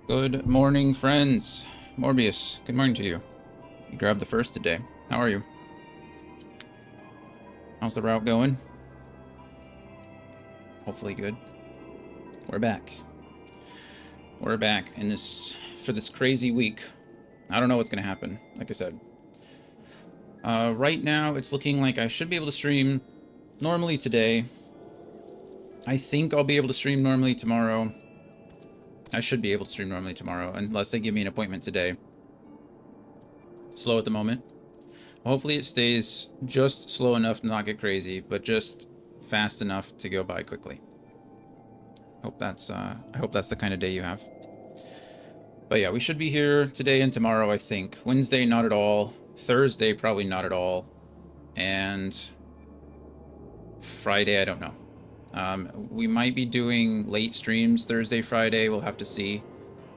Good morning, friends. Morbius, good morning to you. You grabbed the first today. How are you? How's the route going? Hopefully good. We're back. We're back in this for this crazy week. I don't know what's gonna happen. Like I said, right now it's looking like I should be able to stream normally today. I think I'll be able to stream normally tomorrow. I should be able to stream normally tomorrow, unless they give me an appointment today. Slow at the moment. Hopefully it stays just slow enough to not get crazy, but just fast enough to go by quickly. I hope that's the kind of day you have. But yeah, we should be here today and tomorrow, I think. Wednesday, not at all. Thursday, probably not at all. And Friday, I don't know. We might be doing late streams Thursday, Friday. We'll have to see.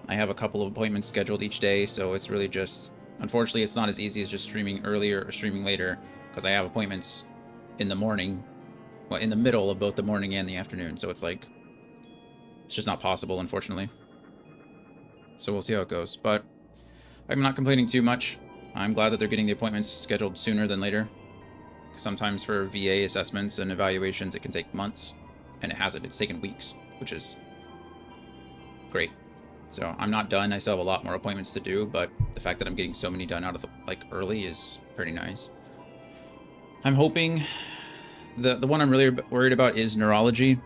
I have a couple of appointments scheduled each day, so it's really just... Unfortunately, it's not as easy as just streaming earlier or streaming later, because I have appointments in the morning, well, in the middle of both the morning and the afternoon, so it's like... It's just not possible, unfortunately. So we'll see how it goes, but I'm not complaining too much. I'm glad that they're getting the appointments scheduled sooner than later. Sometimes for VA assessments and evaluations, it can take months, and it hasn't. It's taken weeks, which is great. So I'm not done. I still have a lot more appointments to do, but the fact that I'm getting so many done out of the, early is pretty nice. I'm hoping the one I'm really worried about is neurology.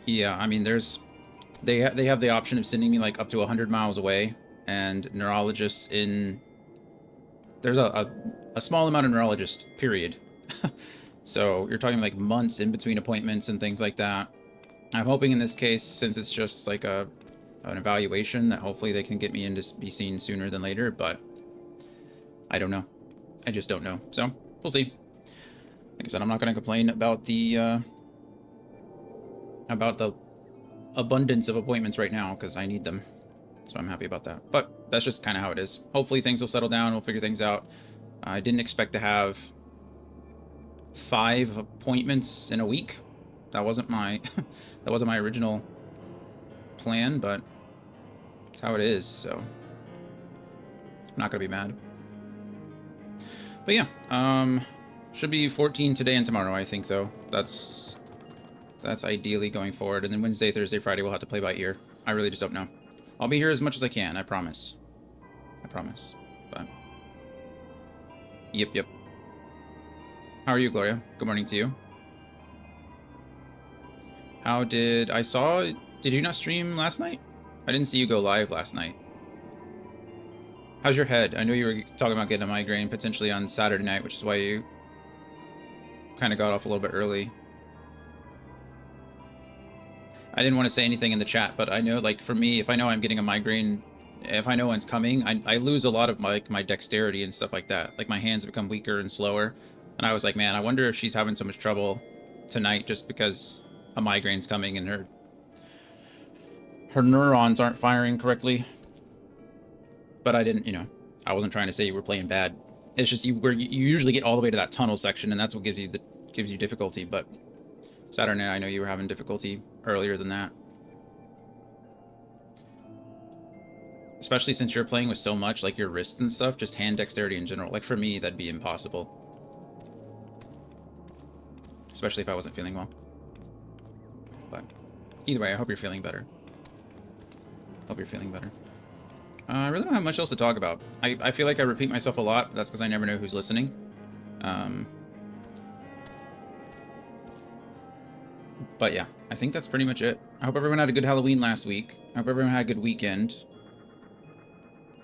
Yeah, I mean, they have the option of sending me like up to 100 miles away, and neurologists in there's a small amount of neurologists, period. So you're talking like months in between appointments and things like that. I'm hoping in this case, since it's just like an evaluation, that hopefully they can get me in to be seen sooner than later, but I don't know. I just don't know. So we'll see. Like I said, I'm not going to complain about the abundance of appointments right now, because I need them. So I'm happy about that. But that's just kind of how it is. Hopefully things will settle down. We'll figure things out. I didn't expect to have 5 appointments in a week. That wasn't my that wasn't my original plan, but it's how it is. So I'm not gonna be mad. But yeah, should be 14 today and tomorrow, I think, though. That's ideally going forward. And then Wednesday, Thursday, Friday, we'll have to play by ear. I really just don't know. I'll be here as much as I can, I promise. I promise. But yep. How are you, Gloria? Good morning to you. Did you not stream last night? I didn't see you go live last night. How's your head? I know you were talking about getting a migraine potentially on Saturday night, which is why you kind of got off a little bit early. I didn't want to say anything in the chat, but I know, like, for me, if I know I'm getting a migraine, if I know one's coming, I lose a lot of my dexterity and stuff like that. Like, my hands become weaker and slower. And I was like, man, I wonder if she's having so much trouble tonight just because a migraine's coming and her neurons aren't firing correctly. But I didn't, I wasn't trying to say you were playing bad. It's just you usually get all the way to that tunnel section, and that's what gives you difficulty. But Saturday night, I know you were having difficulty earlier than that. Especially since you're playing with so much, like your wrists and stuff, just hand dexterity in general. Like, for me, that'd be impossible. Especially if I wasn't feeling well. But either way, I hope you're feeling better. Hope you're feeling better. I really don't have much else to talk about. I feel like I repeat myself a lot, but that's because I never know who's listening. But yeah, I think that's pretty much it. I hope everyone had a good Halloween last week. I hope everyone had a good weekend.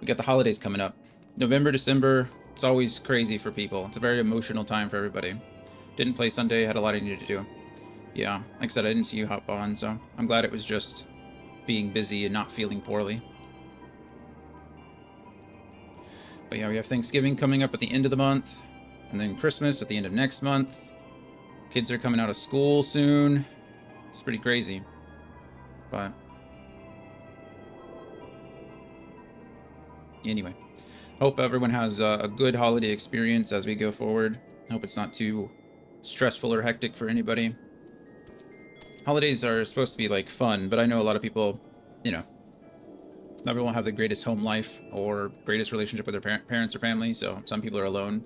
We got the holidays coming up. November, December, it's always crazy for people. It's a very emotional time for everybody. Didn't play Sunday, had a lot I needed to do. Yeah, like I said, I didn't see you hop on, so I'm glad it was just being busy and not feeling poorly. But yeah, we have Thanksgiving coming up at the end of the month, and then Christmas at the end of next month. Kids are coming out of school soon. It's pretty crazy. But anyway, hope everyone has a good holiday experience as we go forward. Hope it's not too stressful or hectic for anybody. holidays are supposed to be like fun, but I know a lot of people, you know, not everyone have the greatest home life or greatest relationship with their parents or family, so some people are alone.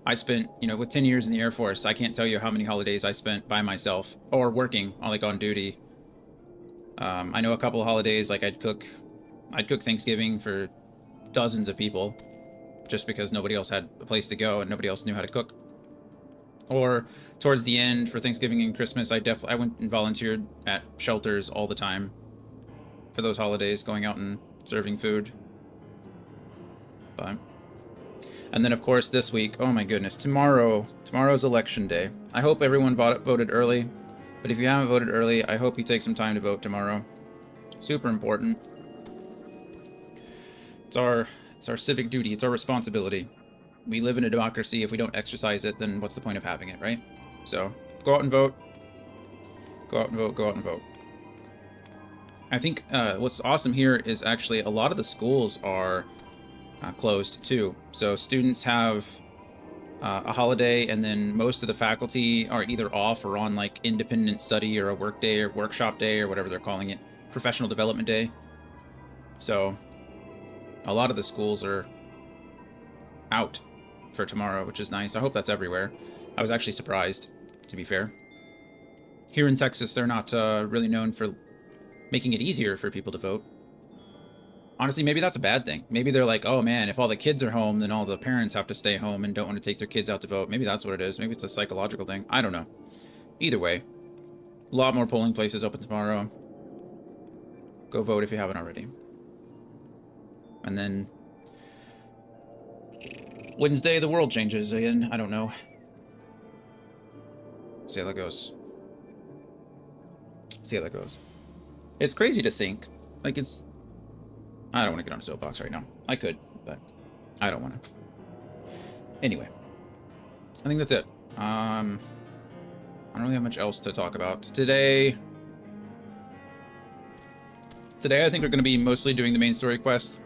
I spent, you know, with 10 years in the Air Force, I can't tell you how many holidays I spent by myself or working, like on duty. I know a couple of holidays, like I'd cook Thanksgiving for dozens of people just because nobody else had a place to go and nobody else knew how to cook. Or towards the end for Thanksgiving and Christmas, I went and volunteered at shelters all the time for those holidays, going out and serving food. But and then of course this week, oh my goodness, tomorrow's election day. I hope everyone voted early, but if you haven't voted early, I hope you take some time to vote tomorrow. Super important. It's our civic duty. It's our responsibility. We live in a democracy. If we don't exercise it, then what's the point of having it, right? So go out and vote. Go out and vote. Go out and vote. I think what's awesome here is actually a lot of the schools are closed too. So students have a holiday, and then most of the faculty are either off or on like independent study or a work day or workshop day or whatever they're calling it, professional development day. So a lot of the schools are out for tomorrow, which is nice. I hope that's everywhere. I was actually surprised, to be fair. Here in Texas, they're not really known for making it easier for people to vote. Honestly, maybe that's a bad thing. Maybe they're like, oh man, if all the kids are home, then all the parents have to stay home and don't want to take their kids out to vote. Maybe that's what it is. Maybe it's a psychological thing. I don't know. Either way, a lot more polling places open tomorrow. Go vote if you haven't already. And then Wednesday, the world changes again. I don't know. See how that goes. See how that goes. It's crazy to think. Like, it's... I don't want to get on a soapbox right now. I could, but I don't want to. Anyway. I think that's it. I don't really have much else to talk about. Today, I think we're going to be mostly doing the main story quest.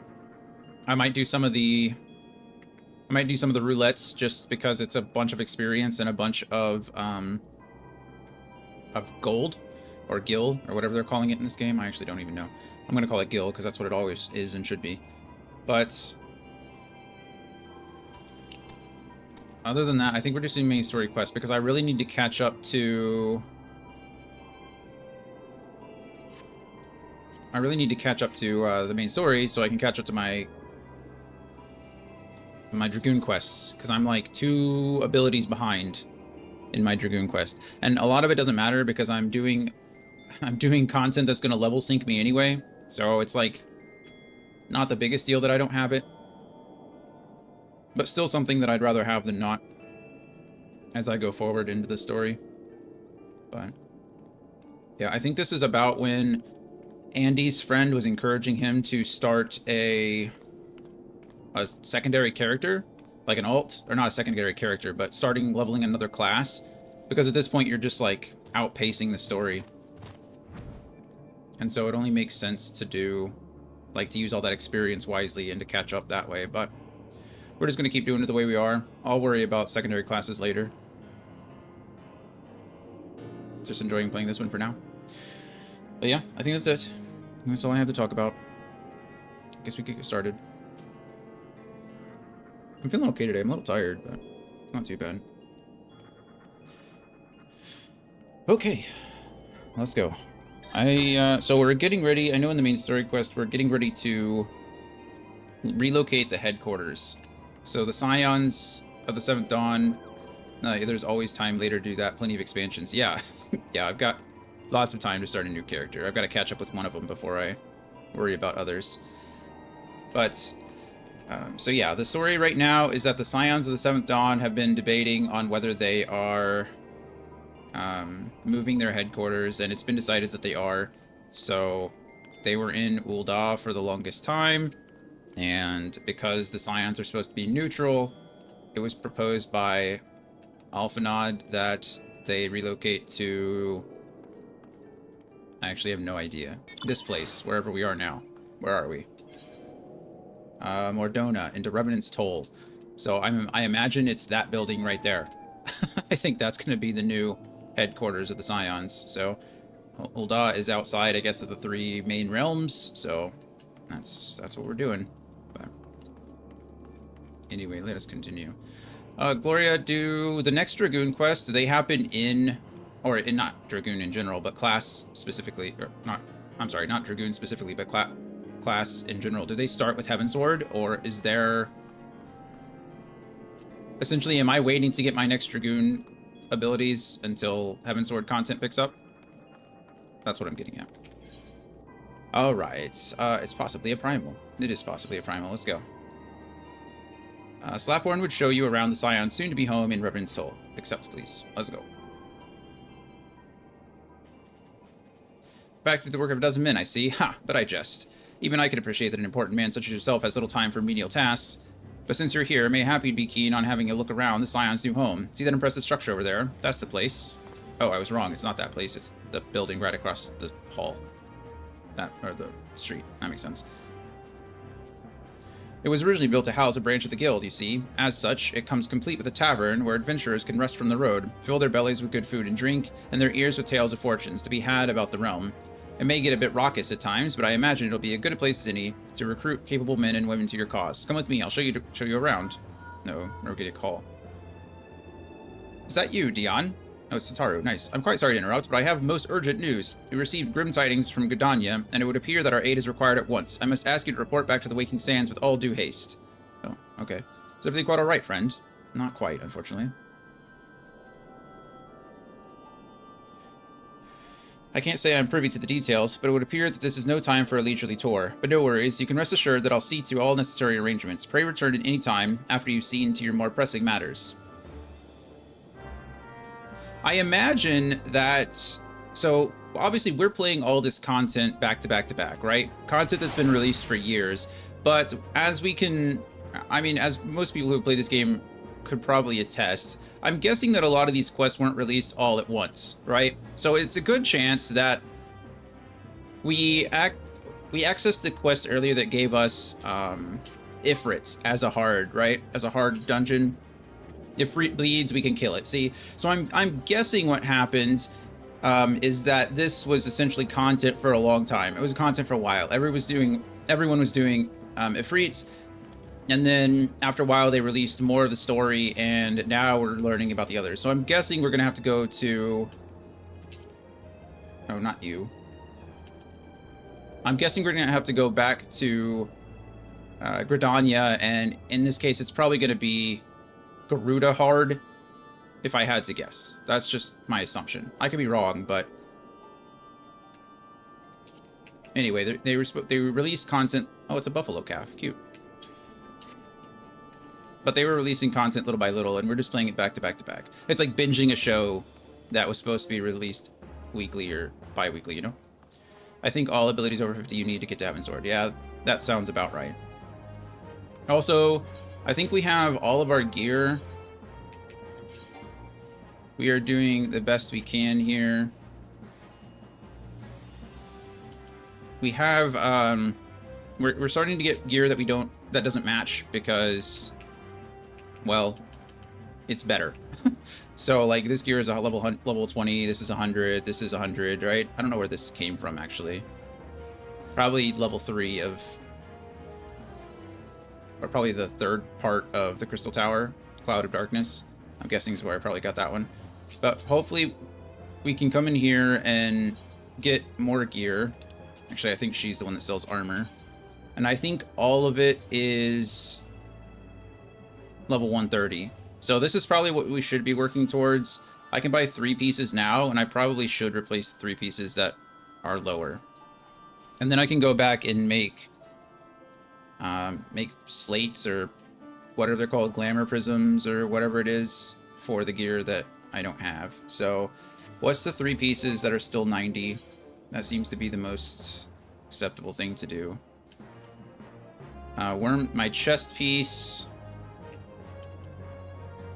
I might do some of the roulettes just because it's a bunch of experience and a bunch of gold or gil or whatever they're calling it in this game. I actually don't even know. I'm going to call it gil because that's what it always is and should be. But other than that, I think we're just doing main story quest because I really need to catch up to the main story so I can catch up to my Dragoon quests, because I'm like 2 abilities behind in my Dragoon quest. And a lot of it doesn't matter because I'm doing content that's going to level sync me anyway. So it's like not the biggest deal that I don't have it. But still something that I'd rather have than not as I go forward into the story. But yeah, I think this is about when Andy's friend was encouraging him to start a secondary character, like an alt, or not a secondary character, but starting leveling another class, because at this point you're just like outpacing the story, and so it only makes sense to do like to use all that experience wisely and to catch up that way. But we're just going to keep doing it the way we are. I'll worry about secondary classes later. Just enjoying playing this one for now. But yeah, I think that's it. That's all I have to talk about. I guess we could get started. I'm feeling okay today. I'm a little tired, but it's not too bad. Okay, let's go. So we're getting ready. I know in the main story quest, we're getting ready to relocate the headquarters. So the Scions of the 7th Dawn, there's always time later to do that. Plenty of expansions. Yeah, yeah, I've got lots of time to start a new character. I've got to catch up with one of them before I worry about others. But... so yeah, the story right now is that the Scions of the 7th Dawn have been debating on whether they are moving their headquarters, and it's been decided that they are. So they were in Ul'dah for the longest time, and because the Scions are supposed to be neutral, it was proposed by Alphanod that they relocate to... I actually have no idea. This place, wherever we are now. Where are we? Mordona, into Revenant's Toll. So I imagine it's that building right there. I think that's going to be the new headquarters of the Scions. So Ul'dah is outside, I guess, of the 3 main realms, so that's what we're doing. But anyway, let us continue. Gloria, do the next Dragoon quests, do they happen in, or in not Dragoon in general, but class specifically, or not, I'm sorry, not Dragoon specifically, but class in general, do they start with Heavensward, or is there, essentially, am I waiting to get my next Dragoon abilities until Heavensward content picks up? That's what I'm getting at. Alright, it's possibly a Primal. It is possibly a Primal, let's go. Slapworn would show you around the Scion, soon to be home in Reverend Soul. Accept, please. Let's go. Back to the work of a dozen men, I see. Ha, but I jest. Even I can appreciate that an important man such as yourself has little time for menial tasks. But since you're here, may happy to be keen on having a look around the Scion's new home. See that impressive structure over there? That's the place. Oh, I was wrong. It's not that place. It's the building right across the hall. Or the street. That makes sense. It was originally built to house a branch of the guild, you see. As such, it comes complete with a tavern where adventurers can rest from the road, fill their bellies with good food and drink, and their ears with tales of fortunes to be had about the realm. It may get a bit raucous at times, but I imagine it'll be as good a place as any to recruit capable men and women to your cause. Come with me, I'll show you around. No, or get a call. Is that you, Dion? Oh, it's Sataru. Nice. I'm quite sorry to interrupt, but I have most urgent news. We received grim tidings from Gridania, and it would appear that our aid is required at once. I must ask you to report back to the Waking Sands with all due haste. Oh, okay. Is everything quite alright, friend? Not quite, unfortunately. I can't say I'm privy to the details, but it would appear that this is no time for a leisurely tour. But no worries, you can rest assured that I'll see to all necessary arrangements. Pray return at any time after you've seen to your more pressing matters. I imagine that, so obviously we're playing all this content back to back to back, right? Content that's been released for years, but as we can, I mean, as most people who play this game could probably attest, I'm guessing that a lot of these quests weren't released all at once, right? So it's a good chance that we accessed the quest earlier that gave us Ifrit as a hard, right? As a hard dungeon. If it bleeds, we can kill it. See, so I'm guessing what happened is that this was essentially content for a long time. It was content for a while. Everyone was doing Ifrit, and then after a while they released more of the story, and now we're learning about the others. So I'm guessing we're gonna have to go to. Oh, not you. I'm guessing we're gonna have to go back to Gridania, and in this case, it's probably gonna be Garuda hard, if I had to guess. That's just my assumption. I could be wrong, but anyway, they released content. Oh, it's a buffalo calf, cute. But they were releasing content little by little, and we're just playing it back to back to back. It's like binging a show that was supposed to be released weekly or bi-weekly, you know? I think all abilities over 50 you need to get to Heavensward. Yeah, that sounds about right. Also, I think we have all of our gear. We are doing the best we can here. We have, we're starting to get gear that doesn't match because, well, it's better. So like this gear is a level 20, this is 100, this is 100, right? I don't know where this came from actually. Probably level 3 of, or probably the 3rd part of the Crystal Tower, Cloud of Darkness. I'm guessing is where I probably got that one. But hopefully we can come in here and get more gear. Actually, I think she's the one that sells armor. And I think all of it is level 130. So this is probably what we should be working towards. I can buy 3 pieces now, and I probably should replace 3 pieces that are lower. And then I can go back and make slates or whatever they're called, glamour prisms or whatever it is for the gear that I don't have. So what's the 3 pieces that are still 90? That seems to be the most acceptable thing to do. My chest piece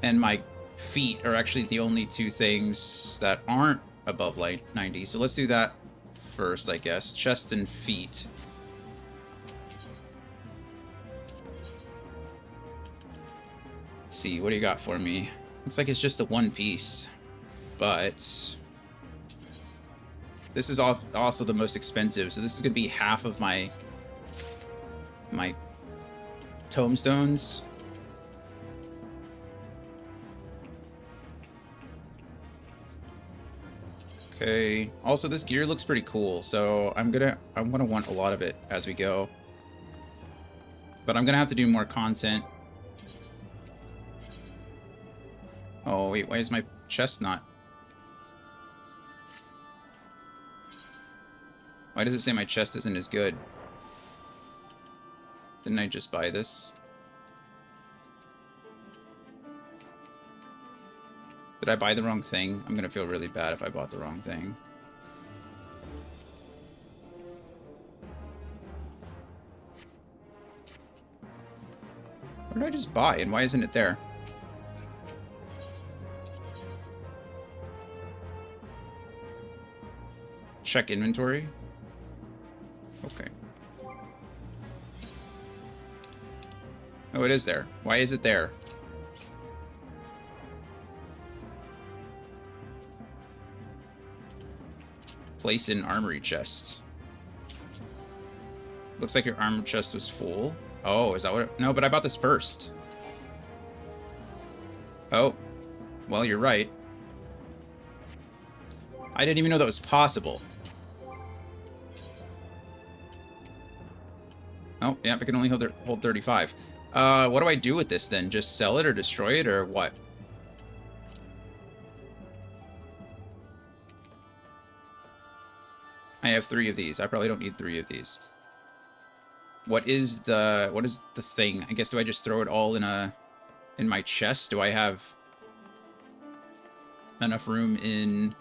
and my feet are actually the only 2 things that aren't above like 90. So let's do that first, I guess. Chest and feet. Let's see, what do you got for me? Looks like it's just a 1 piece, but This is also the most expensive, so this is going to be half of my tombstones. Okay. Also, this gear looks pretty cool, so I'm gonna want a lot of it as we go. But I'm gonna have to do more content. Oh wait, why is my chest not? Why does it say my chest isn't as good? Didn't I just buy this? Did I buy the wrong thing? I'm gonna feel really bad if I bought the wrong thing. What did I just buy and why isn't it there? Check inventory. Okay. Oh, it is there. Why is it there? Place in armory chest. Looks like your armor chest was full. Oh, is that what no, but I bought this first. Oh. Well, you're right. I didn't even know that was possible. Oh, yeah, I can only hold 35. What do I do with this then? Just sell it or destroy it or what? I have 3 of these. I probably don't need 3 of these. What is the thing? I guess do I just throw it all in my chest? Do I have enough room in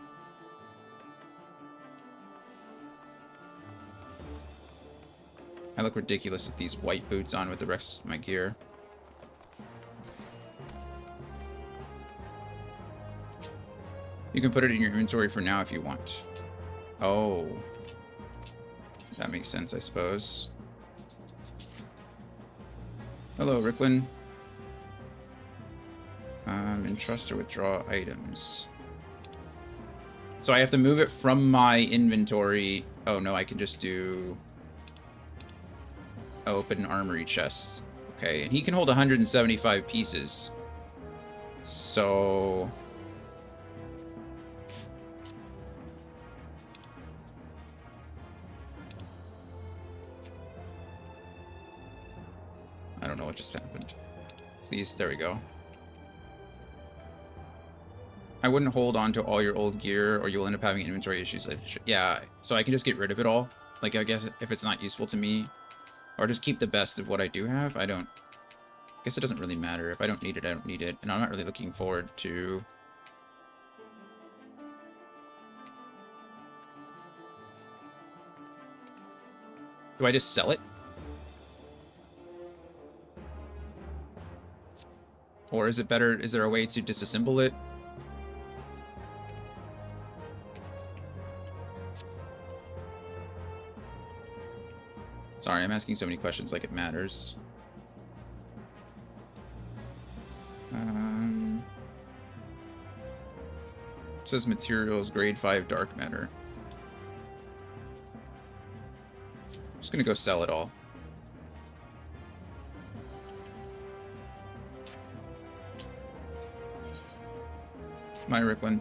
I look ridiculous with these white boots on with the rest of my gear. You can put it in your inventory for now if you want. Oh. That makes sense, I suppose. Hello, Ricklin. Entrust or withdraw items. So I have to move it from my inventory. Oh, no, I can just do... Open armory chest. Okay, and he can hold 175 pieces. So... I don't know what just happened. Please, there we go. I wouldn't hold on to all your old gear or you'll end up having inventory issues. Yeah, so I can just get rid of it all. Like, I guess if it's not useful to me. Or just keep the best of what I do have. I guess it doesn't really matter. If I don't need it, I don't need it. And I'm not really looking forward to... Do I just sell it? Or is it better, is there a way to disassemble it? Sorry, I'm asking so many questions like it matters. It says materials, grade 5 dark matter. I'm just gonna go sell it all. My Ricklin.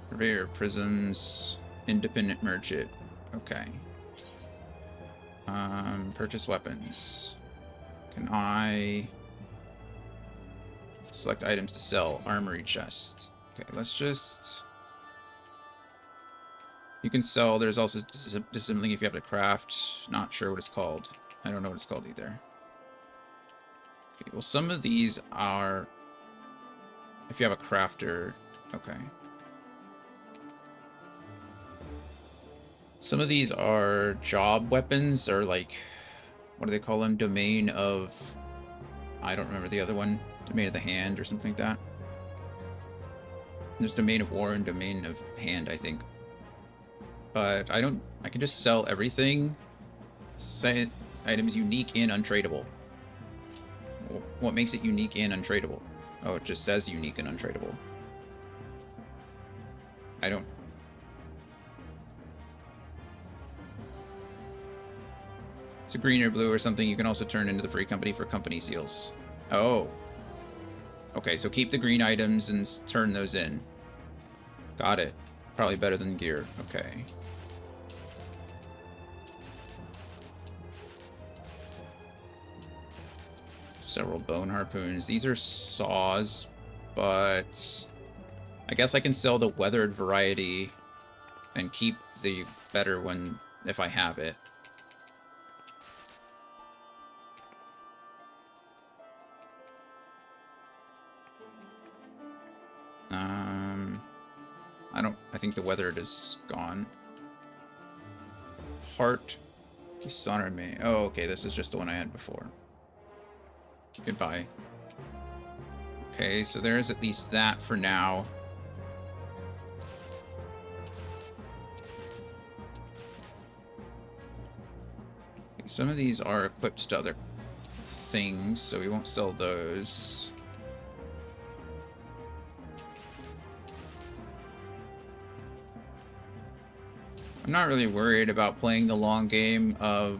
Purveyor, prisms, independent merchant. Okay. Purchase weapons. Can I select items to sell? Armory chest. Okay, let's just... You can sell. There's also disassembling if you have to craft. Not sure what it's called. I don't know what it's called either. Okay, well, some of these are... If you have a crafter... Okay. Some of these are job weapons, or like... What do they call them? Domain of... I don't remember the other one. Domain of the hand, or something like that. There's Domain of War and Domain of Hand, I think. But I don't... I can just sell everything. Say items unique and untradeable. What makes it unique and untradeable? Oh, it just says unique and untradeable. I don't... It's a green or blue or something you can also turn into the free company for company seals. Oh. Okay, so keep the green items and turn those in. Got it. Probably better than gear. Okay. Several bone harpoons. These are saws, but I guess I can sell the weathered variety and keep the better one if I have it. I think the weathered is gone. Heart. Kisarame. Oh, okay, this is just the one I had before. Goodbye. Okay, so there's at least that for now. Okay, some of these are equipped to other things, so we won't sell those. I'm not really worried about playing the long game of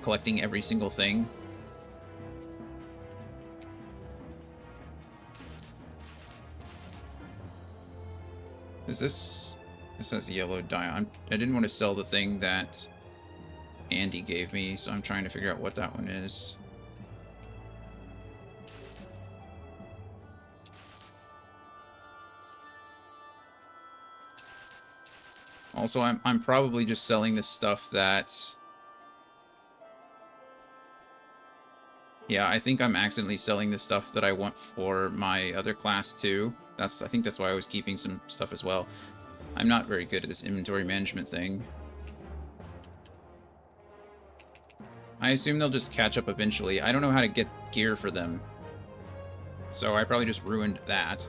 collecting every single thing. Is this has yellow dye? I didn't want to sell the thing that Andy gave me, so I'm trying to figure out what that one is. Also, I'm probably just selling the stuff that... Yeah, I think I'm accidentally selling the stuff that I want for my other class too. I think that's why I was keeping some stuff as well. I'm not very good at this inventory management thing. I assume they'll just catch up eventually. I don't know how to get gear for them, so I probably just ruined that.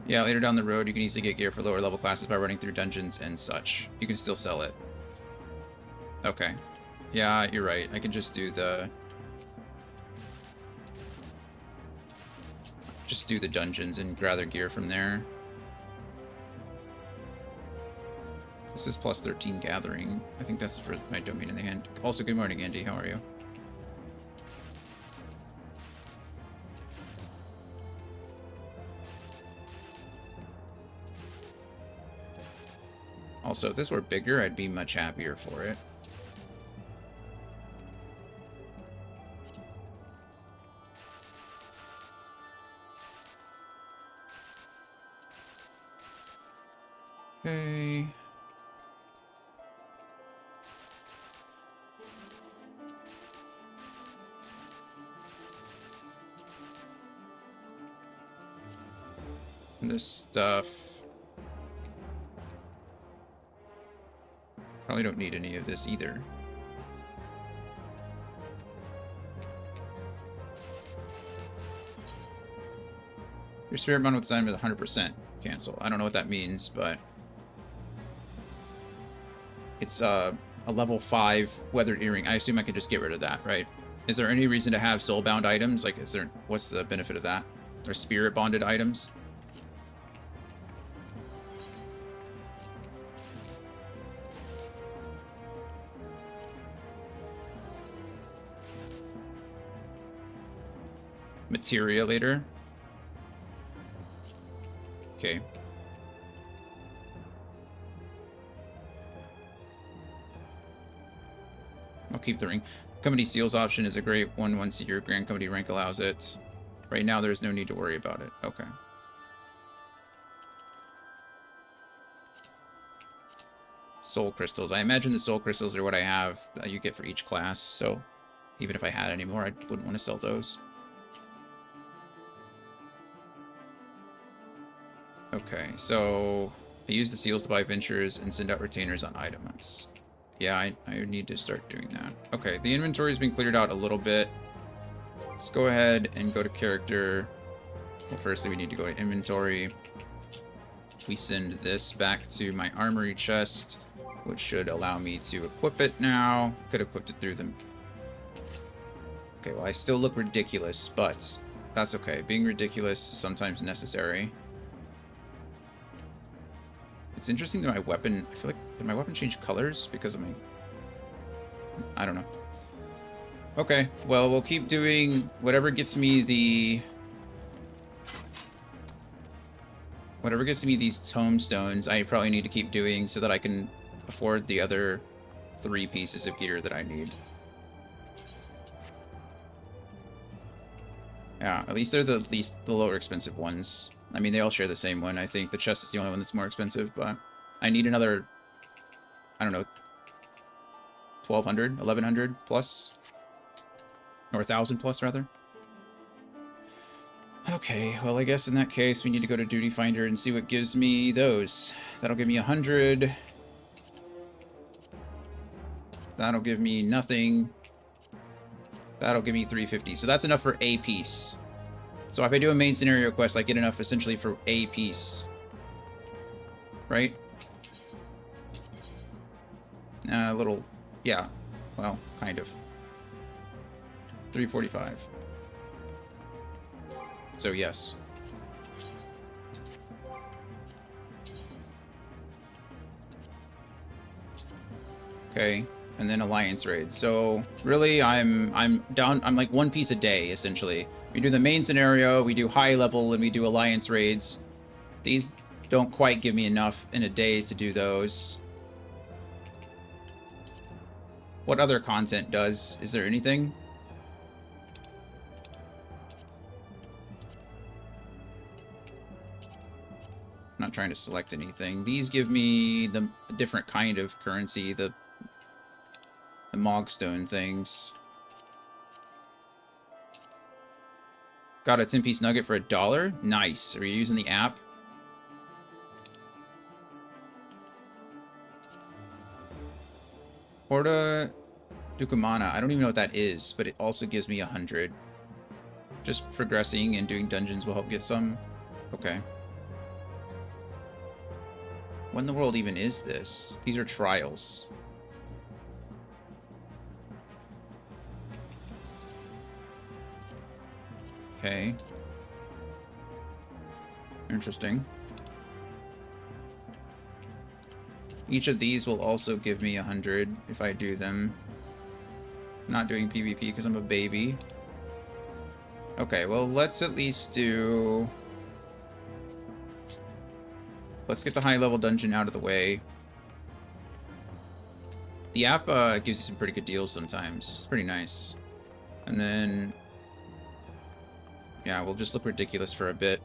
Yeah, later down the road, you can easily get gear for lower level classes by running through dungeons and such. You can still sell it. Okay. Yeah, you're right. I can just do the... dungeons and gather gear from there. This is plus 13 gathering. I think that's for my domain in the hand. Also, good morning, Andy. How are you? Also, if this were bigger, I'd be much happier for it. Okay. This stuff... Probably don't need any of this either. Your spirit bond with Simon is 100%. Cancel. I don't know what that means, but... It's a level 5 weathered earring. I assume I could just get rid of that, right? Is there any reason to have soul-bound items? Like, what's the benefit of that? Or spirit-bonded items? Materialator. Okay. I'll keep the ring. Company seals option is a great one once your Grand Company rank allows it. Right now, there's no need to worry about it. Okay. Soul crystals. I imagine the soul crystals are what I have that you get for each class, so even if I had any more, I wouldn't want to sell those. Okay, so I use the seals to buy ventures and send out retainers on items. Yeah, I need to start doing that. Okay, the inventory has been cleared out a little bit. Let's go ahead and go to character. Well, firstly, we need to go to inventory. we send this back to my armory chest, which should allow me to equip it now. Could have equipped it through them. Okay, well, I still look ridiculous, but that's okay. Being ridiculous is sometimes necessary. It's interesting that my weapon... I feel like... Did my weapon change colors because of my... I don't know. Okay, well, we'll keep doing whatever gets me the... Whatever gets me these tombstones, I probably need to keep doing so that I can afford the other 3 pieces of gear that I need. Yeah, at least they're the lower expensive ones. I mean, they all share the same one. I think the chest is the only one that's more expensive, but I need another, I don't know, 1,200, 1,100 plus? Or 1,000 plus, rather. Okay, well, I guess in that case, we need to go to Duty Finder and see what gives me those. That'll give me 100. That'll give me nothing. That'll give me 350. So that's enough for a piece. So if I do a main scenario quest, I get enough essentially for a piece. Right? A little... Yeah. Well, kind of. 345. So yes. Okay. And then alliance raid. So really I'm down, I'm like 1 piece a day essentially. We do the main scenario, we do high level, and we do alliance raids. These don't quite give me enough in a day to do those. What other content does? Is there anything? I'm not trying to select anything. These give me the different kind of currency, the Mogstone things. Got a 10-piece nugget for $1. Nice. Are you using the app? Horda Dukamana. I don't even know what that is, but it also gives me 100. Just progressing and doing dungeons will help get some. Okay. What in the world even is this? These are trials. Okay. Interesting. Each of these will also give me 100 if I do them. I'm not doing PvP because I'm a baby. Okay, well, let's at least do... Let's get the high-level dungeon out of the way. The app gives you some pretty good deals sometimes. It's pretty nice. And then... Yeah, we'll just look ridiculous for a bit.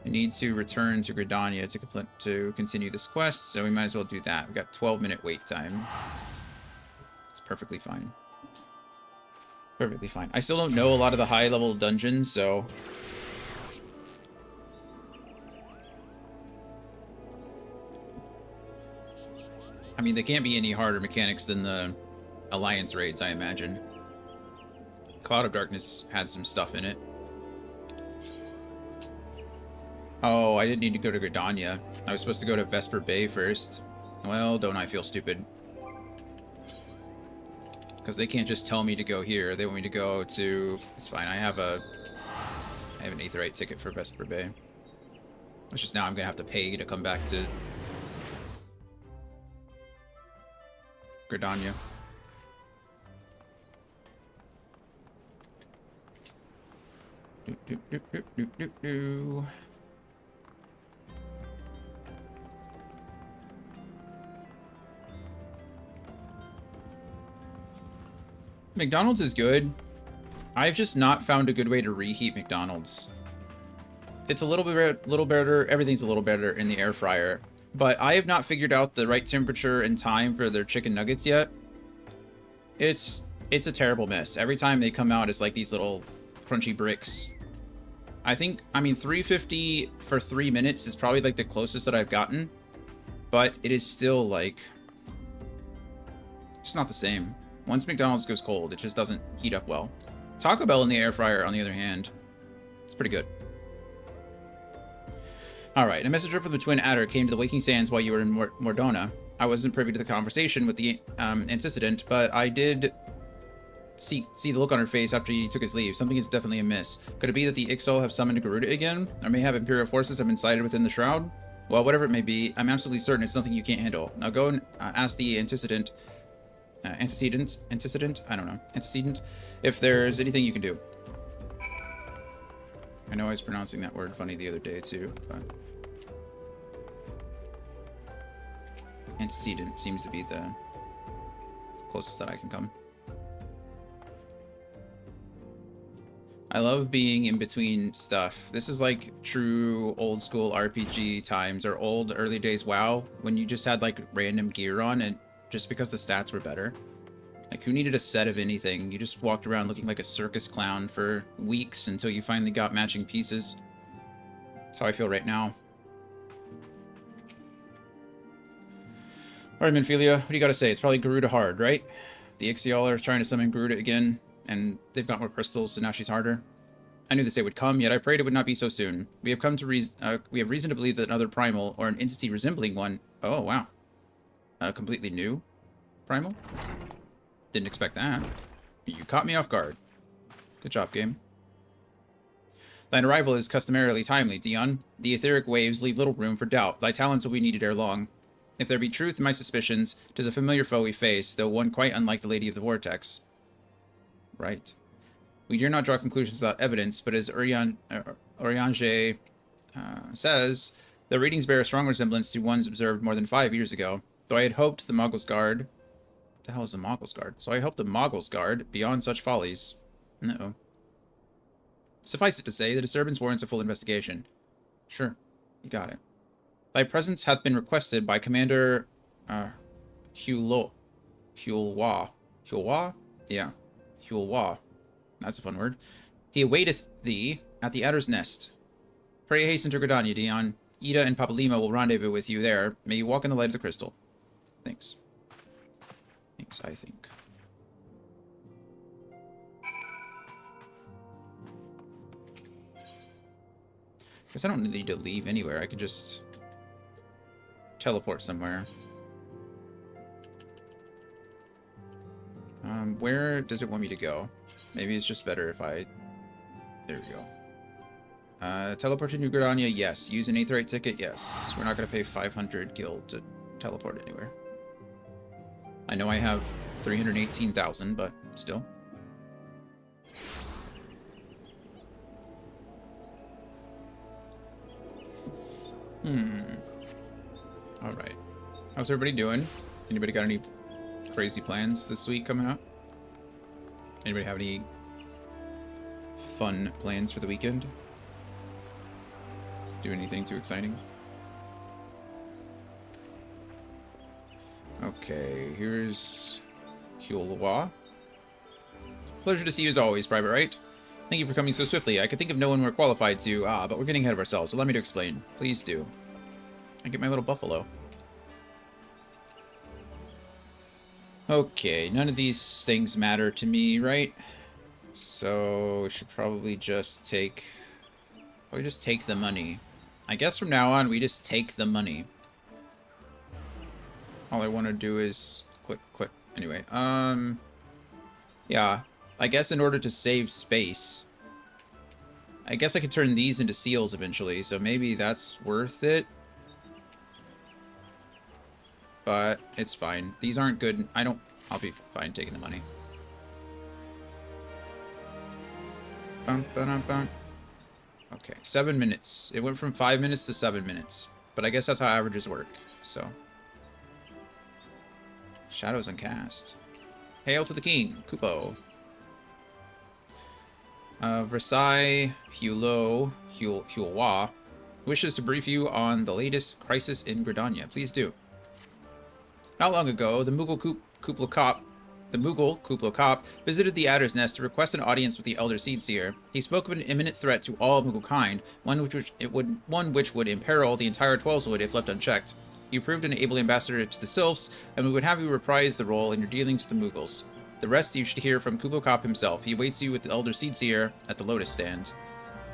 We need to return to Gridania to continue this quest, so we might as well do that. We've got 12-minute wait time. It's perfectly fine. Perfectly fine. I still don't know a lot of the high-level dungeons, so... I mean, they can't be any harder mechanics than the Alliance raids, I imagine. Cloud of Darkness had some stuff in it. Oh, I didn't need to go to Gridania. I was supposed to go to Vesper Bay first. Well, don't I feel stupid. Because they can't just tell me to go here. They want me to go to... It's fine, I have an Aetheryte ticket for Vesper Bay. It's just now I'm going to have to pay to come back to... Gridania. McDonald's is good. I've just not found a good way to reheat McDonald's. It's a little better. Everything's a little better in the air fryer, but I have not figured out the right temperature and time for their chicken nuggets yet. It's a terrible mess. Every time they come out, it's like these little crunchy bricks. I mean, 350 for 3 minutes is probably like the closest that I've gotten, but it is still like, it's not the same. Once McDonald's goes cold, it just doesn't heat up well. Taco Bell in the air fryer, on the other hand, it's pretty good. Alright, a messenger from the Twin Adder came to the Waking Sands while you were in Mordona. I wasn't privy to the conversation with the antecedent, but I did see the look on her face after he took his leave. Something is definitely amiss. Could it be that the Ixal have summoned Garuda again? Or may have Imperial forces have been sighted within the Shroud? Well, whatever it may be, I'm absolutely certain it's something you can't handle. Now go and ask the antecedent, I don't know, antecedent, if there's anything you can do. I know I was pronouncing that word funny the other day too, but antecedent seems to be the closest that I can come. I love being in between stuff. This is like true old school RPG times or old early days WoW when you just had like random gear on and just because the stats were better. Like who needed a set of anything? You just walked around looking like a circus clown for weeks until you finally got matching pieces. That's how I feel right now. Alright, Minfilia, what do you gotta say? It's probably Garuda hard, right? The Ixial are trying to summon Garuda again, and they've got more crystals, so now she's harder. I knew this day would come, yet I prayed it would not be so soon. We have reason to believe that another Primal, or an entity resembling one... Oh, wow. A completely new Primal? Didn't expect that. You caught me off guard. Good job, game. Thine arrival is customarily timely, Dion. The etheric waves leave little room for doubt. Thy talents will be needed ere long. If there be truth in my suspicions, 'tis a familiar foe we face, though one quite unlike the Lady of the Vortex. Right. We dare not draw conclusions without evidence, but as Oriange says, the readings bear a strong resemblance to ones observed more than 5 years ago. Though I had hoped the Moggle's Guard... What the hell is the Moggle's Guard? So I hoped the Moggle's Guard beyond such follies. Uh-oh. Suffice it to say, the disturbance warrants a full investigation. Sure. You got it. Thy presence hath been requested by Commander Hulwa. Hulwa? Yeah. Hulwa. That's a fun word. He awaiteth thee at the Adder's Nest. Pray hasten to Gridania, Dion. Ida and Papalima will rendezvous with you there. May you walk in the light of the crystal. Thanks. Thanks, I think. Guess I don't need to leave anywhere. I could just teleport somewhere. Where does it want me to go? Maybe it's just better if I... There we go. Teleport to New Gridania, yes. Use an Aetherite ticket, yes. We're not going to pay 500 gil to teleport anywhere. I know I have 318,000, but still. Alright. How's everybody doing? Anybody got any crazy plans this week coming up? Anybody have any fun plans for the weekend? Do anything too exciting? Okay, here's Hulwa. Pleasure to see you as always, Private Wright. Thank you for coming so swiftly. I could think of no one more qualified to... but we're getting ahead of ourselves, so allow me to explain. Please do. I get my little buffalo. Okay, none of these things matter to me, right? So we should probably just take... we just take the money. I guess from now on, we just take the money. All I want to do is click, click. Anyway, yeah. I guess in order to save space, I guess I could turn these into seals eventually, so maybe that's worth it. But it's fine. These aren't good. I'll be fine taking the money. Bum, ba-dum, bum. Okay, 7 minutes. It went from 5 minutes to 7 minutes. But I guess that's how averages work, so. Shadows uncast. Hail to the king, Kupo. Versailles Hulwa wishes to brief you on the latest crisis in Gridania. Please do. Not long ago, the Mughal Kuplokop visited the Adder's Nest to request an audience with the Elder Seedseer. He spoke of an imminent threat to all Mughal kind, one which would imperil the entire Twelveswood if left unchecked. You proved an able ambassador to the Sylphs, and we would have you reprise the role in your dealings with the Mughals. The rest you should hear from Kuplokop himself. He awaits you with the Elder Seedseer at the Lotus Stand.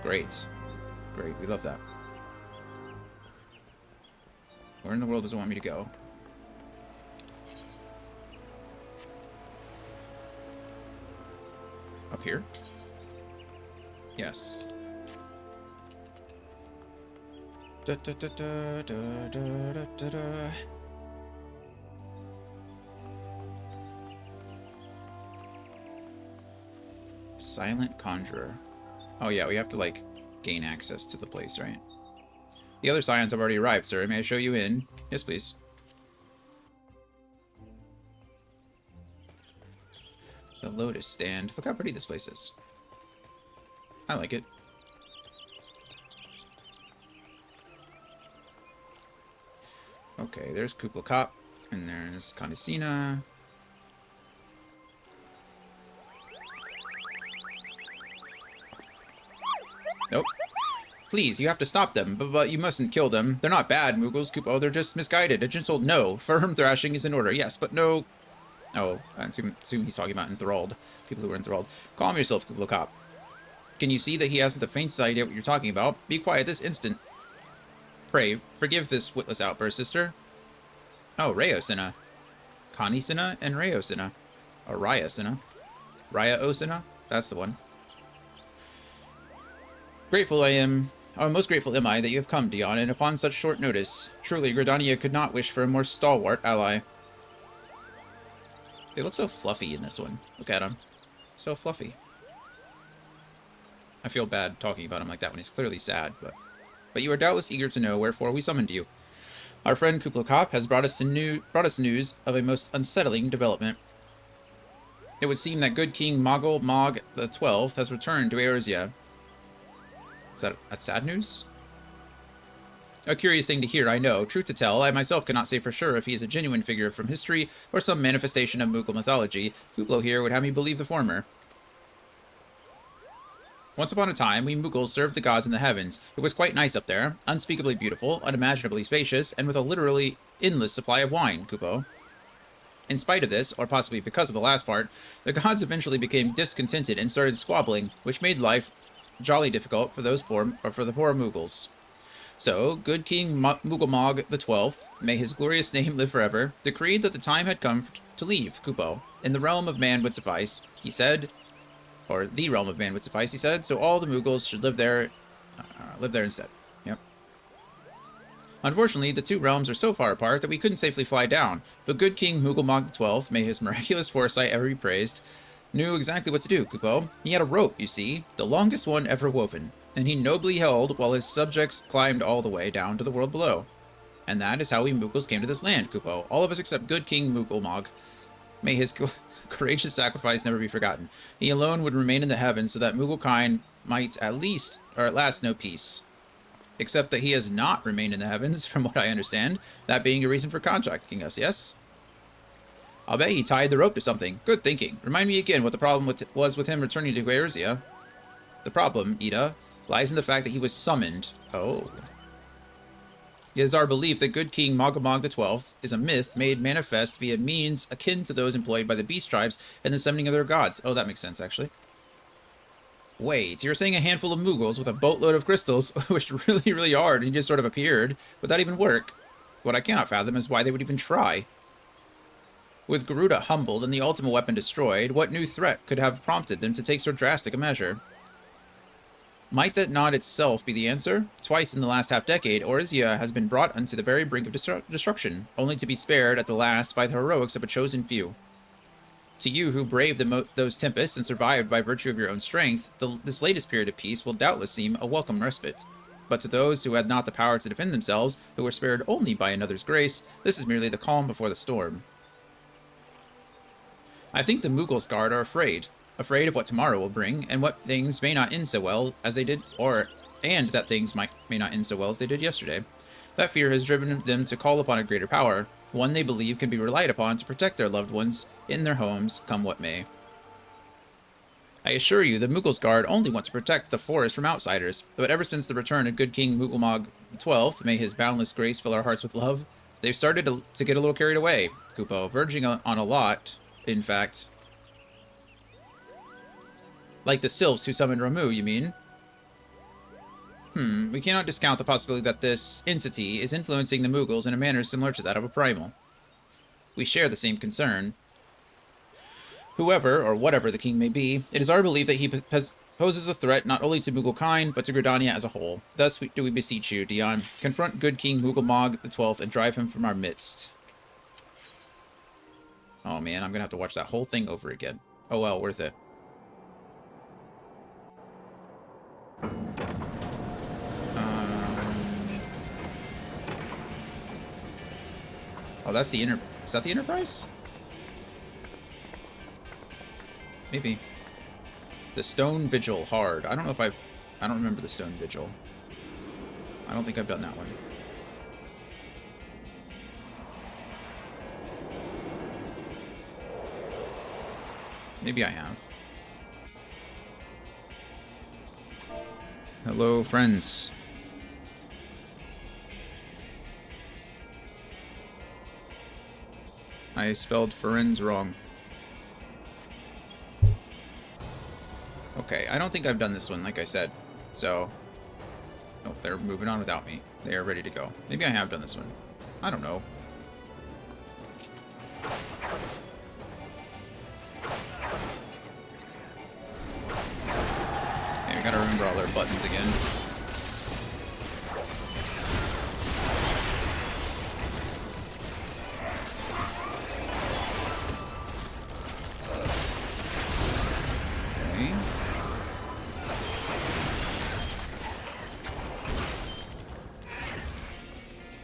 Great. Great, we love that. Where in the world does it want me to go? Up here? Yes. Da, da, da, da, da, da, da, da. Silent Conjurer. Oh yeah, we have to, like, gain access to the place, right? The other scions have already arrived, sir. May I show you in? Yes, please. The Lotus Stand. Look how pretty this place is. I like it. Okay, there's Kublai Khan, and there's Condesina. Nope. Please, you have to stop them, but you mustn't kill them. They're not bad, Moogles. Oh, they're just misguided. A gentle no. Firm thrashing is in order. Yes, but no. Oh, I assume he's talking about enthralled. People who are enthralled. Calm yourself, Kublai Khan. Can you see that he hasn't the faintest idea what you're talking about? Be quiet this instant. Pray, forgive this witless outburst, sister. Oh, Rayosina. Connie-sina and Rayosina. Or Raya-sina. Raya-osina? That's the one. Grateful I am. Oh, most grateful am I that you have come, Dion, and upon such short notice. Truly, Gridania could not wish for a more stalwart ally. They look so fluffy in this one. Look at them. So fluffy. I feel bad talking about him like that when he's clearly sad, but you are doubtless eager to know wherefore we summoned you. Our friend Kublai Khan has brought us news of a most unsettling development. It would seem that good King Moggle Mog the 12th has returned to Eorzea. Is that sad news? A curious thing to hear, I know. Truth to tell, I myself cannot say for sure if he is a genuine figure from history or some manifestation of Moogle mythology. Kublai here would have me believe the former. Once upon a time, we Moogles served the gods in the heavens. It was quite nice up there, unspeakably beautiful, unimaginably spacious, and with a literally endless supply of wine, Kupo. In spite of this, or possibly because of the last part, the gods eventually became discontented and started squabbling, which made life jolly difficult for the poor Moogles. So, good King Moogle the 12th, may his glorious name live forever, decreed that the time had come to leave Kupo. In the realm of man would suffice, he said, or the realm of man would suffice, he said, so all the Moogles should live there instead. Yep. Unfortunately, the two realms are so far apart that we couldn't safely fly down, but good King Moogle the 12th, may his miraculous foresight ever be praised, knew exactly what to do, Kupo. He had a rope, you see, the longest one ever woven, and he nobly held while his subjects climbed all the way down to the world below. And that is how we Moogles came to this land, Kupo. All of us except good King Moogle. May his courageous sacrifice never be forgotten. He alone would remain in the heavens so that Mooglekind might at last know peace. Except that he has not remained in the heavens, from what I understand, that being a reason for contracting us, yes? I'll bet he tied the rope to something. Good thinking. Remind me again what the problem was with him returning to Eorzea. The problem, Ida, lies in the fact that he was summoned. Oh. It is our belief that good King Moggamog the 12th is a myth made manifest via means akin to those employed by the beast tribes in the summoning of their gods. Oh, that makes sense, actually. Wait, you're saying a handful of Moogles with a boatload of crystals wished really, really hard and just sort of appeared? Would that even work? What I cannot fathom is why they would even try. With Garuda humbled and the ultimate weapon destroyed, what new threat could have prompted them to take so drastic a measure? Might that not itself be the answer? Twice in the last half-decade, Eorzea has been brought unto the very brink of destruction, only to be spared at the last by the heroics of a chosen few. To you who braved those tempests and survived by virtue of your own strength, this latest period of peace will doubtless seem a welcome respite. But to those who had not the power to defend themselves, who were spared only by another's grace, this is merely the calm before the storm. I think the Moogles Guard are afraid of what tomorrow will bring, and what things may not end so well as they did, and that things may not end so well as they did yesterday. That fear has driven them to call upon a greater power, one they believe can be relied upon to protect their loved ones in their homes, come what may. I assure you, the Moogles Guard only want to protect the forest from outsiders, but ever since the return of good King Moogle XII, may his boundless grace fill our hearts with love, they've started to get a little carried away, Kupo, verging on a lot, in fact. Like the sylphs who summoned Ramu, you mean? We cannot discount the possibility that this entity is influencing the Mughals in a manner similar to that of a Primal. We share the same concern. Whoever, or whatever the king may be, it is our belief that he poses a threat not only to Mughal kind, but to Gridania as a whole. Thus do we beseech you, Dion. Confront good King Mughal the 12th and drive him from our midst. Oh man, I'm gonna have to watch that whole thing over again. Oh well, worth it. Oh, that's the Is that the Enterprise? Maybe. The Stone Vigil, hard. I don't know if I don't remember the Stone Vigil. I don't think I've done that one. Maybe I have. Hello, friends. I spelled friends wrong. Okay, I don't think I've done this one, like I said. So, oh, they're moving on without me. They are ready to go. Maybe I have done this one. I don't know. Okay, we gotta remember all our buttons again.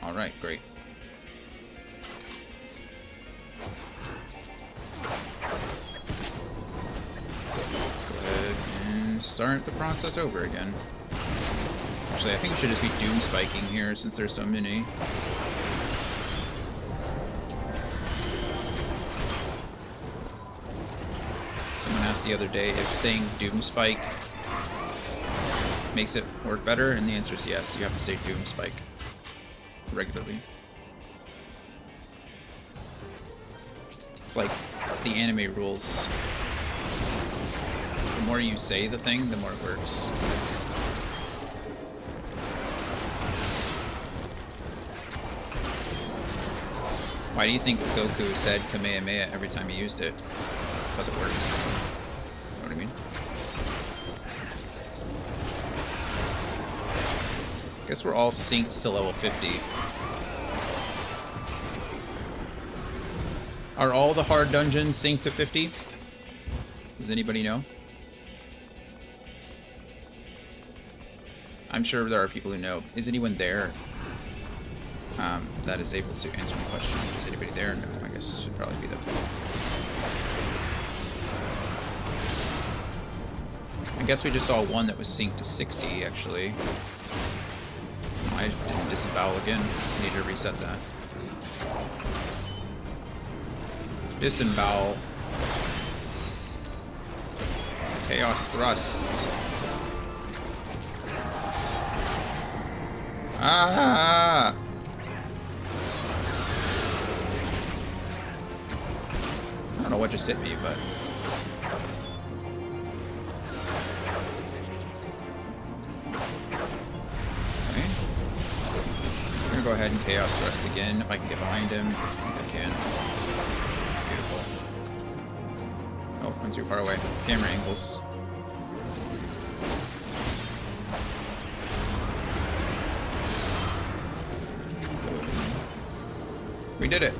Alright, great. Let's go ahead and start the process over again. Actually, I think we should just be doom spiking here since there's so many. Someone asked the other day if saying doom spike makes it work better, and the answer is yes. You have to say doom spike regularly. It's the anime rules. The more you say the thing, the more it works. Why do you think Goku said Kamehameha every time he used it? It's because it works. You know what I mean? Guess we're all synced to level 50. Are all the hard dungeons synced to 50? Does anybody know? I'm sure there are people who know. Is anyone there that is able to answer my question? Is anybody there? No, I guess it should probably be them. I guess we just saw one that was synced to 60, actually. I didn't disembowel again. I need to reset that. Disembowel. Chaos Thrust. Ah! I don't know what just hit me, but... Okay. I'm gonna go ahead and Chaos Thrust again, if I can get behind him. I think I can. Beautiful. Oh, I'm too far away. Camera angles. We did it.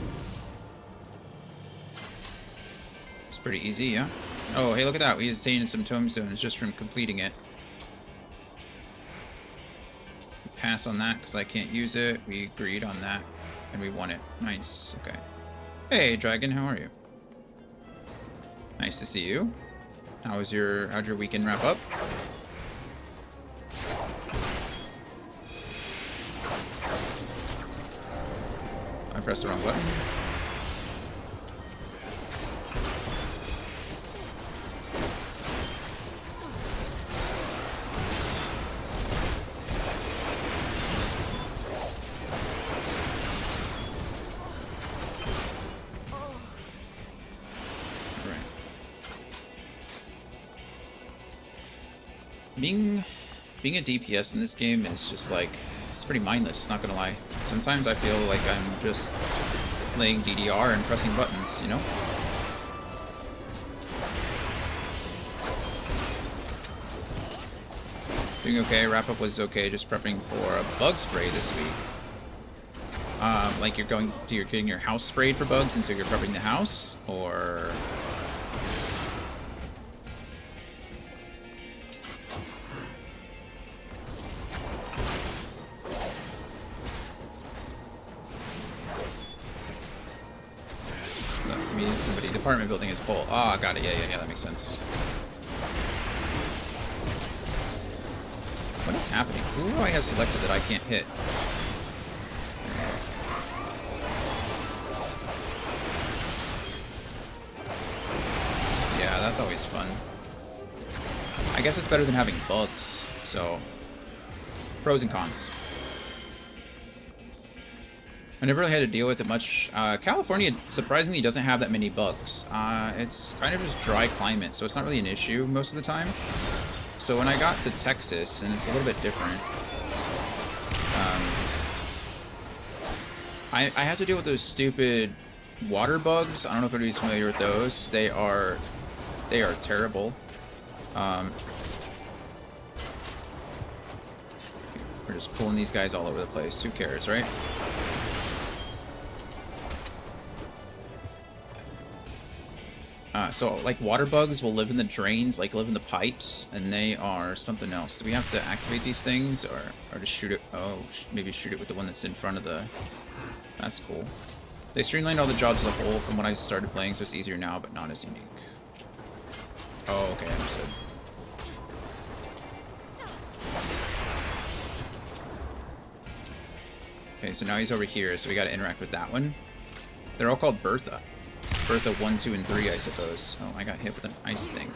It's pretty easy, yeah? Oh, hey, look at that. We attained some tombstones just from completing it. We pass on that because I can't use it. We agreed on that, and we won it. Nice. Okay. Hey, Dragon, how are you? Nice to see you. How'd your weekend wrap up? I pressed the wrong button. Bing. being a DPS in this game is just like, it's pretty mindless, not gonna lie. Sometimes I feel like I'm just playing DDR and pressing buttons, you know? Doing okay, wrap-up was okay, just prepping for a bug spray this week. Like you're getting your house sprayed for bugs, and so you're prepping the house, or... Look, me and somebody, the apartment building is full. Ah, got it, yeah, that makes sense. What is happening? Who do I have selected that I can't hit? Yeah, that's always fun. I guess it's better than having bugs, so... Pros and cons. I never really had to deal with it much. California, surprisingly, doesn't have that many bugs. It's kind of just dry climate, so it's not really an issue most of the time. So when I got to Texas, and it's a little bit different, I had to deal with those stupid water bugs. I don't know if anybody's familiar with those. They are terrible. We're just pulling these guys all over the place. Who cares, right? So, like, water bugs will live in the drains, like, live in the pipes, and they are something else. Do we have to activate these things, or just shoot it? Oh, maybe shoot it with the one that's in front of the... That's cool. They streamlined all the jobs as a whole from when I started playing, so it's easier now, but not as unique. Oh, okay, understood. Okay, so now he's over here, so we gotta interact with that one. They're all called Bertha. Bertha 1, 2, and 3, I suppose. Oh, I got hit with an ice thing.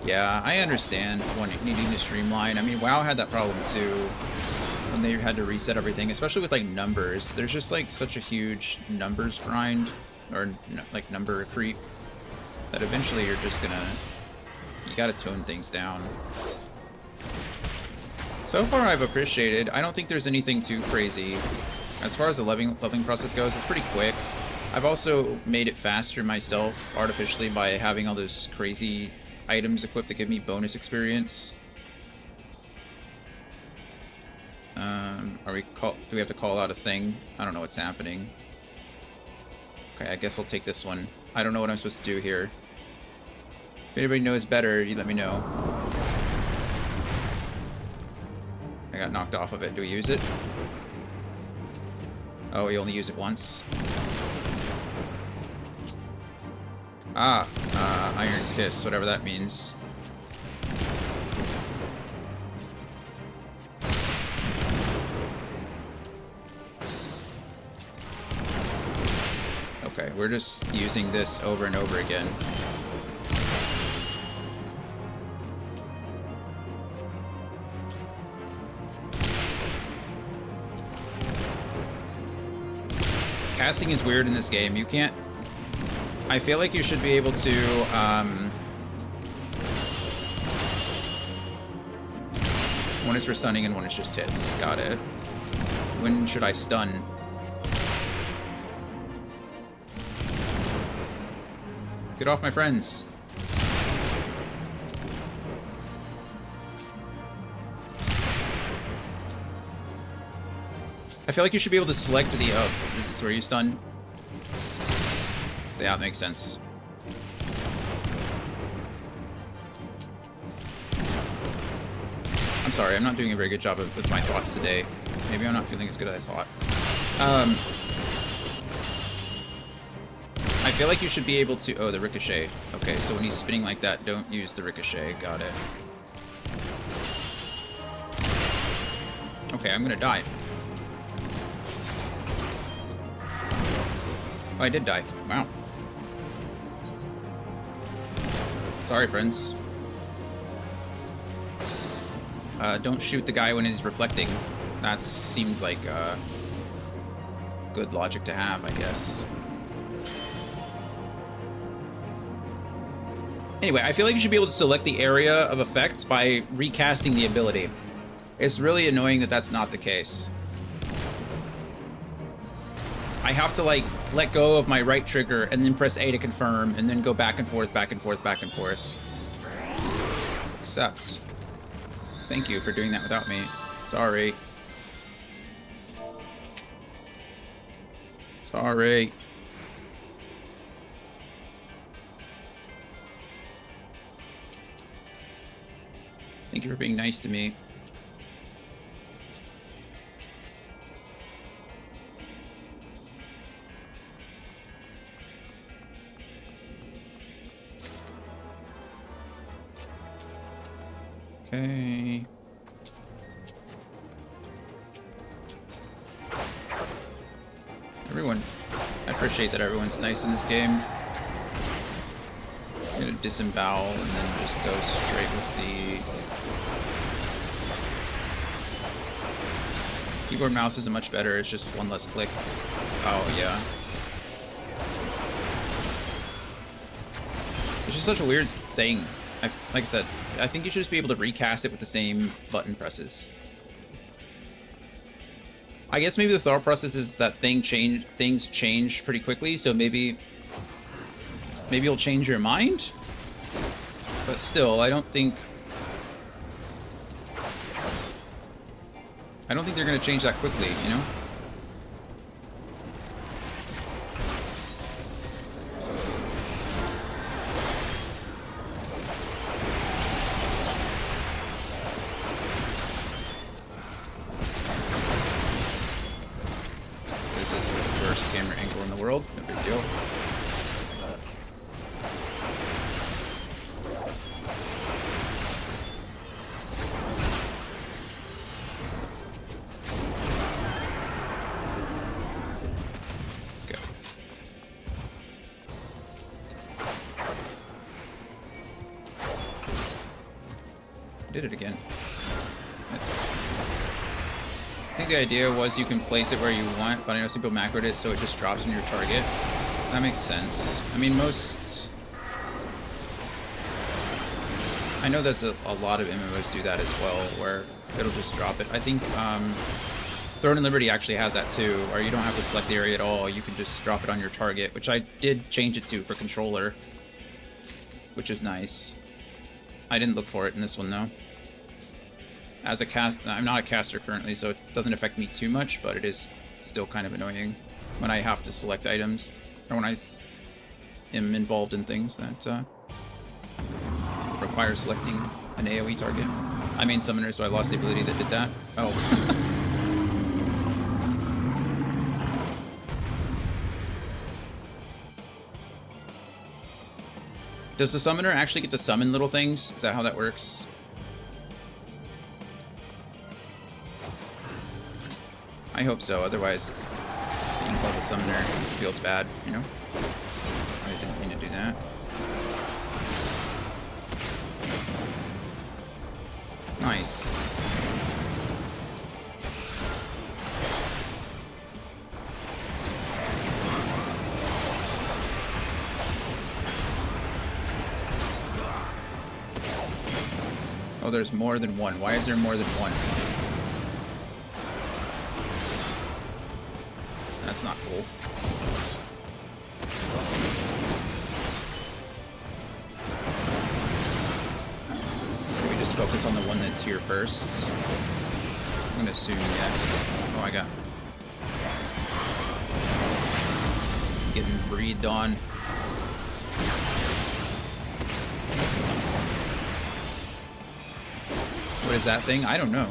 Yeah, I understand needing to streamline. I mean, WoW had that problem too when they had to reset everything, especially with like numbers. There's just like such a huge numbers grind, or like number creep, that eventually you're just gonna... You gotta tone things down. So far I've appreciated. I don't think there's anything too crazy. As far as the leveling process goes, it's pretty quick. I've also made it faster myself artificially by having all those crazy items equipped that give me bonus experience. Do we have to call out a thing? I don't know what's happening. Okay, I guess I'll take this one. I don't know what I'm supposed to do here. If anybody knows better, you let me know. I got knocked off of it. Do we use it? Oh, we only use it once. Ah, Iron Kiss, whatever that means. Okay, we're just using this over and over again. Casting is weird in this game. You can't... I feel like you should be able to, one is for stunning and one is just hits. Got it. When should I stun? Get off my friends. I feel like you should be able to select the... Oh, this is where you stun. Yeah, it makes sense. I'm sorry, I'm not doing a very good job with my thoughts today. Maybe I'm not feeling as good as I thought. I feel like you should be able to... Oh, the ricochet. Okay, so when he's spinning like that, don't use the ricochet. Got it. Okay, I'm gonna die. Oh, I did die. Wow. Sorry, friends. Don't shoot the guy when he's reflecting. That seems like good logic to have, I guess. Anyway, I feel like you should be able to select the area of effects by recasting the ability. It's really annoying that that's not the case. I have to, like, let go of my right trigger and then press A to confirm and then go back and forth, back and forth, back and forth. Accept. Thank you for doing that without me. Sorry. Sorry. Thank you for being nice to me. Okay. Everyone, I appreciate that everyone's nice in this game. I'm gonna disembowel and then just go straight with the keyboard mouse isn't much better, it's just one less click. Oh yeah. It's just such a weird thing. Like I said, I think you should just be able to recast it with the same button presses. I guess maybe the thought process is that things change pretty quickly, so maybe you'll change your mind? But still, I don't think they're gonna change that quickly, you know? This is the worst camera angle in the world, no big deal. Did it again. That's right. I think the idea was you can place it where you want, but I know some people macroed it so it just drops on your target. That makes sense. I mean, I know there's a lot of MMOs do that as well, where it'll just drop it. I think Throne and Liberty actually has that too, where you don't have to select the area at all. You can just drop it on your target, which I did change it to for controller, which is nice. I didn't look for it in this one though. As a I'm not a caster currently, so it doesn't affect me too much, but it is still kind of annoying when I have to select items, or when I am involved in things that require selecting an AoE target. I main summoner, so I lost the ability that did that. Oh. Does the summoner actually get to summon little things? Is that how that works? I hope so, otherwise being called a summoner feels bad, you know? I didn't mean to do that. Nice. Oh, there's more than one. Why is there more than one? That's not cool. Maybe just focus on the one that's here first. I'm gonna assume yes. Oh, I got... getting breathed on. What is that thing? I don't know.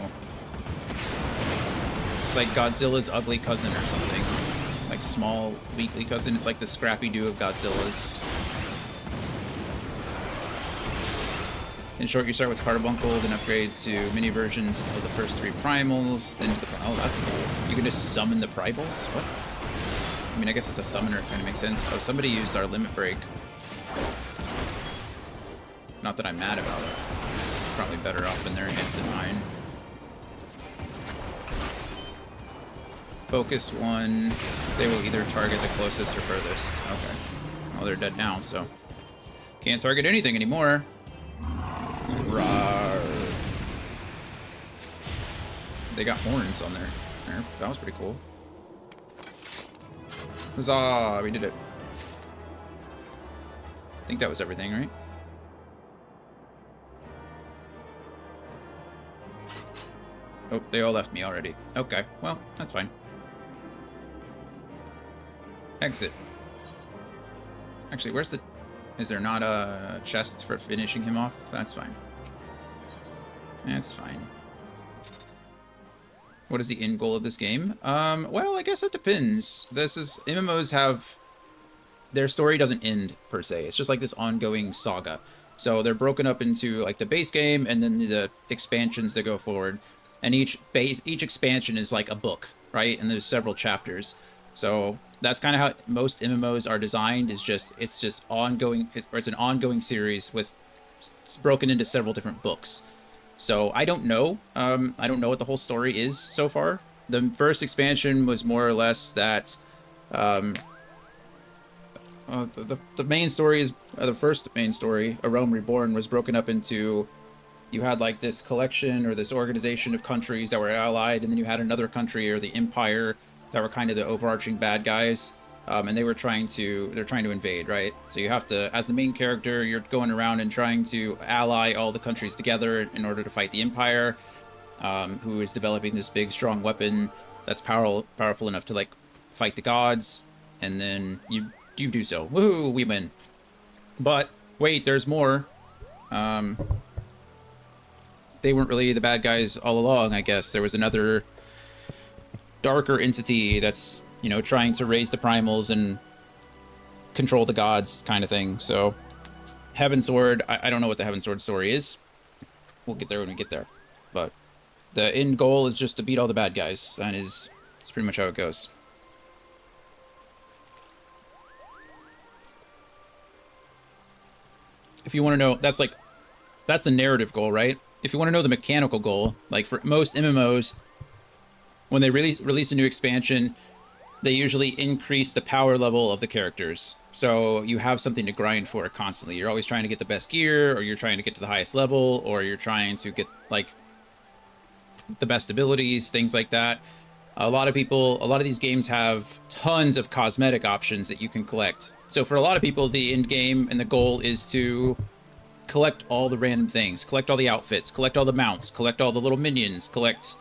It's like Godzilla's ugly cousin or something. Like small, weakly cousin. It's like the Scrappy-Doo of Godzilla's. In short, you start with Carbuncle, then upgrade to mini versions of the first 3 primals, then to the... Oh, that's cool. You can just summon the primals? What? I mean, I guess it's a summoner. It kind of makes sense. Oh, somebody used our limit break. Not that I'm mad about it. Probably better off in their hands than mine. focus one, they will either target the closest or furthest. Okay. Well, they're dead now, so can't target anything anymore. Rawr. They got horns on there. That was pretty cool. Huzzah! We did it. I think that was everything, right? Oh, they all left me already. Okay, well, that's fine. Exit. Actually, where's the... Is there not a chest for finishing him off? That's fine. That's fine. What is the end goal of this game? Well, I guess it depends. MMOs have... Their story doesn't end, per se. It's just like this ongoing saga. So they're broken up into, like, the base game and then the expansions that go forward. And each expansion is like a book, right? And there's several chapters. So that's kind of how most MMOs are designed. It's just ongoing, or it's an ongoing series with it's broken into several different books. So I don't know. I don't know what the whole story is so far. The first expansion was more or less that the main story is the first main story, A Realm Reborn, was broken up into. You had like this collection or this organization of countries that were allied, and then you had another country or the empire that were kind of the overarching bad guys, and they're trying to invade, right? So you have to, as the main character, you're going around and trying to ally all the countries together in order to fight the empire, who is developing this big, strong weapon that's powerful enough to like fight the gods, and then you do so. Woohoo, we win. But wait, there's more. They weren't really the bad guys all along, I guess. There was another darker entity that's, you know, trying to raise the primals and control the gods kind of thing. So, Heaven Sword, I don't know what the Heaven Sword story is. We'll get there when we get there. But the end goal is just to beat all the bad guys. That's pretty much how it goes. If you want to know, that's the narrative goal, right? If you want to know the mechanical goal, like for most MMOs, when they release a new expansion, they usually increase the power level of the characters. So you have something to grind for constantly. You're always trying to get the best gear, or you're trying to get to the highest level, or you're trying to get like the best abilities, things like that. A lot of these games have tons of cosmetic options that you can collect. So for a lot of people, the end game and the goal is to collect all the random things, collect all the outfits, collect all the mounts, collect all the little minions, collect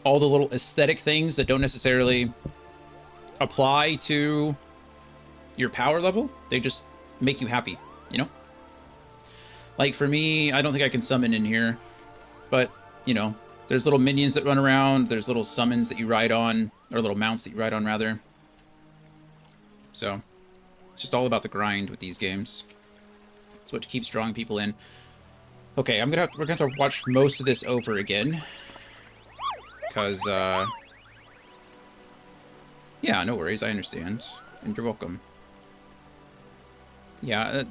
all the little aesthetic things that don't necessarily apply to your power level. They just make you happy, you know? Like for me, I don't think I can summon in here, but, you know, there's little minions that run around, there's little summons that you ride on, or little mounts that you ride on, rather. So, it's just all about the grind with these games. It's what keeps drawing people in. Okay, we're gonna have to watch most of this over again. Because, yeah, no worries, I understand. And you're welcome. Yeah,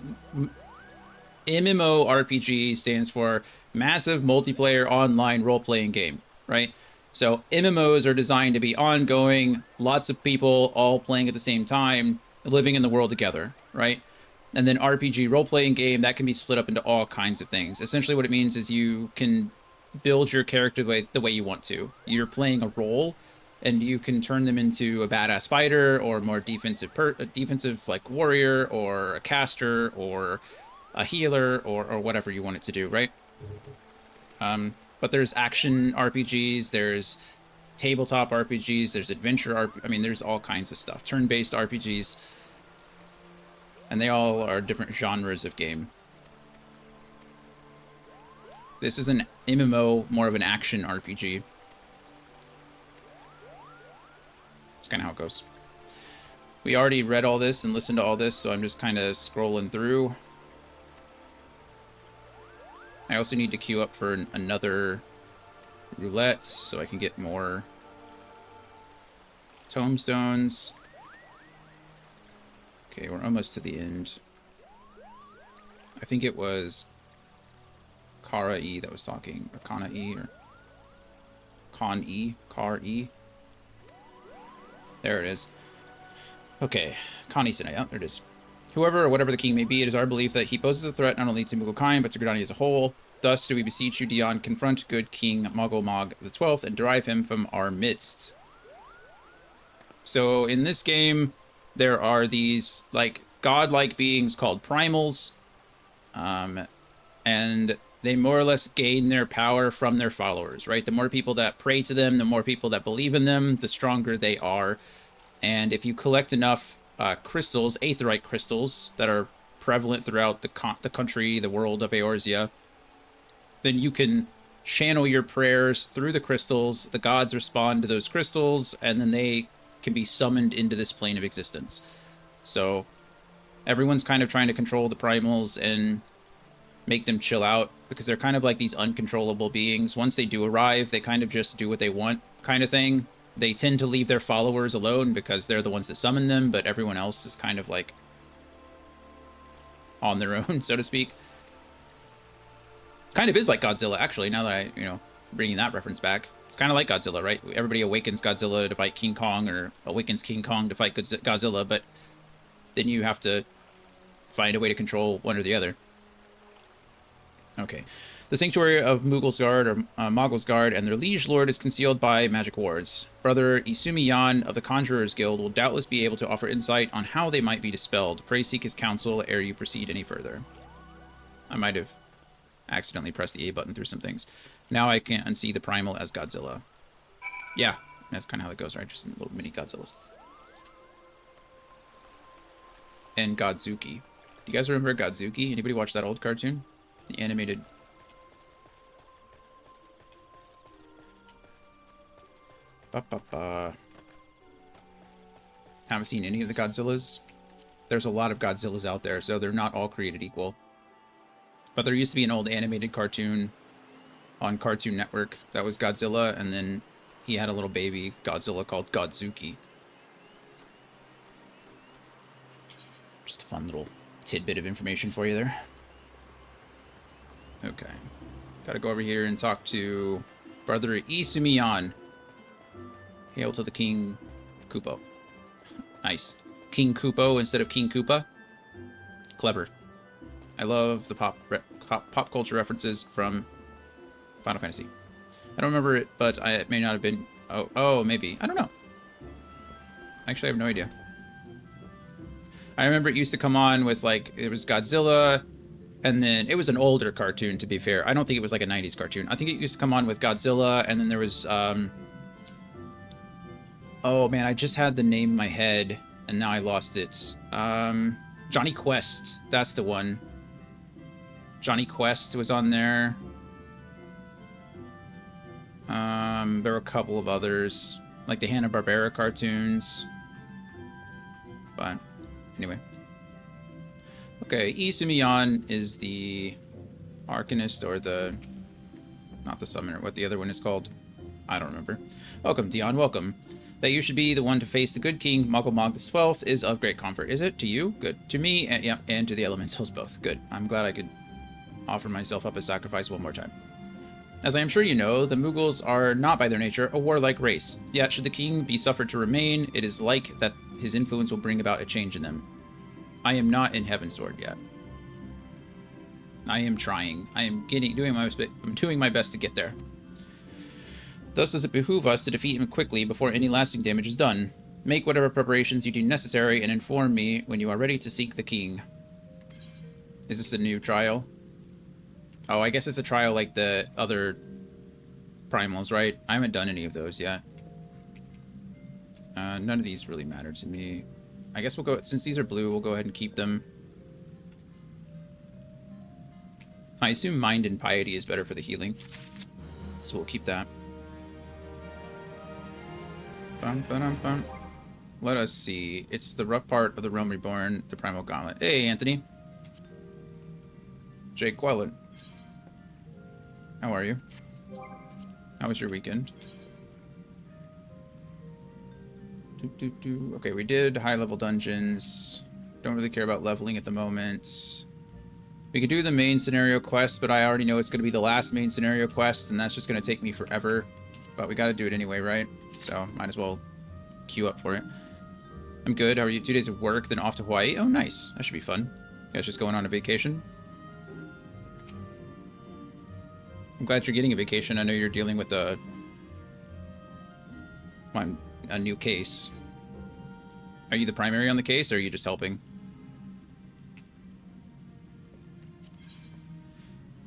MMORPG stands for Massive Multiplayer Online Role-Playing Game, right? So MMOs are designed to be ongoing, lots of people all playing at the same time, living in the world together, right? And then RPG, role-playing game, that can be split up into all kinds of things. Essentially what it means is you can build your character the way you want to. You're playing a role, and you can turn them into a badass fighter, or more defensive like warrior, or a caster, or a healer, or whatever you want it to do, right? But there's action RPGs, there's tabletop RPGs, there's adventure I mean, there's all kinds of stuff. Turn-based RPGs. And they all are different genres of game. This is an MMO, more of an action RPG. That's kind of how it goes. We already read all this and listened to all this, so I'm just kind of scrolling through. I also need to queue up for another roulette, so I can get more tomestones. Okay, we're almost to the end. I think it was Kara E that was talking, or Kana E, or Con E, Car E. There it is. Okay, Connie Sinai. Oh, there it is. Whoever or whatever the king may be, it is our belief that he poses a threat not only to Mughal-kind, but to Gridani as a whole. Thus do we beseech you, Dion, confront good King Mogul-Mog the 12th and drive him from our midst. So in this game, there are these like godlike beings called Primals, and they more or less gain their power from their followers, right? The more people that pray to them, the more people that believe in them, the stronger they are. And if you collect enough crystals, aetheryte crystals, that are prevalent throughout the country, the world of Eorzea, then you can channel your prayers through the crystals. The gods respond to those crystals, and then they can be summoned into this plane of existence. So everyone's kind of trying to control the primals and make them chill out, because they're kind of like these uncontrollable beings. Once they do arrive, they kind of just do what they want, kind of thing. They tend to leave their followers alone because they're the ones that summon them, but everyone else is kind of like on their own, so to speak. Kind of is like Godzilla, actually, now that I, bringing that reference back. It's kind of like Godzilla, right? Everybody awakens Godzilla to fight King Kong, or awakens King Kong to fight Godzilla, but then you have to find a way to control one or the other. Okay. The sanctuary of Mughal-Guard, or Mogul's-Guard, and their liege lord is concealed by magic wards. Brother Isumi Yan of the Conjurer's Guild will doubtless be able to offer insight on how they might be dispelled. Pray seek his counsel ere you proceed any further. I might have accidentally pressed the A button through some things. Now I can unsee the Primal as Godzilla. Yeah, that's kind of how it goes, right? Just little mini Godzillas. And Godzuki. You guys remember Godzuki? Anybody watch that old cartoon? The animated... Haven't seen any of the Godzillas. There's a lot of Godzillas out there, so they're not all created equal. But there used to be an old animated cartoon on Cartoon Network that was Godzilla, and then he had a little baby Godzilla called Godzuki. Just a fun little tidbit of information for you there. Okay. Gotta go over here and talk to Brother Isumi Yan. Hail to the King Kupo. Nice. King Kupo instead of King Koopa. Clever. I love the pop culture references from Final Fantasy. I don't remember it, but it may not have been... Oh, maybe. I don't know. Actually, I have no idea. I remember it used to come on with, like, it was Godzilla, and then... It was an older cartoon, to be fair. I don't think it was, like, a 90s cartoon. I think it used to come on with Godzilla, and then there was, Oh, man, I just had the name in my head, and now I lost it. Johnny Quest. That's the one. Johnny Quest was on there. There were a couple of others, like the Hanna-Barbera cartoons. But, anyway. Okay, Isumi Yan is the Arcanist, or the... Not the Summoner, what the other one is called. I don't remember. Welcome, Dion, welcome. That you should be the one to face the good king, Mogul-Mog the 12th, is of great comfort. Is it? To you? Good. To me, and, yeah, and to the elementals both. Good. I'm glad I could offer myself up as sacrifice one more time. As I am sure you know, the Mughals are not by their nature a warlike race. Yet, should the king be suffered to remain, it is like that his influence will bring about a change in them. I am not in Heavensward yet. I am trying. I am doing my best to get there. Thus does it behoove us to defeat him quickly before any lasting damage is done. Make whatever preparations you deem necessary and inform me when you are ready to seek the king. Is this a new trial? Oh, I guess it's a trial like the other primals, right? I haven't done any of those yet. None of these really matter to me. I guess we'll go, since these are blue, we'll go ahead and keep them. I assume Mind and Piety is better for the healing, so we'll keep that. Bum, ba-dum, bum. Let us see. It's the rough part of the Realm Reborn, the Primal Gauntlet. Hey, Anthony. Jake Quellet. How are you? How was your weekend? Okay, we did high-level dungeons. Don't really care about leveling at the moment. We could do the main scenario quest, but I already know it's going to be the last main scenario quest, and that's just going to take me forever. But we got to do it anyway, right? So, might as well queue up for it. I'm good. How are you? 2 days of work, then off to Hawaii. Oh, nice. That should be fun. You guys just going on a vacation? I'm glad you're getting a vacation. I know you're dealing with a new case. Are you the primary on the case, or are you just helping?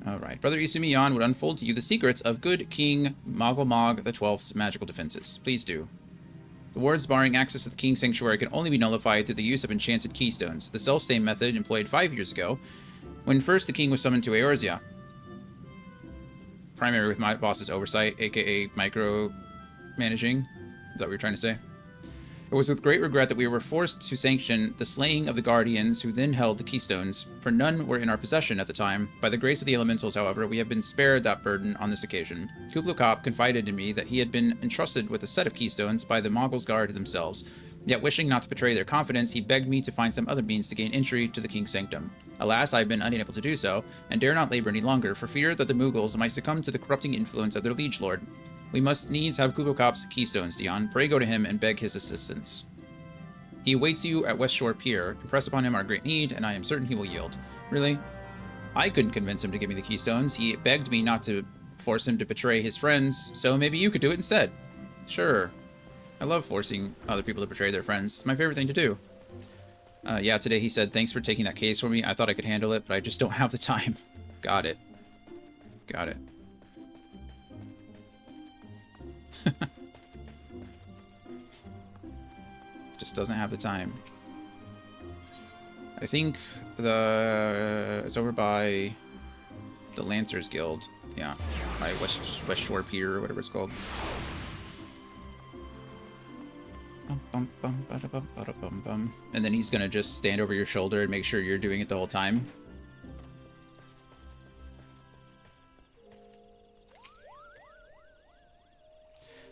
Alright. Brother Isumi Yan would unfold to you the secrets of good King Moggle the 12th's magical defenses. Please do. The wards barring access to the King's Sanctuary can only be nullified through the use of enchanted keystones, the self-same method employed 5 years ago, when first the King was summoned to Eorzea. Primary with my boss's oversight, aka micro-managing. Is that what you're trying to say? It was with great regret that we were forced to sanction the slaying of the Guardians who then held the Keystones, for none were in our possession at the time. By the grace of the Elementals, however, we have been spared that burden on this occasion. Kubla Kop confided in me that he had been entrusted with a set of Keystones by the Moggles Guard themselves, yet wishing not to betray their confidence, he begged me to find some other means to gain entry to the King's Sanctum. Alas, I have been unable to do so, and dare not labor any longer, for fear that the Moogles might succumb to the corrupting influence of their liege lord. We must needs have Kubla Kop's Keystones, Dion. Pray go to him and beg his assistance. He awaits you at West Shore Pier. Impress upon him our great need, and I am certain he will yield. Really? I couldn't convince him to give me the Keystones. He begged me not to force him to betray his friends, so maybe you could do it instead. Sure. I love forcing other people to betray their friends. It's my favorite thing to do. Yeah, today he said, thanks for taking that case for me. I thought I could handle it, but I just don't have the time. Got it. Got it. Just doesn't have the time. I think it's over by the Lancers Guild. Yeah, by West Shore Pier or whatever it's called. And then he's gonna just stand over your shoulder and make sure you're doing it the whole time.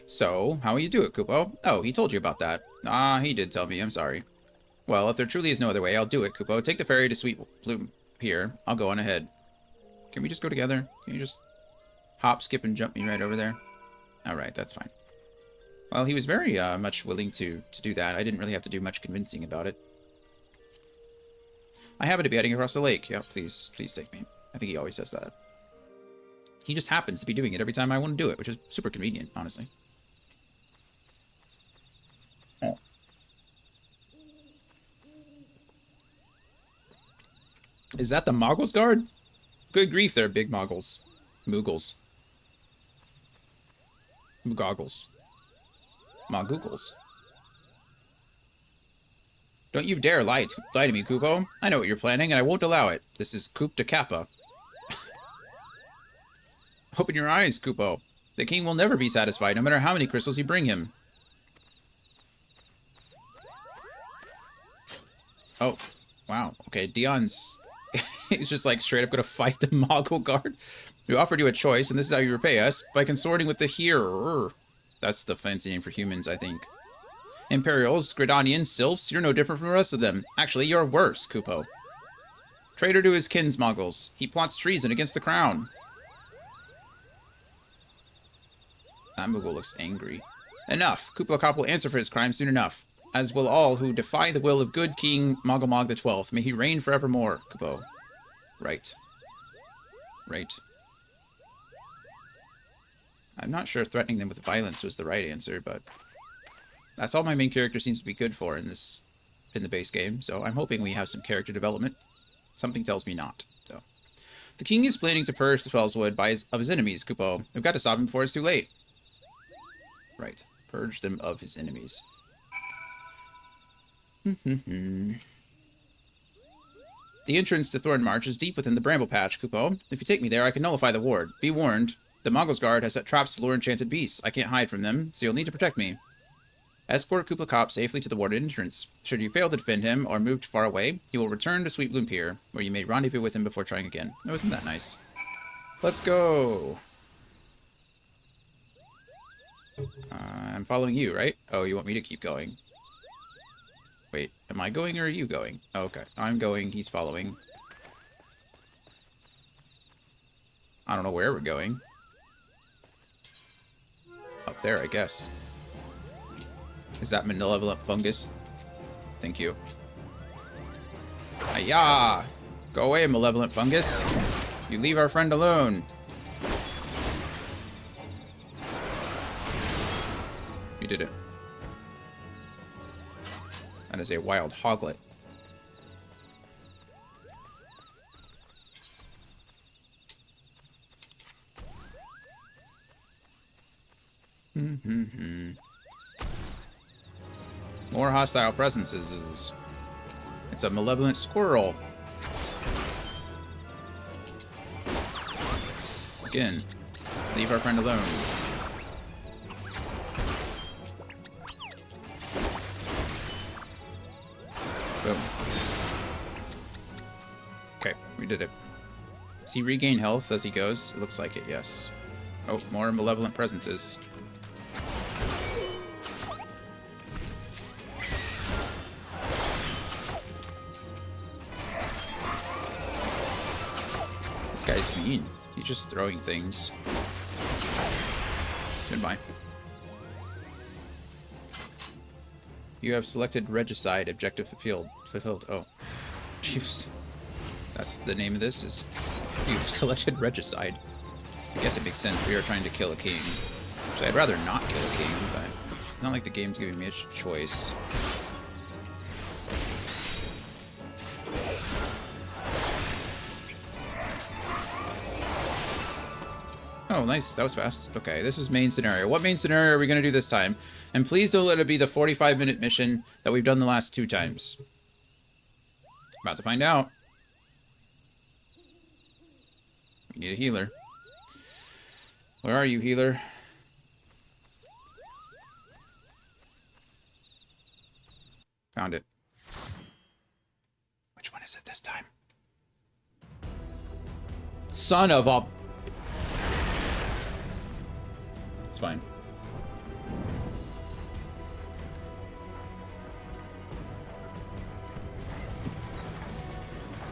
So, how will you do it, Kupo? Oh, he told you about that. Ah, he did tell me. I'm sorry. Well, if there truly is no other way, I'll do it, Kupo. Take the ferry to Sweet Bloom Pier. I'll go on ahead. Can we just go together? Can you just hop, skip, and jump me right over there? Alright, that's fine. Well, he was very much willing to do that. I didn't really have to do much convincing about it. I happen to be heading across the lake. Yeah, please take me. I think he always says that. He just happens to be doing it every time I want to do it, which is super convenient, honestly. Oh. Is that the Moggles Guard? Good grief there, big Moggles. Moogles. Mogoggles. Mogoogles. Don't you dare lie to me, Kupo. I know what you're planning, and I won't allow it. This is Coup de Kappa. Open your eyes, Kupo. The king will never be satisfied, no matter how many crystals you bring him. Oh, wow. Okay, Dion's... he's just like straight up gonna fight the Moggle Guard. We offered you a choice, and this is how you repay us, by consorting with the Hearer. That's the fancy name for humans, I think. Imperials, Gridanians, Sylphs, you're no different from the rest of them. Actually, you're worse, Kupo. Traitor to his kinsmoggles. He plots treason against the crown. That Moogle looks angry. Enough. Kupo Kop will answer for his crime soon enough. As will all who defy the will of good King Moggle the 12th. May he reign forevermore, Kupo. Right. Right. I'm not sure threatening them with violence was the right answer, but that's all my main character seems to be good for in the base game, so I'm hoping we have some character development. Something tells me not, though. The king is planning to purge the Spellswood of his enemies, Kupo. We've got to stop him before it's too late. Right. Purge them of his enemies. The entrance to Thornmarch is deep within the Bramble Patch, Kupo. If you take me there, I can nullify the ward. Be warned. The Moggles Guard has set traps to lure enchanted beasts. I can't hide from them, so you'll need to protect me. Escort Kubla Kop safely to the warded entrance. Should you fail to defend him or move too far away, he will return to Sweet Bloom Pier, where you may rendezvous with him before trying again. Oh, isn't that nice? Let's go! I'm following you, right? Oh, you want me to keep going? Wait, am I going or are you going? Oh, okay, I'm going, he's following. I don't know where we're going. Up there, I guess. Is that malevolent fungus? Thank you. Hiya! Go away, malevolent fungus. You leave our friend alone. You did it. That is a wild hoglet. More hostile presences. It's a malevolent squirrel. Again, leave our friend alone. Boom. Okay, we did it. Does he regain health as he goes? It looks like it, yes. Oh, more malevolent presences. This guy's mean. He's just throwing things. Goodbye. You have selected Regicide. Objective fulfilled. Oh. Jeez. That's the name of this, is you've selected Regicide. I guess it makes sense. We are trying to kill a king. Actually, I'd rather not kill a king, but it's not like the game's giving me a choice. Oh, nice. That was fast. Okay, this is main scenario. What main scenario are we going to do this time? And please don't let it be the 45-minute mission that we've done the last 2 times. About to find out. We need a healer. Where are you, healer? Found it. Which one is it this time? Son of a... It's fine.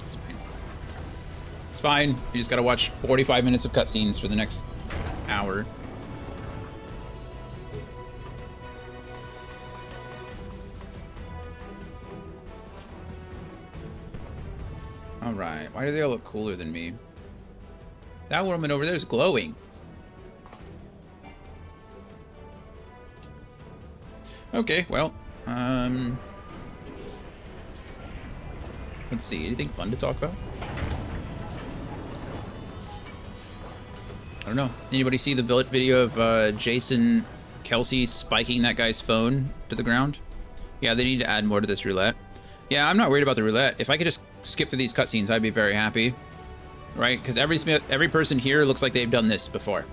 It's fine. It's fine. You just gotta watch 45 minutes of cutscenes for the next hour. Alright. Why do they all look cooler than me? That woman over there is glowing. Okay, well, let's see, anything fun to talk about? I don't know. Anybody see the video of Jason Kelsey spiking that guy's phone to the ground? Yeah, they need to add more to this roulette. Yeah, I'm not worried about the roulette. If I could just skip through these cutscenes, I'd be very happy. Right? Because every person here looks like they've done this before.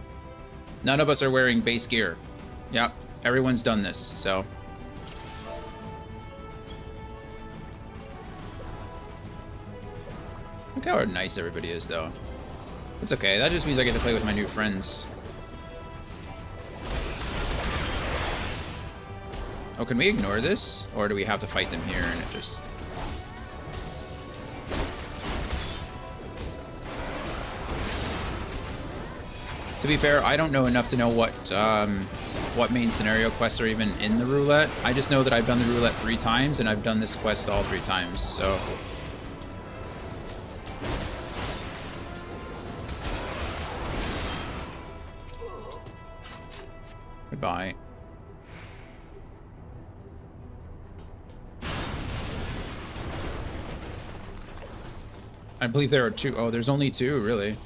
None of us are wearing base gear. Yep. Everyone's done this, so. Look how nice everybody is, though. It's okay. That just means I get to play with my new friends. Oh, can we ignore this? Or do we have to fight them here and it just... To be fair, I don't know enough to know what main scenario quests are even in the roulette. I just know that I've done the roulette 3 times, and I've done this quest all 3 times, so... Goodbye. I believe there are 2. Oh, there's only 2, really.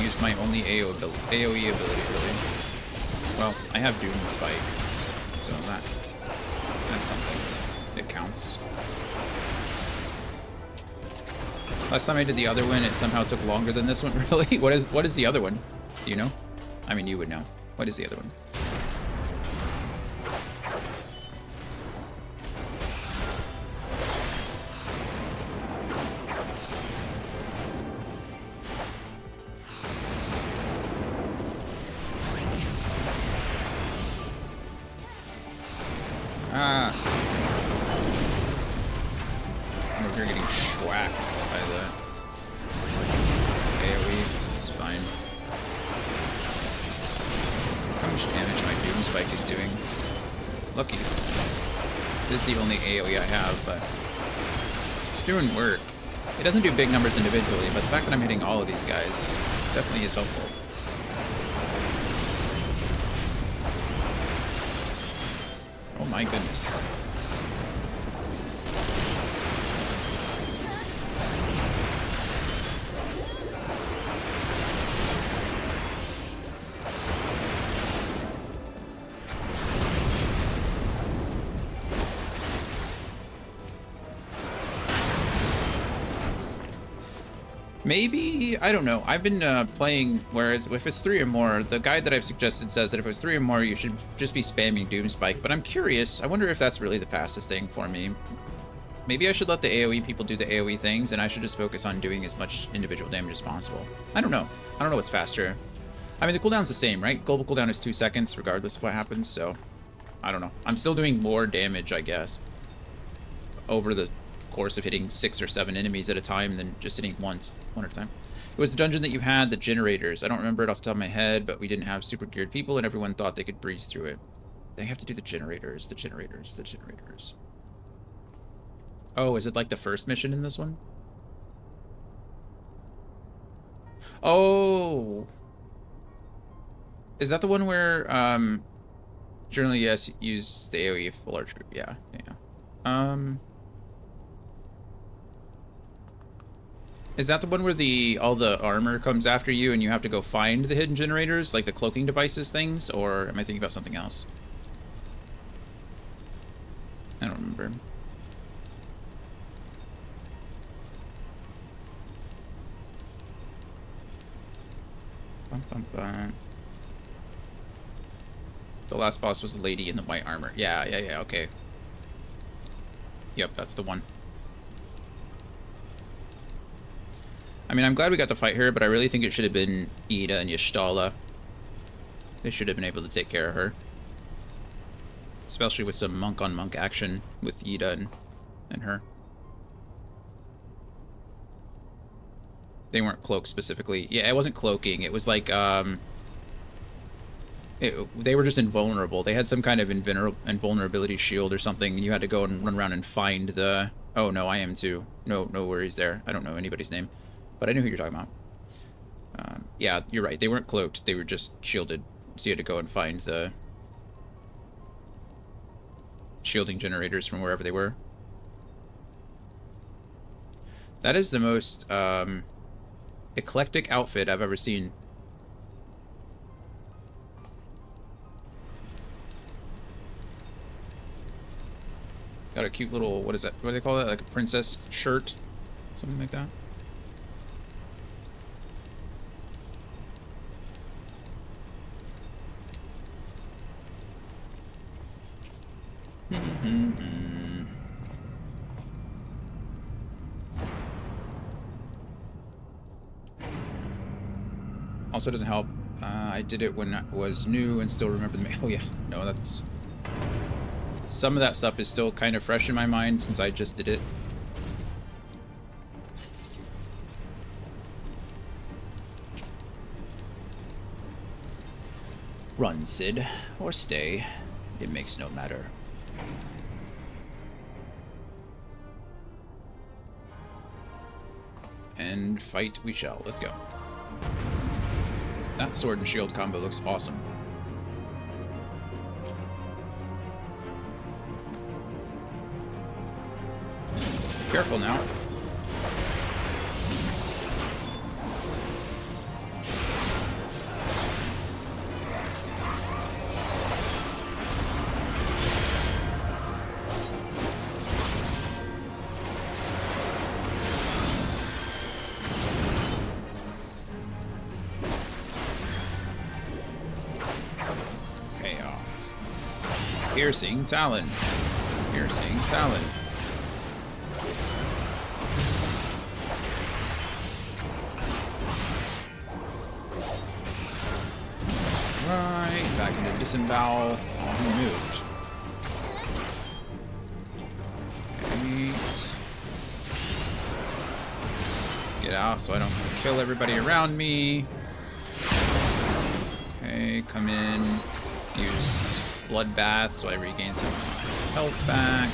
Used my only AoE ability, really. Well, I have Doom Spike, so that's something. It counts. Last time I did the other one, it somehow took longer than this one, really? What is the other one? Do you know? I mean, you would know. What is the other one? Ah. I'm over here getting schwacked by the AoE. It's fine. Look how much damage my Doom Spike is doing. It's lucky. This is the only AoE I have, but it's doing work. It doesn't do big numbers individually, but the fact that I'm hitting all of these guys definitely is helpful. Oh my goodness. Maybe, I don't know. I've been playing where if it's 3 or more, the guide that I've suggested says that if it's 3 or more, you should just be spamming Doom Spike. But I'm curious. I wonder if that's really the fastest thing for me. Maybe I should let the AoE people do the AoE things, and I should just focus on doing as much individual damage as possible. I don't know. I don't know what's faster. I mean, the cooldown's the same, right? Global cooldown is 2 seconds, regardless of what happens, so I don't know. I'm still doing more damage, I guess, over the course of hitting 6 or 7 enemies at a time than just hitting one at a time. It was the dungeon that you had, the generators. I don't remember it off the top of my head, but we didn't have super geared people, and everyone thought they could breeze through it. They have to do the generators, the generators, the generators. Oh, is it like the first mission in this one? Oh! Is that the one where, generally, yes, use the AoE for a large group? Yeah, yeah. Is that the one where all the armor comes after you and you have to go find the hidden generators, like the cloaking devices things, or am I thinking about something else? I don't remember. Bum, bum, bum. The last boss was a lady in the white armor. Yeah, okay. Yep, that's the one. I mean, I'm glad we got to fight her, but I really think it should have been Ida and Y'shtola. They should have been able to take care of her. Especially with some monk-on-monk action with Ida and her. They weren't cloaked specifically. Yeah, it wasn't cloaking. It was like, they were just invulnerable. They had some kind of invulnerability shield or something, and you had to go and run around and find the... Oh, no, I am too. No worries there. I don't know anybody's name. But I knew who you're talking about. Yeah, you're right. They weren't cloaked. They were just shielded. So you had to go and find the shielding generators from wherever they were. That is the most eclectic outfit I've ever seen. Got a cute little, what is that? What do they call that? Like a princess shirt? Something like that. Also doesn't help. I did it when I was new and still remember the... Oh yeah, no, that's... Some of that stuff is still kind of fresh in my mind since I just did it. Run, Sid, or stay. It makes no matter. And fight we shall. Let's go. That sword and shield combo looks awesome. Careful now. Piercing Talon. Piercing Talon. Right, back into disembowel. Oh, he moved. out so I don't kill everybody around me. Okay, come in. Use Bloodbath so I regain some health back.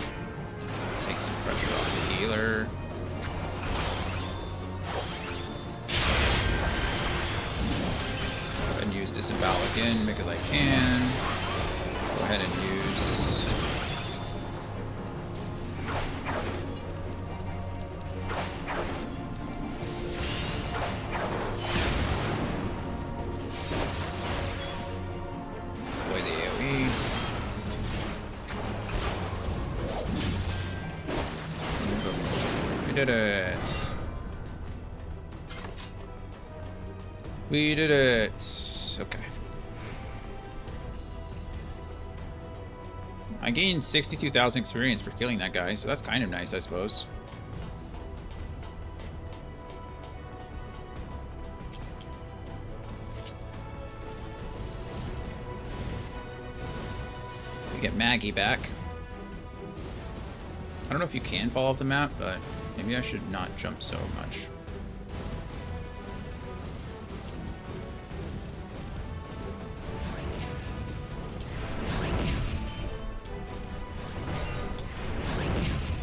Take some pressure off the healer. Go ahead and use Disembowel again because I can. Go ahead and use... avoid the AoE. We did it. We did it. Okay. I gained 62,000 experience for killing that guy, so that's kind of nice, I suppose. We get Maggie back. I don't know if you can fall off the map, but maybe I should not jump so much.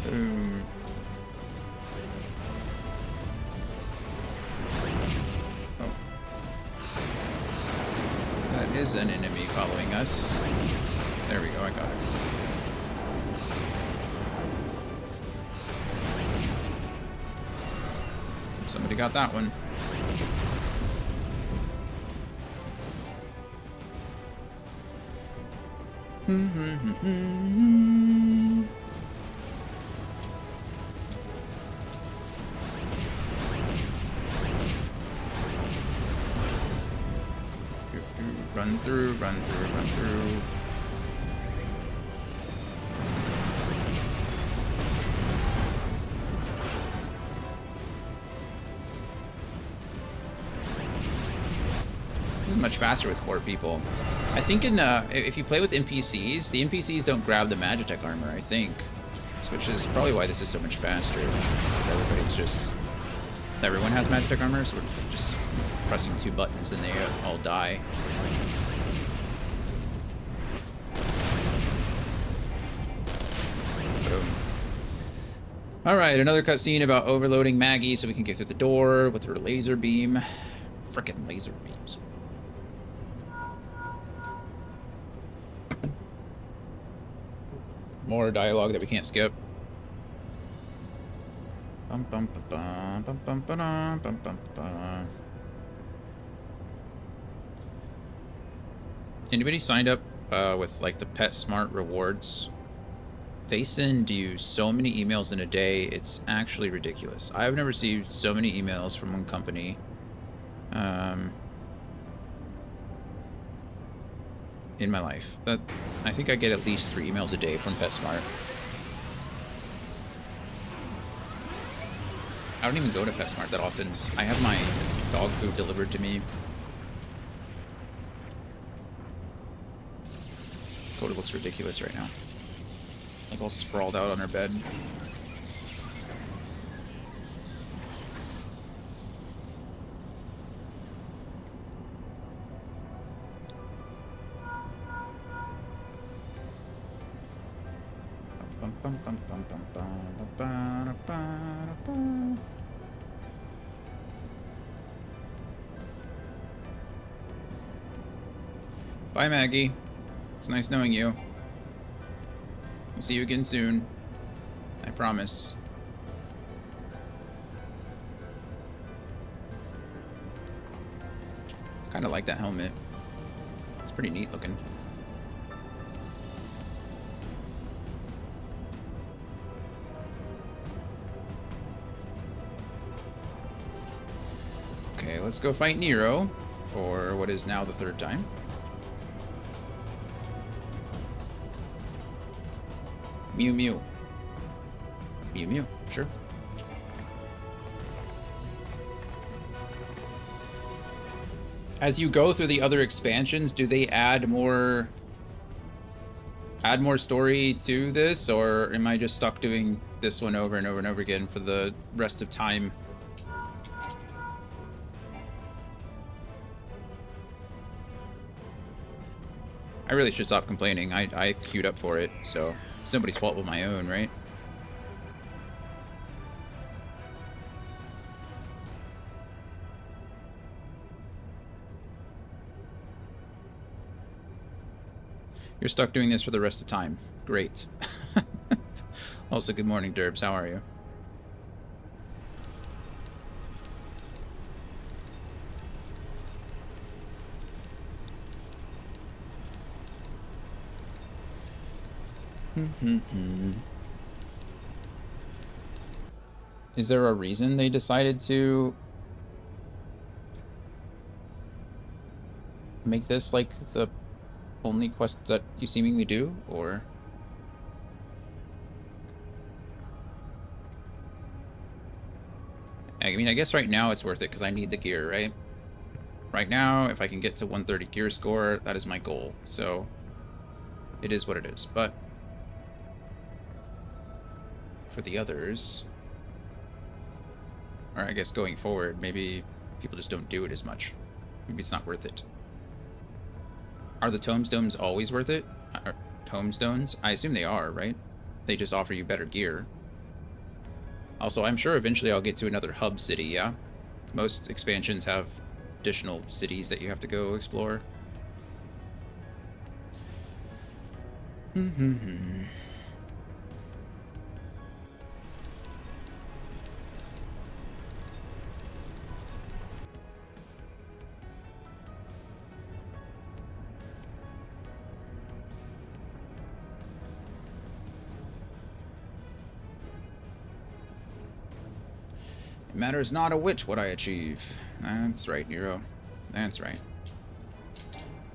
Boom. Oh. That is an enemy following us. There we go, I got it. Somebody got that one. Run through, run through, run through. This is much faster with 4 people. I think in if you play with NPCs, the NPCs don't grab the Magitech armor, I think. Which is probably why this is so much faster. Because everyone has Magitech armor, so we're just pressing 2 buttons and they all die. Boom. Alright, another cutscene about overloading Maggie so we can get through the door with her laser beam. Frickin' laser beams. More dialogue that we can't skip. Bum, bum, bum, bum, bum, bum, bum, bum, bum. Anybody signed up with like the PetSmart rewards? They send you so many emails in a day, it's actually ridiculous. I've never received so many emails from one company. In my life. I think I get at least 3 emails a day from PetSmart. I don't even go to PetSmart that often. I have my dog food delivered to me. Coda looks ridiculous right now. Like all sprawled out on her bed. Bye, Maggie. It's nice knowing you. We'll see you again soon. I promise. Kind of like that helmet. It's pretty neat looking. Okay, let's go fight Nero for what is now the 3rd time. Mew Mew. Mew Mew, sure. As you go through the other expansions, do they add more story to this, or am I just stuck doing this one over and over and over again for the rest of time? I really should stop complaining. I queued up for it, so it's nobody's fault but my own, right? You're stuck doing this for the rest of time. Great. Also, good morning, Derbs. How are you? Is there a reason they decided to make this like the only quest that you seemingly do, or? I mean, I guess right now it's worth it because I need the gear, right? Right now, if I can get to 130 gear score, that is my goal. So it is what it is. But for the others, or I guess going forward, maybe people just don't do it as much. Maybe it's not worth it. Are the tomestones always worth it? Tomestones? I assume they are, right? They just offer you better gear. Also, I'm sure eventually I'll get to another hub city, yeah? Most expansions have additional cities that you have to go explore. It matters not a whit what I achieve. That's right, Nero. That's right.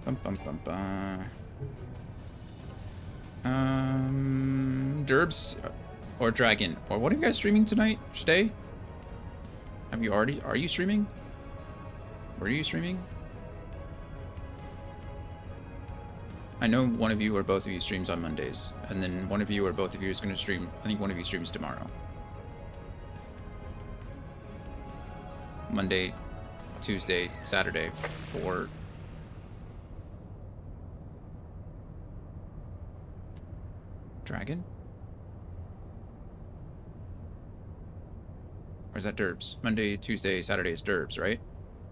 Bum bum bum bum. Derbs or Dragon, or what are you guys streaming tonight? Today? Have you already? Are you streaming? Were you streaming? I know one of you or both of you streams on Mondays, and then one of you or both of you is going to stream. I think one of you streams tomorrow. Monday, Tuesday, Saturday for Dragon? Or is that Derbs? Monday, Tuesday, Saturday is Derbs, right?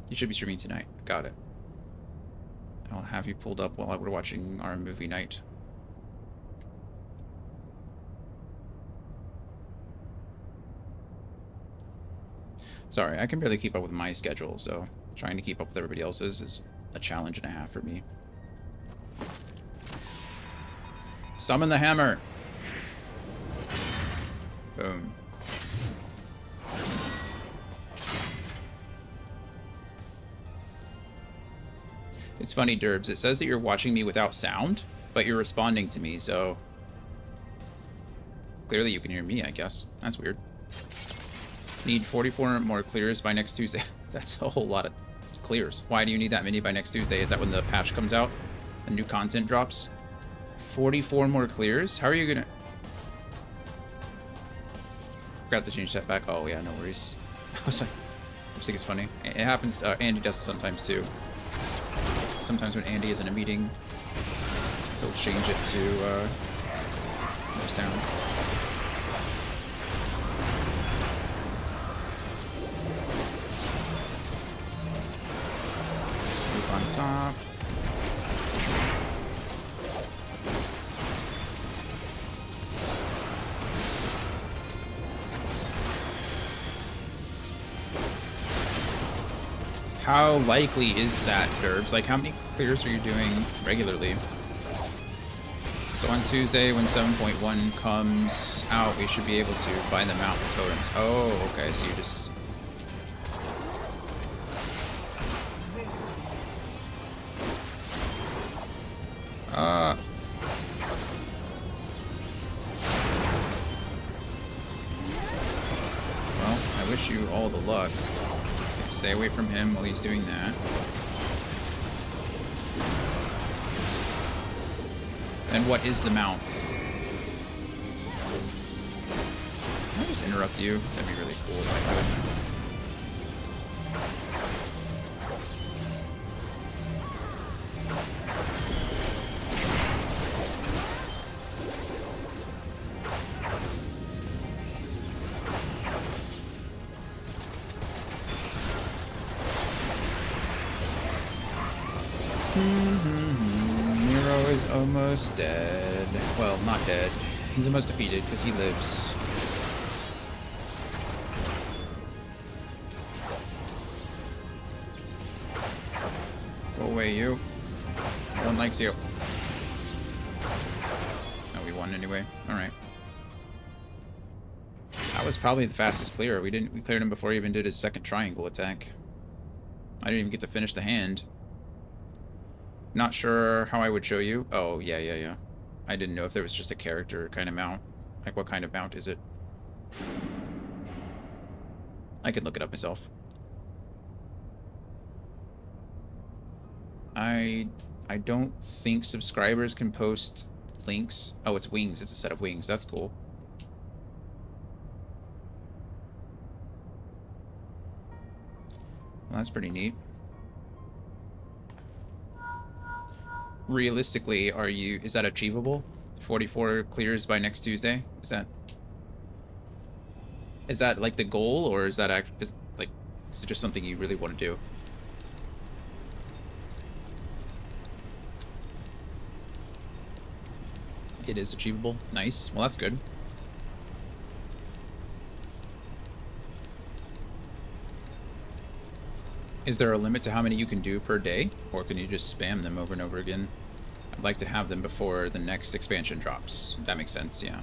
You should be streaming tonight. Got it. I'll have you pulled up while we're watching our movie night. Sorry, I can barely keep up with my schedule, so trying to keep up with everybody else's is a challenge and a half for me. Summon the hammer! Boom. It's funny, Derbs. It says that you're watching me without sound, but you're responding to me, so clearly you can hear me, I guess. That's weird. Need 44 more clears by next Tuesday. That's a whole lot of clears. Why do you need that many by next Tuesday? Is that when the patch comes out? The new content drops? 44 more clears? How are you gonna... Forgot to change that back. Oh, yeah, no worries. I just think it's funny. It happens... Andy does it sometimes, too. Sometimes when Andy is in a meeting, he'll change it to no sound. Move on top. How likely is that, Derbs? Like, how many clears are you doing regularly? So on Tuesday, when 7.1 comes out, we should be able to find them out with totems. Oh, okay, so you just... Well, I wish you all the luck. Stay away from him while he's doing that. And what is the mouth? Can I just interrupt you? That'd be really cool if I could. is almost dead. Well, not dead. He's almost defeated because he lives. Go away, you. No one likes you. Oh, we won anyway. Alright. That was probably the fastest clear. We cleared him before he even did his second triangle attack. I didn't even get to finish the hand. Not sure how I would show you. Oh, yeah. I didn't know if there was just a character kind of mount. Like, what kind of mount is it? I could look it up myself. I don't think subscribers can post links. Oh, it's wings. It's a set of wings. That's cool. Well, that's pretty neat. Realistically, is that achievable? 44 clears by next Tuesday? Is that like the goal, or is that is it just something you really want to do? It is achievable. Nice. Well, that's good. Is there a limit to how many you can do per day, or can you just spam them over and over again? I'd like to have them before the next expansion drops. That makes sense, yeah.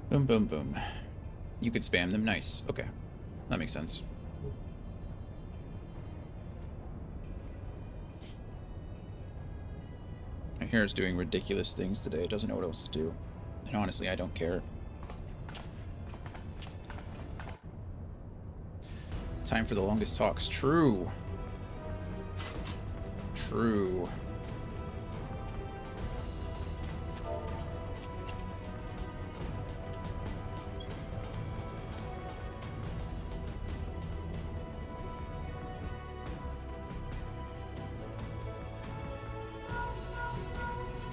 Boom, boom, boom. You could spam them. Nice. Okay. That makes sense. My hair is doing ridiculous things today. It doesn't know what else to do. And honestly, I don't care. Time for the longest talks. True. True.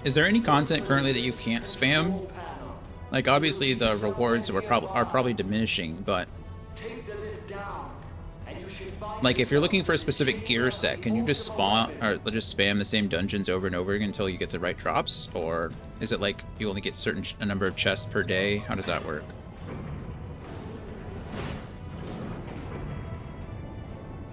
Is there any content currently that you can't spam? Like, obviously the rewards are probably diminishing, but like, if you're looking for a specific gear set, can you just spawn or just spam the same dungeons over and over again until you get the right drops? Or is it like you only get a number of chests per day? How does that work?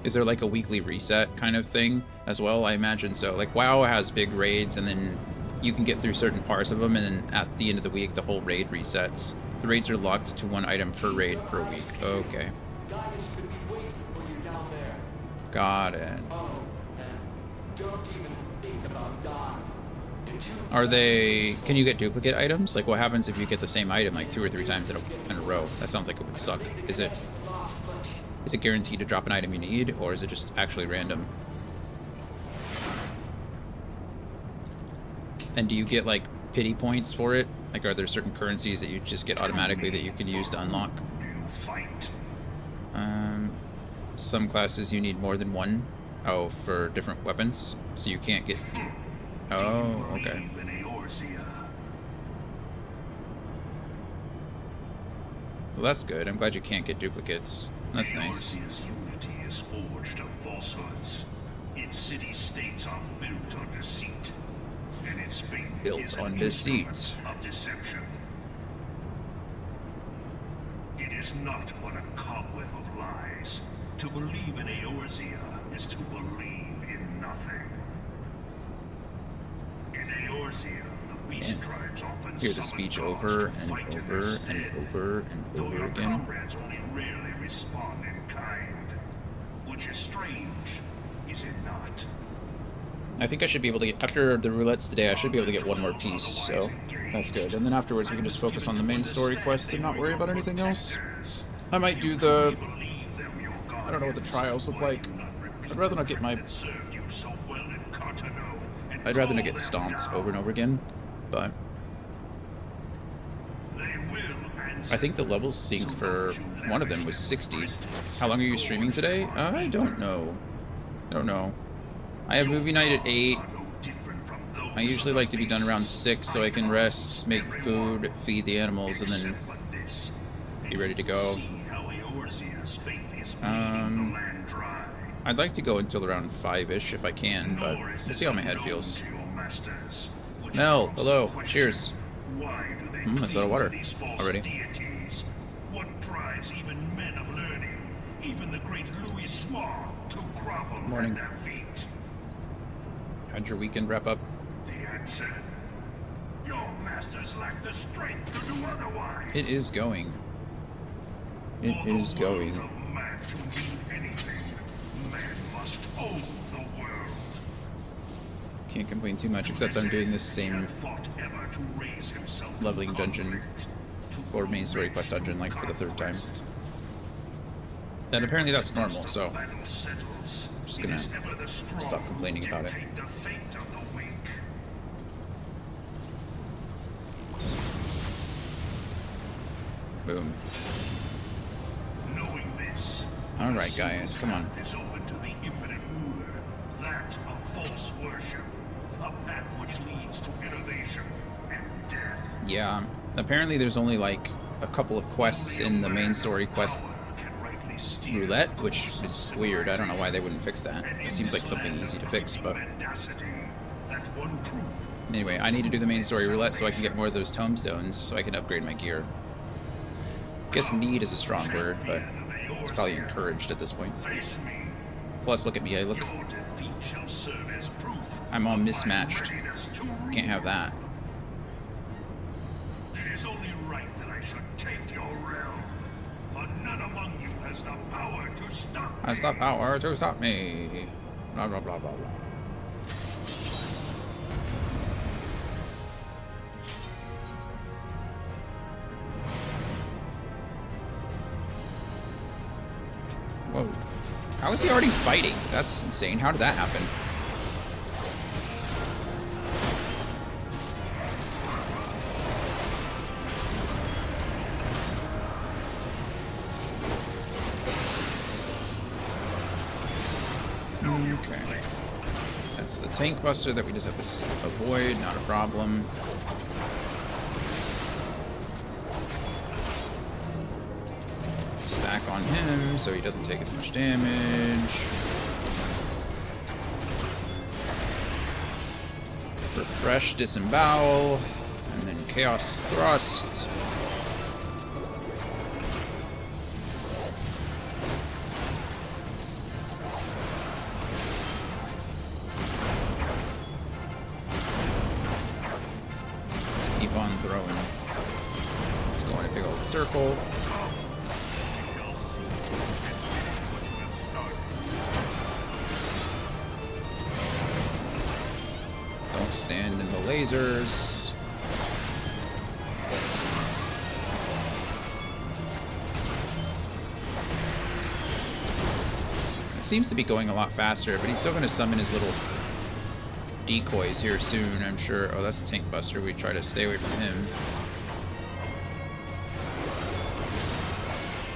Is there like a weekly reset kind of thing as well? I imagine so. Like, WoW has big raids, and then you can get through certain parts of them, and then at the end of the week, the whole raid resets. The raids are locked to one item per raid per week. Okay. Got it. Are they... Can you get duplicate items? Like, what happens if you get the same item like 2 or 3 times in a row? That sounds like it would suck. Is it guaranteed to drop an item you need, or is it just actually random? And do you get, like, pity points for it? Like, are there certain currencies that you just get automatically that you can use to unlock? Some classes you need more than one. Oh, for different weapons? So you can't get... Oh, okay. Well, that's good. I'm glad you can't get duplicates. That's nice. Unity is forged of falsehoods. Its city-states are built on deceit. And its faith Built on deceit. Of deception. It is not but a cobweb of lies. To believe in Eorzea is to believe in nothing. In Eorzea, the beast tribes often hear the speech over and over and over and over again. Comrades only rarely respond in kind, which is strange, is it not? I think I should be able to get, after the roulettes today, I should be able to get one more piece, so that's good. And then afterwards we can just focus on the main story quests and not worry about anything else. I might do the... I don't know what the trials look like. I'd rather not get my... I'd rather not get stomped over and over again, but... I think the level sync for one of them was 60. How long are you streaming today? I don't know. I have movie night at 8. I usually like to be done around 6 so I can rest, make food, feed the animals, and then be ready to go. I'd like to go until around 5-ish if I can, but we'll see how my head feels. Mel, hello. Cheers. That's a lot of water already. Deities? What drives even men of learning, even the great Louis Schwab, to grovel Morning. at their feet? How'd your weekend wrap up? The answer: your masters lack the strength to do otherwise. It is going. It For is the world going. of man to mean anything, man must own the world. Can't complain too much, except I'm doing this same leveling dungeon, or main story quest dungeon, like for the 3rd time. And apparently that's normal, so I'm just gonna stop complaining about it. Boom. Alright, guys, come on. Yeah, apparently there's only like a couple of quests in the main story quest roulette, which is weird. I don't know why they wouldn't fix that. It seems like something easy to fix, but anyway, I need to do the main story roulette so I can get more of those tombstones so I can upgrade my gear. I guess need is a strong word, but it's probably encouraged at this point. Plus, look at me, I'm all mismatched. Can't have that. It is only right that I should take your realm, but none among you has the power to stop me. Has the power to stop me. Blah, blah, blah, blah, blah. Whoa. How is he already fighting? That's insane. How did that happen? Okay. That's the tank buster that we just have to avoid. Not a problem. Stack on him so he doesn't take as much damage. Refresh, disembowel, and then chaos thrust. Just keep on throwing. Let's go in a big old circle. Stand in the lasers. It seems to be going a lot faster, but he's still going to summon his little decoys here soon, I'm sure. Oh, that's Tank Buster. We try to stay away from him.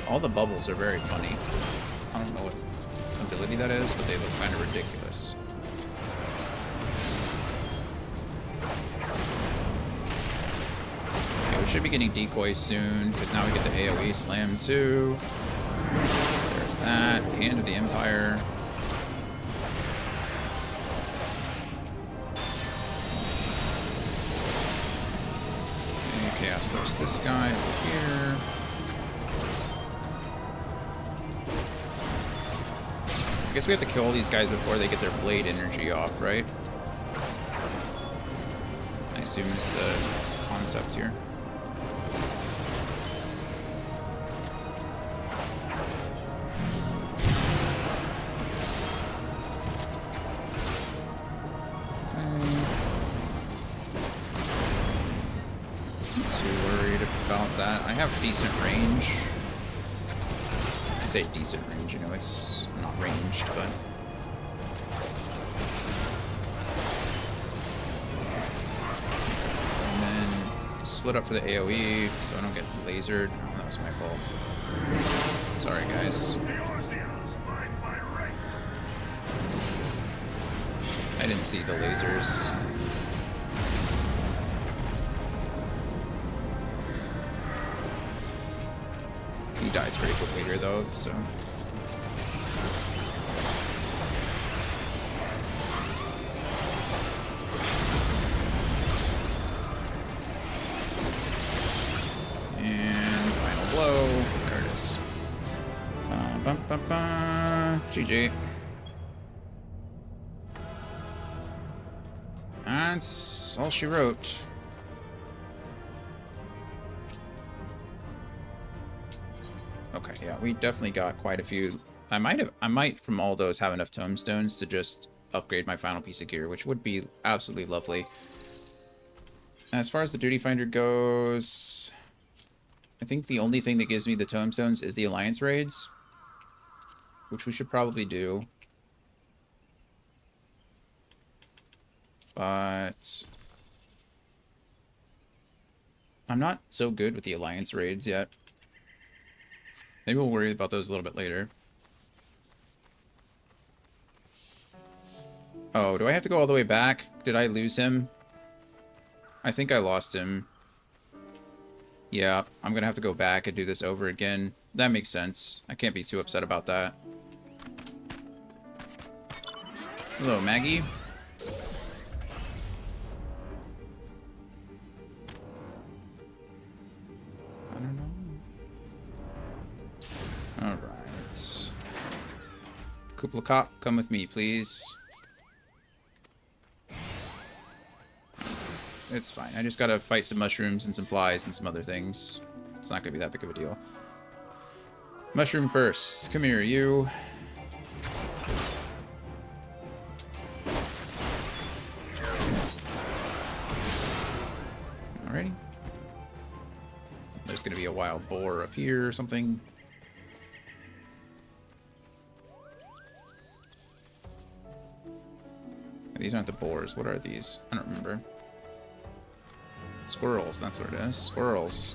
All the bubbles are very funny. I don't know what ability that is, but they look kind of ridiculous. Should be getting decoys soon, because now we get the AoE slam too. There's that. Hand of the Empire. Okay, Chaos Throws this guy over here. I guess we have to kill all these guys before they get their blade energy off, right? I assume is the concept here. I have decent range. I say decent range, you know, it's not ranged, but... And then split up for the AoE so I don't get lasered. Oh, that was my fault. Sorry, guys. I didn't see the lasers. He dies pretty quickly here, though, so... GG. That's all she wrote. Okay, yeah, we definitely got quite a few. I might from all those have enough tombstones to just upgrade my final piece of gear, which would be absolutely lovely. As far as the duty finder goes, I think the only thing that gives me the tombstones is the alliance raids, which we should probably do. But I'm not so good with the alliance raids yet. Maybe we'll worry about those a little bit later. Oh, do I have to go all the way back? Did I lose him? I think I lost him. Yeah, I'm gonna have to go back and do this over again. That makes sense. I can't be too upset about that. Hello, Maggie. I don't know. Alright. Kupla Cop, come with me, please. It's fine. I just gotta fight some mushrooms and some flies and some other things. It's not gonna be that big of a deal. Mushroom first. Come here, you. Alrighty. There's gonna be a wild boar up here or something. These aren't the boars. What are these? I don't remember. Squirrels, that's what it is. Squirrels.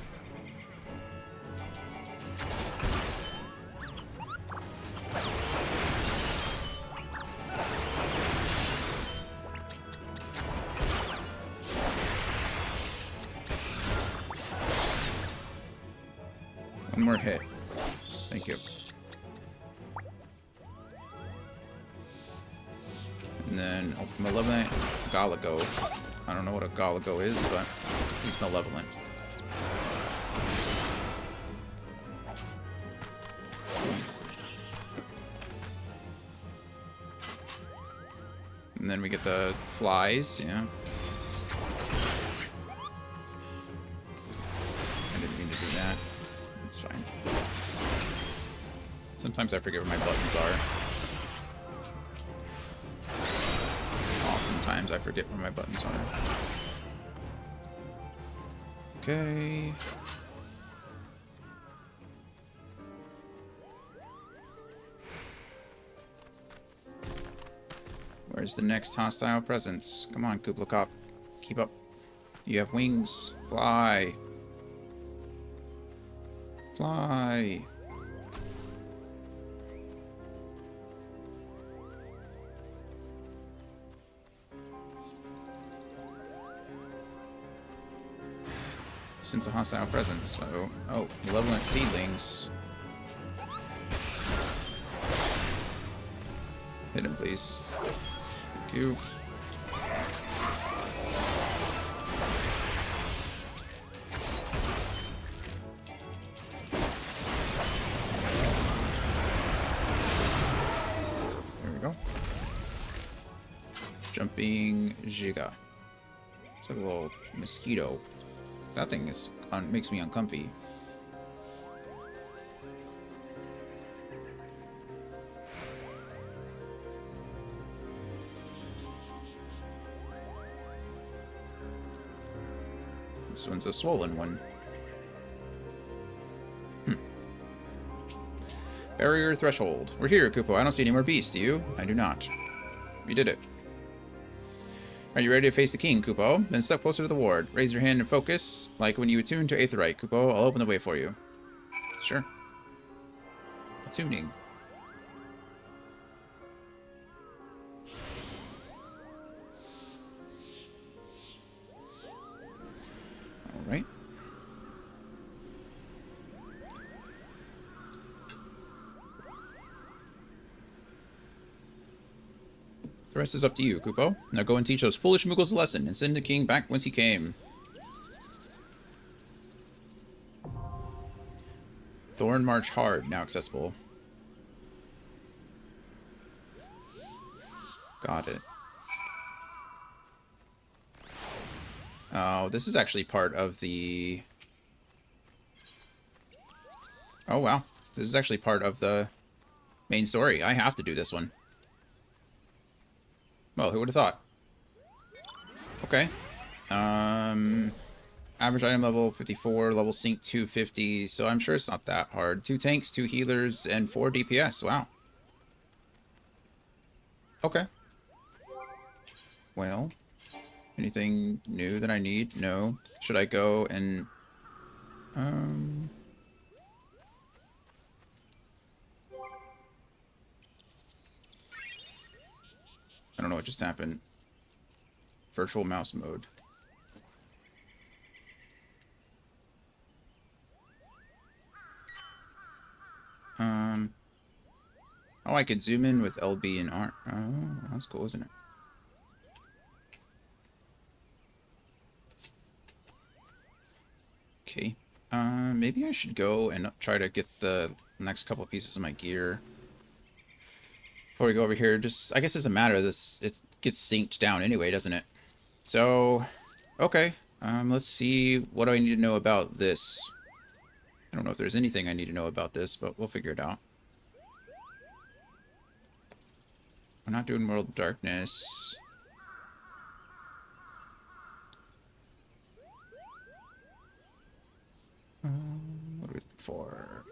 One more hit. Thank you. And then Malevolent Galago. I don't know what a Galago is, but he's malevolent. And then we get the flies, yeah. I didn't mean to do that. It's fine. Sometimes I forget where my buttons are. Oftentimes I forget where my buttons are. Okay. Where's the next hostile presence? Come on, Kupla Cop. Keep up. You have wings. Fly. Fly. Sense a hostile presence. Uh-oh. Oh, malevolent seedlings. Hit him, please. Thank you. There we go. Jumping Giga. It's like a little mosquito. That thing is makes me uncomfy. This one's a swollen one. Barrier threshold. We're here, Kupo. I don't see any more beasts, do you? I do not. We did it. Are you ready to face the king, Kupo? Then step closer to the ward. Raise your hand and focus. Like when you attune to Aetherite, Kupo, I'll open the way for you. Sure. Attuning. Alright. The rest is up to you, Kupo. Now go and teach those foolish Muggles a lesson and send the king back whence he came. Thorn March Hard, now accessible. Got it. Oh, this is actually part of the... Oh, wow. This is actually part of the main story. I have to do this one. Well, who would have thought? Okay. Average item level 54, level sync 250, so I'm sure it's not that hard. 2 tanks, 2 healers, and 4 DPS. Wow. Okay. Well, anything new that I need? No. Should I go and... I don't know what just happened. Virtual mouse mode. Oh, I could zoom in with LB and R. Oh, that's cool, isn't it? Okay. Maybe I should go and try to get the next couple of pieces of my gear. Before we go over here, just, I guess it doesn't matter. It gets synced down anyway, doesn't it? So, okay. Let's see. What do I need to know about this? I don't know if there's anything I need to know about this, but we'll figure it out. We're not doing World of Darkness. What are we looking for?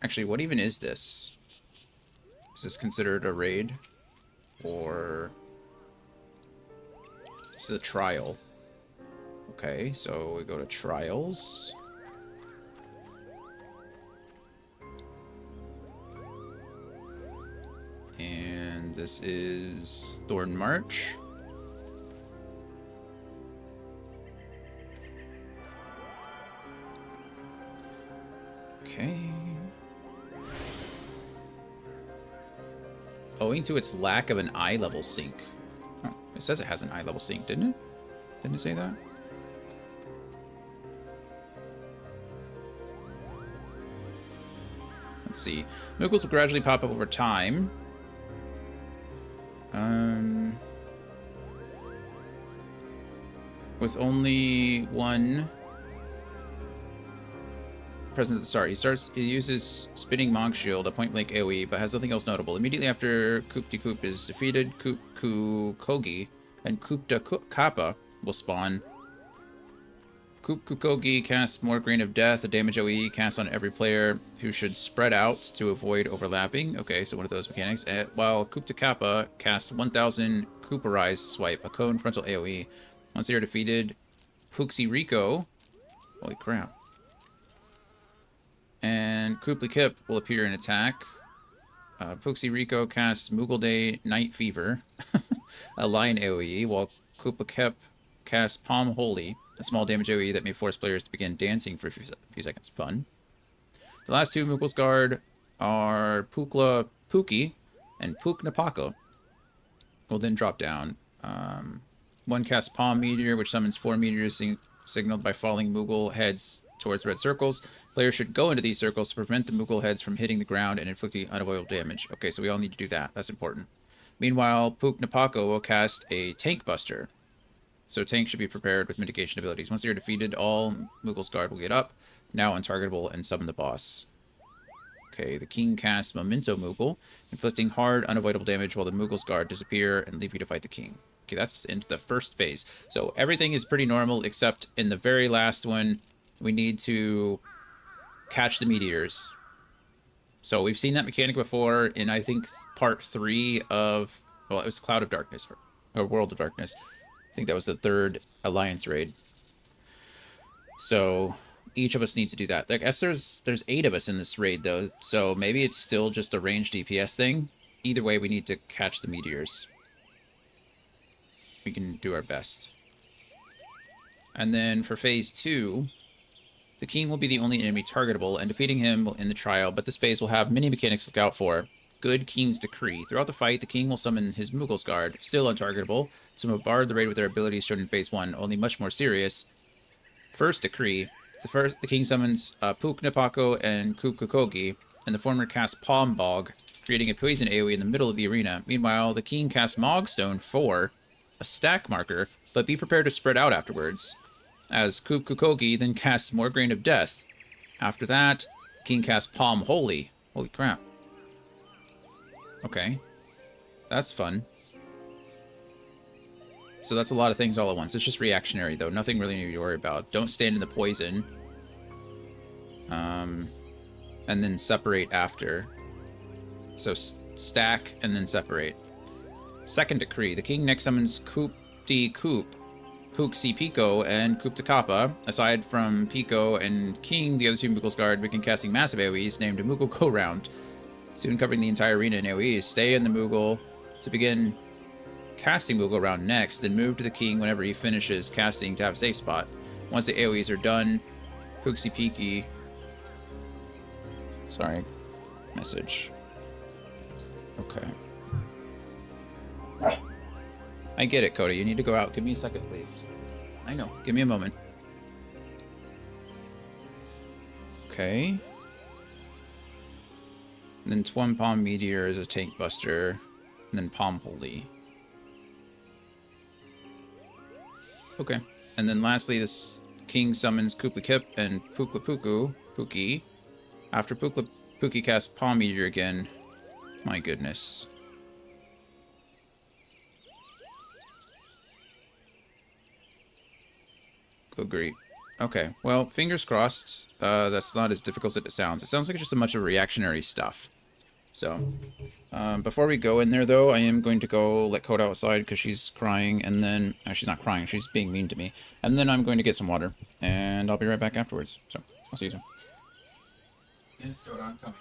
Actually, what even is this? Is this considered a raid? Or... This is a trial. Okay, so we go to trials. And this is Thorn March. Okay. Owing to its lack of an eye level sync. Oh, it says it has an eye level sync, didn't it? Didn't it say that? Let's see. Moogles will gradually pop up over time. With only one present at the start. He uses Spinning Monk Shield, a point-blank AoE, but has nothing else notable. Immediately after Koop de Koop is defeated, Koop Kogi and Koop de Kappa will spawn. Koop Kogi casts more Grain of Death, a damage OE cast on every player who should spread out to avoid overlapping. Okay, so one of those mechanics. While Koop de Kappa casts 1000 Kooperize Swipe, a cone frontal AoE. Once they are defeated, Puxi Rico, holy crap, and Koopli Kip will appear in attack. Puxi Rico casts Moogle Day Night Fever, a lion AoE, while Koopli Kip casts Palm Holy, a small damage AoE that may force players to begin dancing for a few seconds. Fun. The last two Moogles Guard are Pukla Puki and Puk Napako. Will then drop down. One casts Palm Meteor, which summons 4 meteors signaled by falling Moogle heads towards red circles. Players should go into these circles to prevent the Moogle heads from hitting the ground and inflicting unavoidable damage. Okay, so we all need to do that. That's important. Meanwhile, Puk Napako will cast a Tank Buster. So tanks should be prepared with mitigation abilities. Once they are defeated, all Moogle's Guard will get up, now untargetable, and summon the boss. Okay, the King casts Memento Moogle, inflicting hard, unavoidable damage while the Moogle's Guard disappear and leave you to fight the King. Okay, that's into the first phase. So everything is pretty normal, except in the very last one, we need to catch the meteors. So we've seen that mechanic before in, I think, part 3 of... Well, it was Cloud of Darkness, or World of Darkness. I think that was the 3rd Alliance raid. So each of us needs to do that. I guess there's 8 of us in this raid, though, so maybe it's still just a ranged DPS thing. Either way, we need to catch the meteors. We can do our best. And then for phase 2, the King will be the only enemy targetable, and defeating him in the trial, but this phase will have many mechanics to look out for. Good King's Decree. Throughout the fight, the King will summon his Moogle's Guard, still untargetable, to bombard the raid with their abilities shown in phase 1, only much more serious. First Decree. The King summons Puk Napako and Kukukogi, and the former casts Palm Bog, creating a poison AoE in the middle of the arena. Meanwhile, the king casts Mogstone 4, a stack marker, but be prepared to spread out afterwards. As Koop Kukogi then casts more Grain of Death. After that, the king casts Palm Holy. Holy crap. Okay. That's fun. So that's a lot of things all at once. It's just reactionary, though. Nothing really need to worry about. Don't stand in the poison. And then separate after. So stack and then separate. Second decree. The king next summons Koop D Koop, Pook C Pico, and Koop Takapa. Aside from Pico and King, the other two Moogles guard begin casting massive AoEs named Moogle Go Round, soon covering the entire arena in AoEs. Stay in the Moogle to begin casting Moogle Round next, then move to the king whenever he finishes casting to have a safe spot. Once the AoEs are done, Pooksy Peaky. Sorry. Message. Okay. I get it, Coda. You need to go out. Give me a second, please. I know. Give me a moment. Okay. And then Twin Palm Meteor is a tank buster. And then Palm Holy. Okay. And then lastly, this king summons Koopla Kip and Pukla Puku, Pookie. After Pukla Pookie casts Palm Meteor again. My goodness. Go great. Okay, well, fingers crossed. That's not as difficult as it sounds. It sounds like it's just a bunch of reactionary stuff. So, before we go in there, though, I am going to go let Coda outside because she's crying, and then... she's not crying, she's being mean to me. And then I'm going to get some water, and I'll be right back afterwards. So, I'll see you soon. Yes, Coda, I'm coming.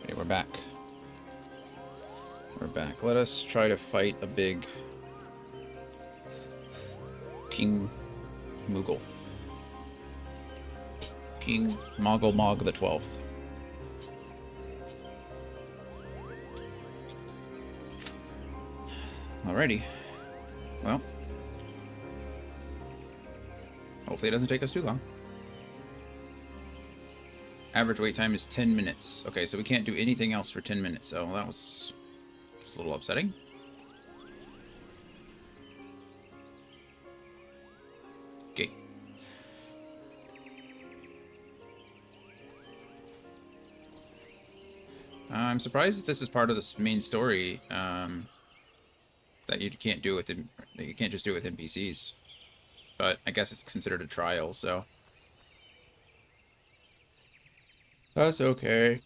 Okay, we're back. We're back. Let us try to fight a big King Moogle. King Moggle Mog the 12th. Alrighty. Well. Hopefully it doesn't take us too long. Average wait time is 10 minutes. Okay, so we can't do anything else for 10 minutes, so that was... it's a little upsetting. Okay. I'm surprised that this is part of this main story, that that you can't do it with you can't just do it with NPCs. But I guess it's considered a trial, so that's okay.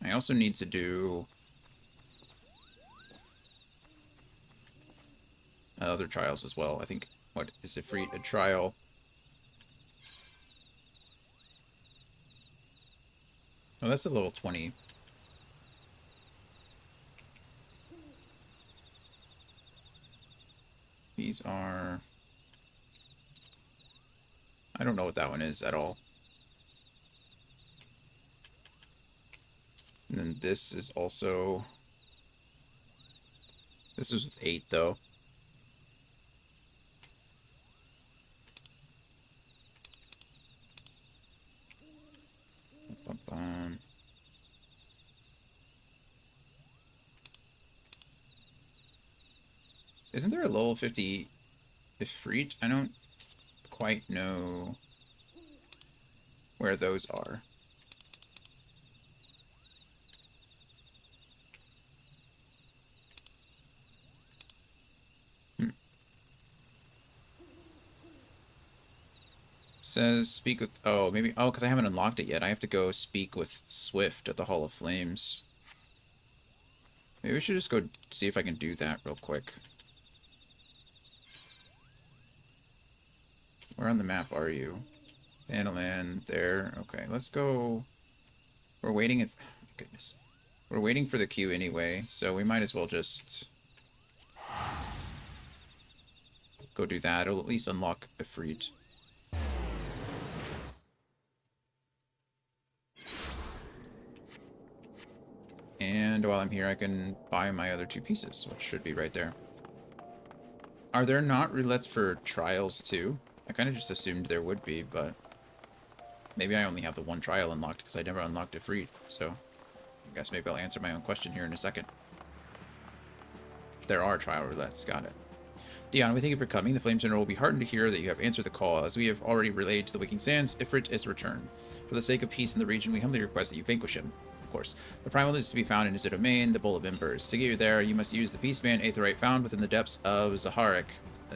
I also need to do other trials as well. I think, what is Ifrit a trial? Oh, that's a level 20. These are... I don't know what that one is at all. And then this is also... This is with 8, though. Bum-bum. Isn't there a level 50 Ifrit? I don't quite know where those are. Says speak with... Oh, maybe... Oh, because I haven't unlocked it yet. I have to go speak with Swift at the Hall of Flames. Maybe we should just go see if I can do that real quick. Where on the map are you? Thanalan, there. Okay, let's go... We're waiting at... Goodness. We're waiting for the queue anyway, so we might as well just... go do that. It'll at least unlock Ifrit. And while I'm here, I can buy my other 2 pieces, which should be right there. Are there not roulettes for trials, too? I kind of just assumed there would be, but... Maybe I only have the 1 trial unlocked, because I never unlocked it free, so... I guess maybe I'll answer my own question here in a second. There are trial roulettes, got it. Dion, we thank you for coming. The Flame General will be heartened to hear that you have answered the call. As we have already relayed to the Waking Sands, Ifrit is returned. For the sake of peace in the region, we humbly request that you vanquish him. Of course. The Primal is to be found in his domain, the Bowl of Embers. To get you there, you must use the Beastman Aetherite found within the depths of Zaharik,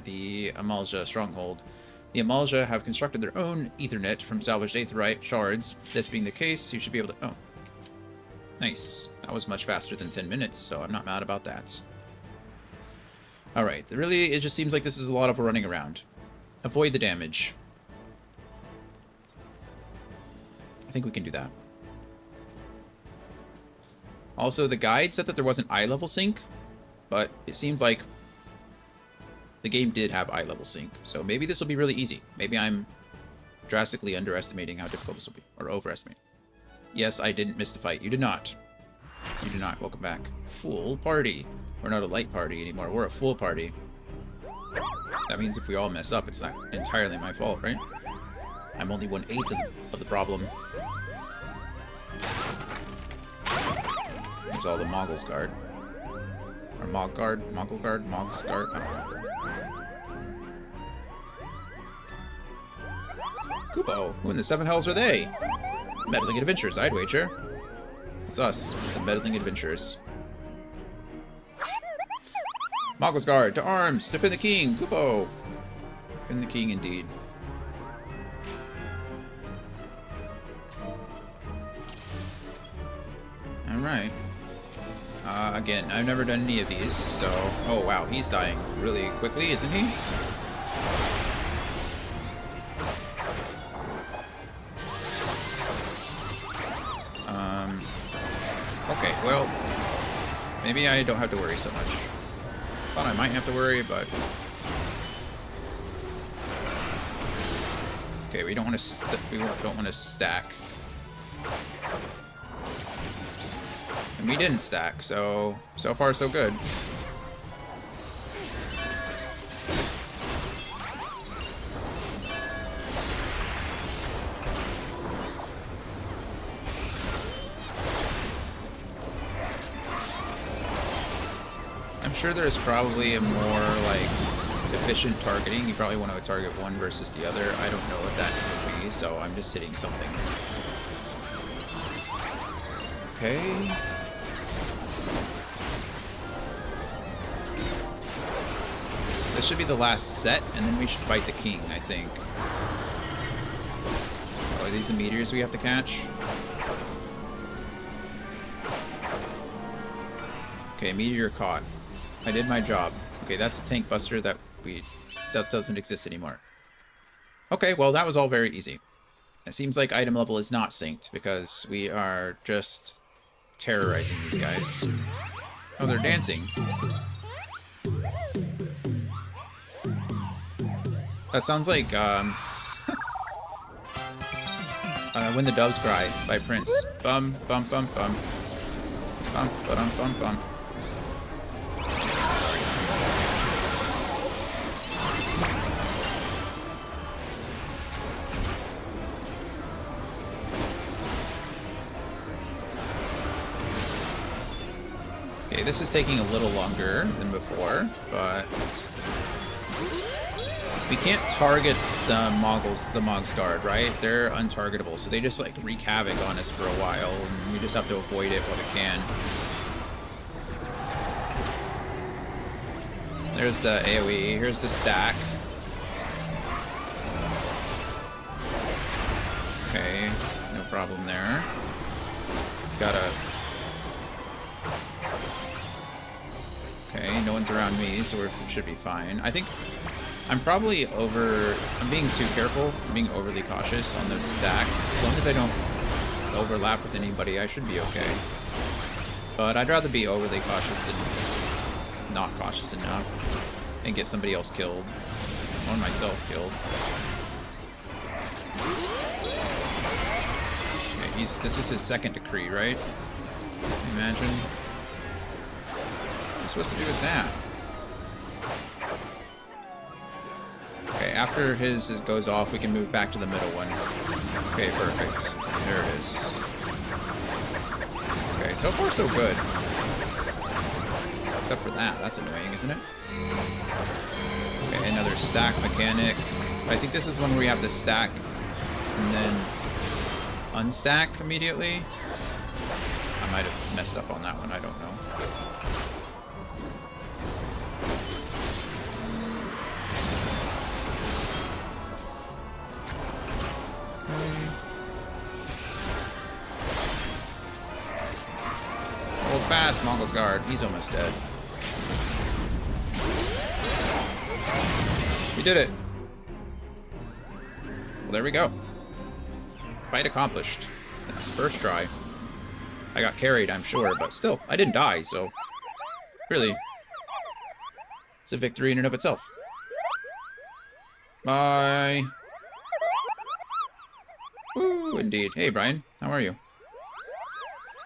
the Amalja stronghold. The Amalja have constructed their own Ethernet from salvaged Aetherite shards. This being the case, you should be able to... Oh. Nice. That was much faster than 10 minutes, so I'm not mad about that. Alright, really, it just seems like this is a lot of running around. Avoid the damage. I think we can do that. Also, the guide said that there wasn't eye level sync, but it seemed like the game did have eye level sync. So maybe this will be really easy. Maybe I'm drastically underestimating how difficult this will be, or overestimating. Yes, I didn't miss the fight. You did not. You did not. Welcome back. Full party. We're not a light party anymore. We're a full party. That means if we all mess up, it's not entirely my fault, right? I'm only 1/8 of the problem. There's all the Moggles guard. Or Mog guard? Moggle guard? Mogs guard? I don't know. Kupo! Who in the 7 hells are they? Meddling Adventurers, I'd wager. It's us, the Meddling Adventurers. Moggles guard, to arms! Defend the king! Kupo! Defend the king, indeed. Alright. Again, I've never done any of these, so... Oh, wow, he's dying really quickly, isn't he? Okay, well... Maybe I don't have to worry so much. Thought I might have to worry, but... Okay, we don't want to stack. And we didn't stack, so far so good. I'm sure there's probably a more, like, efficient targeting. You probably want to target one versus the other. I don't know what that would be, so I'm just hitting something. Okay. This should be the last set, and then we should fight the king, I think. Oh, are these the meteors we have to catch? Okay, meteor caught. I did my job. Okay, that's the tank buster that doesn't exist anymore. Okay, well that was all very easy. It seems like item level is not synced because we are just terrorizing these guys. Oh, they're dancing. That sounds like When the Doves Cry by Prince. Bum, bum, bum, bum. Bum, ba-dum, bum, bum. Sorry. Okay, this is taking a little longer than before, but we can't target the Mog's Guard, right? They're untargetable, so they just like wreak havoc on us for a while, and we just have to avoid it while we can. There's the AoE, here's the stack. Okay, no problem there. Gotta... Okay, no one's around me, so we should be fine. I think I'm probably I'm being too careful. I'm being overly cautious on those stacks. As long as I don't overlap with anybody, I should be okay. But I'd rather be overly cautious than not cautious enough and get somebody else killed. Or myself killed. Okay, this is his second decree, right? Imagine. What's he supposed to do with that? Okay, after his goes off, we can move back to the middle one. Okay, perfect. There it is. Okay, so far so good. Except for that. That's annoying, isn't it? Okay, another stack mechanic. I think this is one where we have to stack and then unstack immediately. I might have messed up on that one, I don't know. Hold fast, Mongol's Guard. He's almost dead. We did it. Well, there we go. Fight accomplished. That's first try. I got carried, I'm sure, but still, I didn't die, so... Really. It's a victory in and of itself. Bye. Woo, indeed. Hey, Brian. How are you?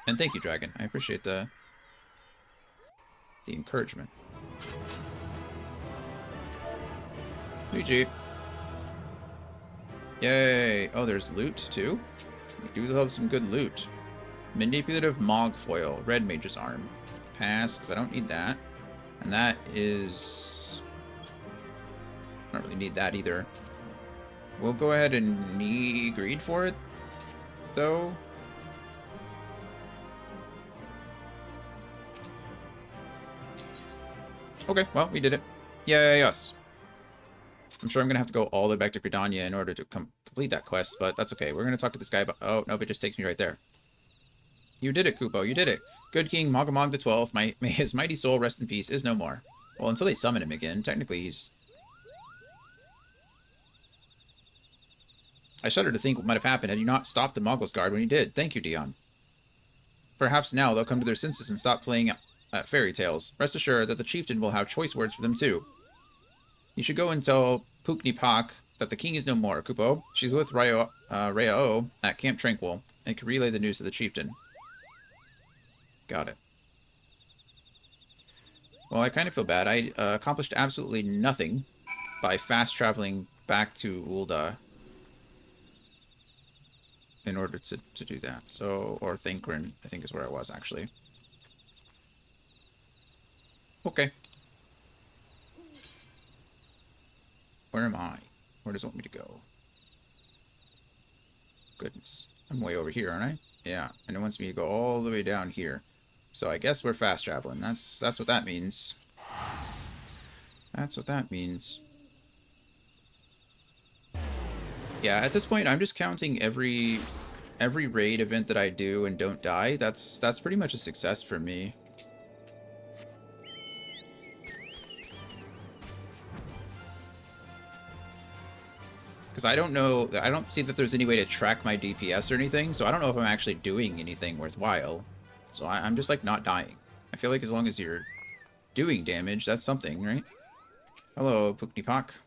And thank you, Dragon. I appreciate the encouragement. GG. Yay. Oh, there's loot, too? We do love some good loot. Manipulative Mog Foil. Red Mage's Arm. Pass, because I don't need that. And that is... I don't really need that either. We'll go ahead and need greed for it, though. Okay, well, we did it. Yay, us. I'm sure I'm going to have to go all the way back to Gridania in order to complete that quest, but that's okay. We're going to talk to this guy about... Oh, nope, it just takes me right there. You did it, Kupo. You did it. Good King Mogamog XII, may his mighty soul rest in peace, is no more. Well, until they summon him again. Technically, he's... I shudder to think what might have happened had you not stopped the Mogul's Guard when you did. Thank you, Dion. Perhaps now they'll come to their senses and stop playing fairy tales. Rest assured that the chieftain will have choice words for them, too. You should go and tell Pukni Pak that the king is no more, Kupo. She's with Rayao at Camp Tranquil, and can relay the news to the chieftain. Got it. Well, I kind of feel bad. I accomplished absolutely nothing by fast traveling back to Ul'dah in order to do that. So, or Thancred, I think is where I was, actually. Okay. Where am I? Where does it want me to go? Goodness. I'm way over here, aren't I? Yeah, and it wants me to go all the way down here. So I guess we're fast traveling. That's what that means. That's what that means. Yeah, at this point, I'm just counting every raid event that I do and don't die. That's pretty much a success for me. Because I don't know, I don't see that there's any way to track my DPS or anything, so I don't know if I'm actually doing anything worthwhile. So I'm just like not dying. I feel like as long as you're doing damage, that's something, right? Hello, Puknipak.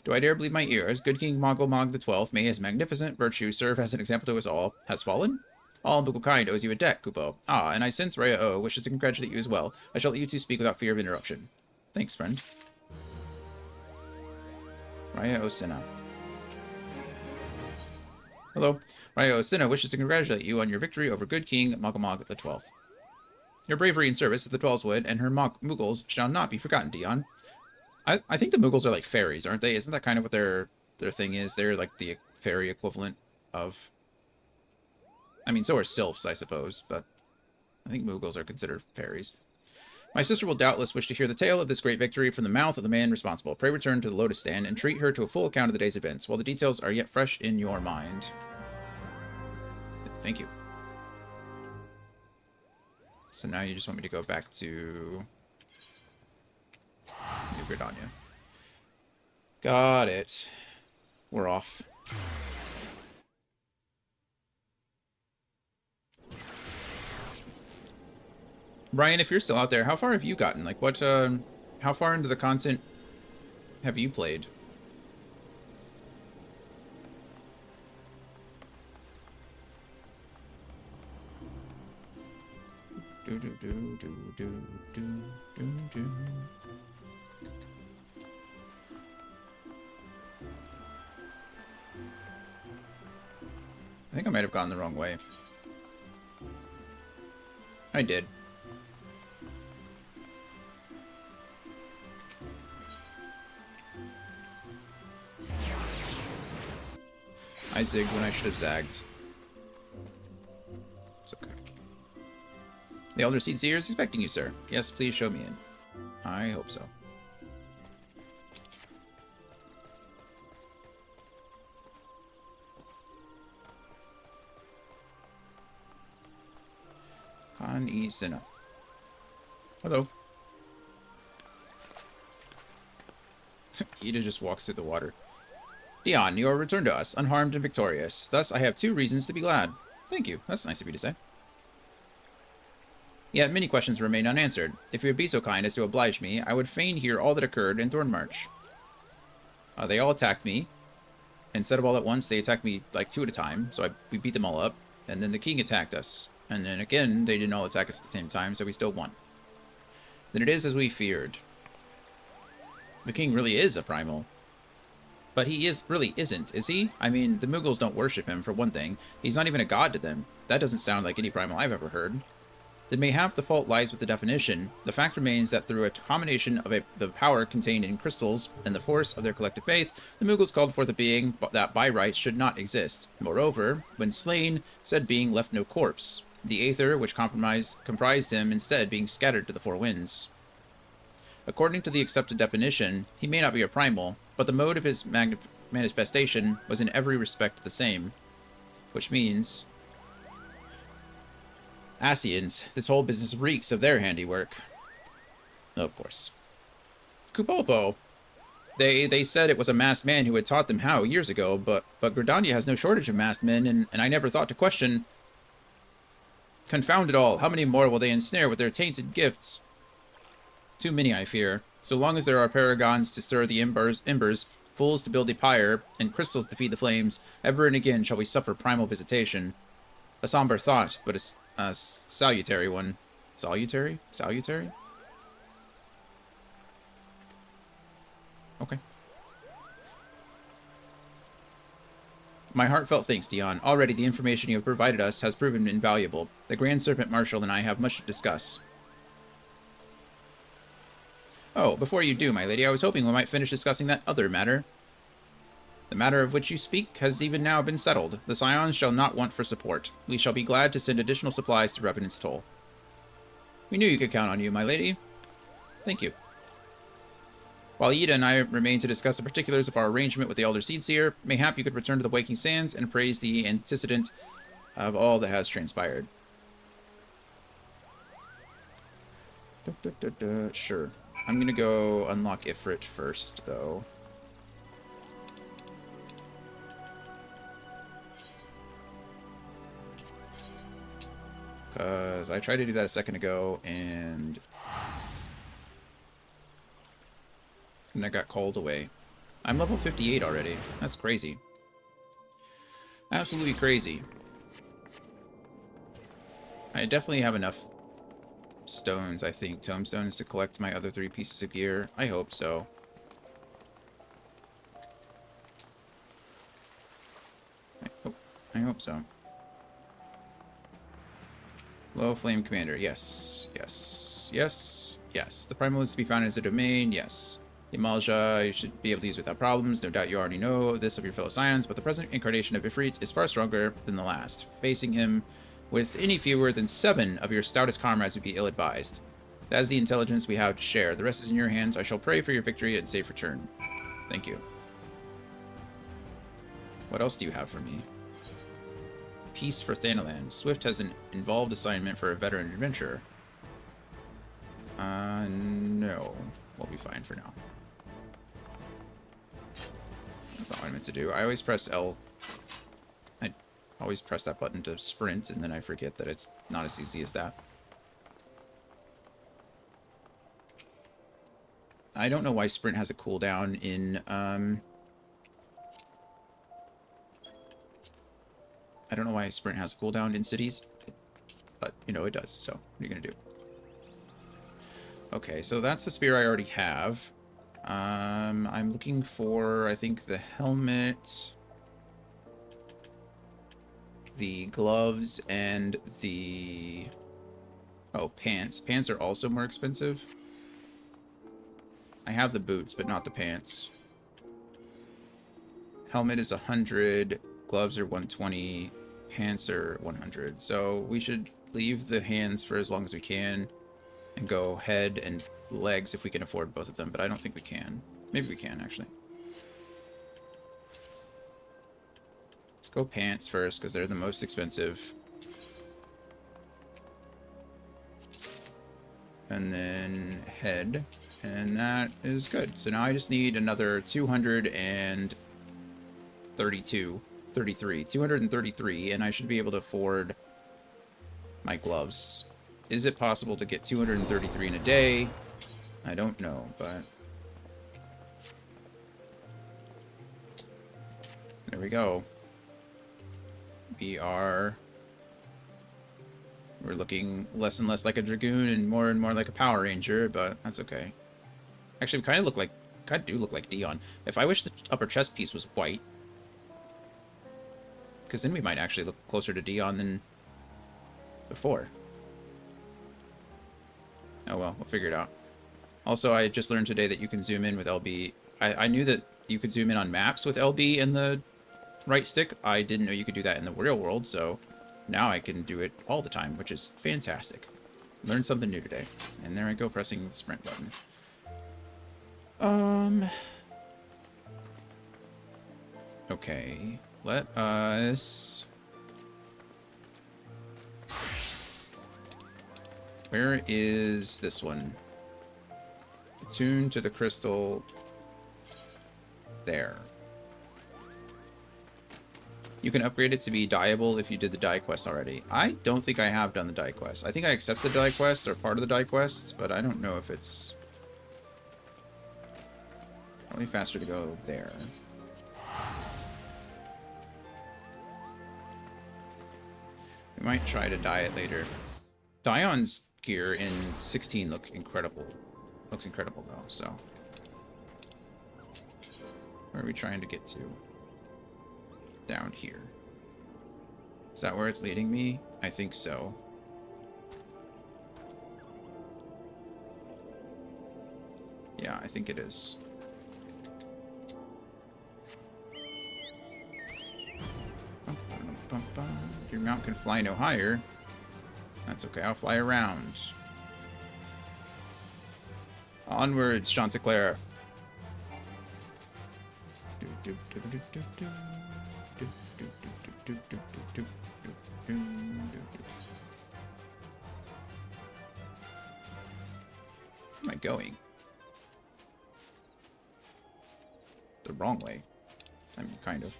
Do I dare believe my ears? Good King Mongol Mog the 12th, may his magnificent virtue serve as an example to us all, has fallen? All Bukukind owes you a debt, Kupo. Ah, and I sense Raya O wishes to congratulate you as well. I shall let you two speak without fear of interruption. Thanks, friend. Raya Osina. Hello. Raya Osina wishes to congratulate you on your victory over Good King Mogomog the 12th. Your bravery and service at the Twelveswood and her Mughals shall not be forgotten, Dion. I think the Mughals are like fairies, aren't they? Isn't that kind of what their thing is? They're like the fairy equivalent of... I mean, so are sylphs, I suppose, but I think Mughals are considered fairies. My sister will doubtless wish to hear the tale of this great victory from the mouth of the man responsible. Pray return to the Lotus Stand and treat her to a full account of the day's events, while the details are yet fresh in your mind. Thank you. So now you just want me to go back to New Gridania. Got it. We're off. Brian, if you're still out there, how far have you gotten? Like, what, how far into the content have you played? Do do do do do do do do. I think I might have gone the wrong way. I did. I zigged when I should have zagged. It's okay. The Elder Seed Seer is expecting you, sir. Yes, please show me in. I hope so. Khan E. Sinna. Hello. Ida just walks through the water. Dion, you are returned to us, unharmed and victorious. Thus, I have 2 reasons to be glad. Thank you. That's nice of you to say. Yet many questions remain unanswered. If you would be so kind as to oblige me, I would fain hear all that occurred in Thornmarch. They all attacked me. Instead of all at once, they attacked me like 2 at a time, so we beat them all up. And then the king attacked us. And then again, they didn't all attack us at the same time, so we still won. Then it is as we feared. The king really is a primal. But he really isn't, is he? I mean, the Mughals don't worship him, for one thing. He's not even a god to them. That doesn't sound like any primal I've ever heard. Then mayhap the fault lies with the definition. The fact remains that through a combination of the power contained in crystals and the force of their collective faith, the Mughals called forth a being that by rights should not exist. Moreover, when slain, said being left no corpse. The aether which comprised him instead being scattered to the 4 winds. According to the accepted definition, he may not be a primal, but the mode of his manifestation was in every respect the same. Which means... Asians, this whole business reeks of their handiwork. Of course. Kupopo. They said it was a masked man who had taught them how years ago, but Gridania has no shortage of masked men, and I never thought to question... Confound it all, how many more will they ensnare with their tainted gifts? Too many, I fear. So long as there are paragons to stir the embers, fools to build a pyre, and crystals to feed the flames, ever and again shall we suffer primal visitation. A somber thought, but a salutary one. Salutary? Salutary? Okay. My heartfelt thanks, Dion. Already the information you have provided us has proven invaluable. The Grand Serpent Marshal and I have much to discuss. Oh, before you do, my lady, I was hoping we might finish discussing that other matter. The matter of which you speak has even now been settled. The Scions shall not want for support. We shall be glad to send additional supplies to Revenant's Toll. We knew you could count on you, my lady. Thank you. While Ida and I remain to discuss the particulars of our arrangement with the Elder Seedseer, mayhap you could return to the Waking Sands and praise the antecedent of all that has transpired. Sure. I'm going to go unlock Ifrit first, though. Because I tried to do that a second ago, and I got called away. I'm level 58 already. That's crazy. Absolutely crazy. I definitely have enough stones, I think. Tomestones to collect my other 3 pieces of gear. I hope so. I hope so. Low Flame Commander. Yes. Yes. Yes. Yes. The Primal is to be found as a domain. Yes. The Amalja you should be able to use without problems. No doubt you already know this of your fellow Scions, but the present incarnation of Ifrit is far stronger than the last. Facing him with any fewer than 7 of your stoutest comrades would be ill-advised. That is the intelligence we have to share. The rest is in your hands. I shall pray for your victory and safe return. Thank you. What else do you have for me? Peace for Thanalan. Swift has an involved assignment for a veteran adventurer. No. We'll be fine for now. That's not what I meant to do. I always press L. I always press that button to sprint, and then I forget that it's not as easy as that. I don't know why sprint has a cooldown in, I don't know why sprint has a cooldown in cities, but, you know, it does, so what are you going to do? Okay, so that's the spear I already have. I'm looking for, I think, the helmet, the gloves, and the... Oh, pants. Pants are also more expensive. I have the boots, but not the pants. Helmet is 100, gloves are 120, pants are 100. So we should leave the hands for as long as we can and go head and legs if we can afford both of them, but I don't think we can. Maybe we can, actually. Let's go pants first, because they're the most expensive. And then head, and that is good. So now I just need another 233, and I should be able to afford my gloves. Is it possible to get 233 in a day? I don't know, but... There we go. We're looking less and less like a Dragoon and more like a Power Ranger, but that's okay. Actually, we kind of do look like Dion. If I wish the upper chest piece was white, because then we might actually look closer to Dion than before. Oh well, we'll figure it out. Also, I just learned today that you can zoom in with LB. I knew that you could zoom in on maps with LB and the right stick. I didn't know you could do that in the real world, so now I can do it all the time, which is fantastic. Learned something new today. And there I go, pressing the sprint button. Okay. Let us... Where is this one? Attune to the crystal. There. You can upgrade it to be dyeable if you did the dye quest already. I don't think I have done the dye quest. I think I accept the dye quest or part of the dye quest, but I don't know if it's... Probably faster to go there. We might try to dye it later. Dion's gear in 16 looks incredible though, so... Where are we trying to get to? Down here. Is that where it's leading me? I think so. Yeah, I think it is. mount can fly no higher. That's okay, I'll fly around. Onwards, Chanticleer. Where am I going? The wrong way. I mean, kind of.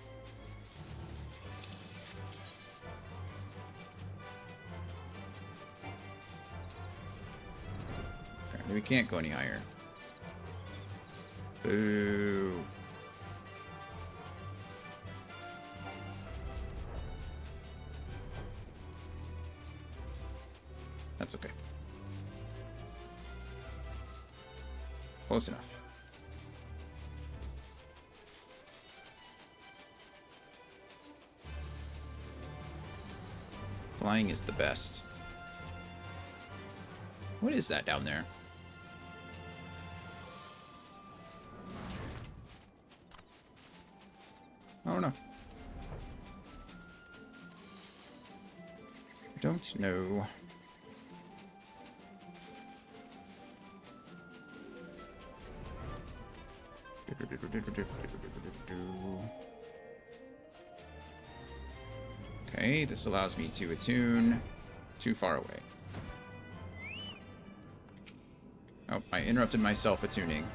Apparently we can't go any higher. Boo. That's okay. Close enough. Flying is the best. What is that down there? I don't know. I don't know. Okay, this allows me to attune too far away. Oh, I interrupted myself attuning.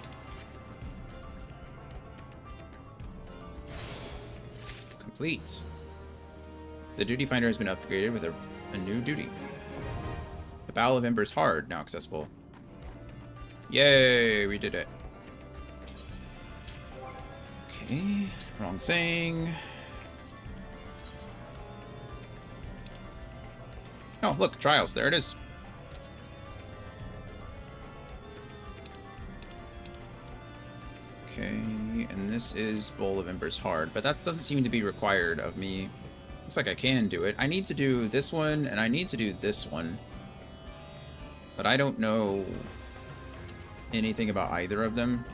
Complete. The duty finder has been upgraded with a new duty. The Battle of Ember's Hard, now accessible. Yay, we did it. Okay, wrong thing. Oh, look, trials, there it is. Okay, and this is Bowl of Ember's Hard, but that doesn't seem to be required of me. Looks like I can do it. I need to do this one, and I need to do this one. But I don't know anything about either of them.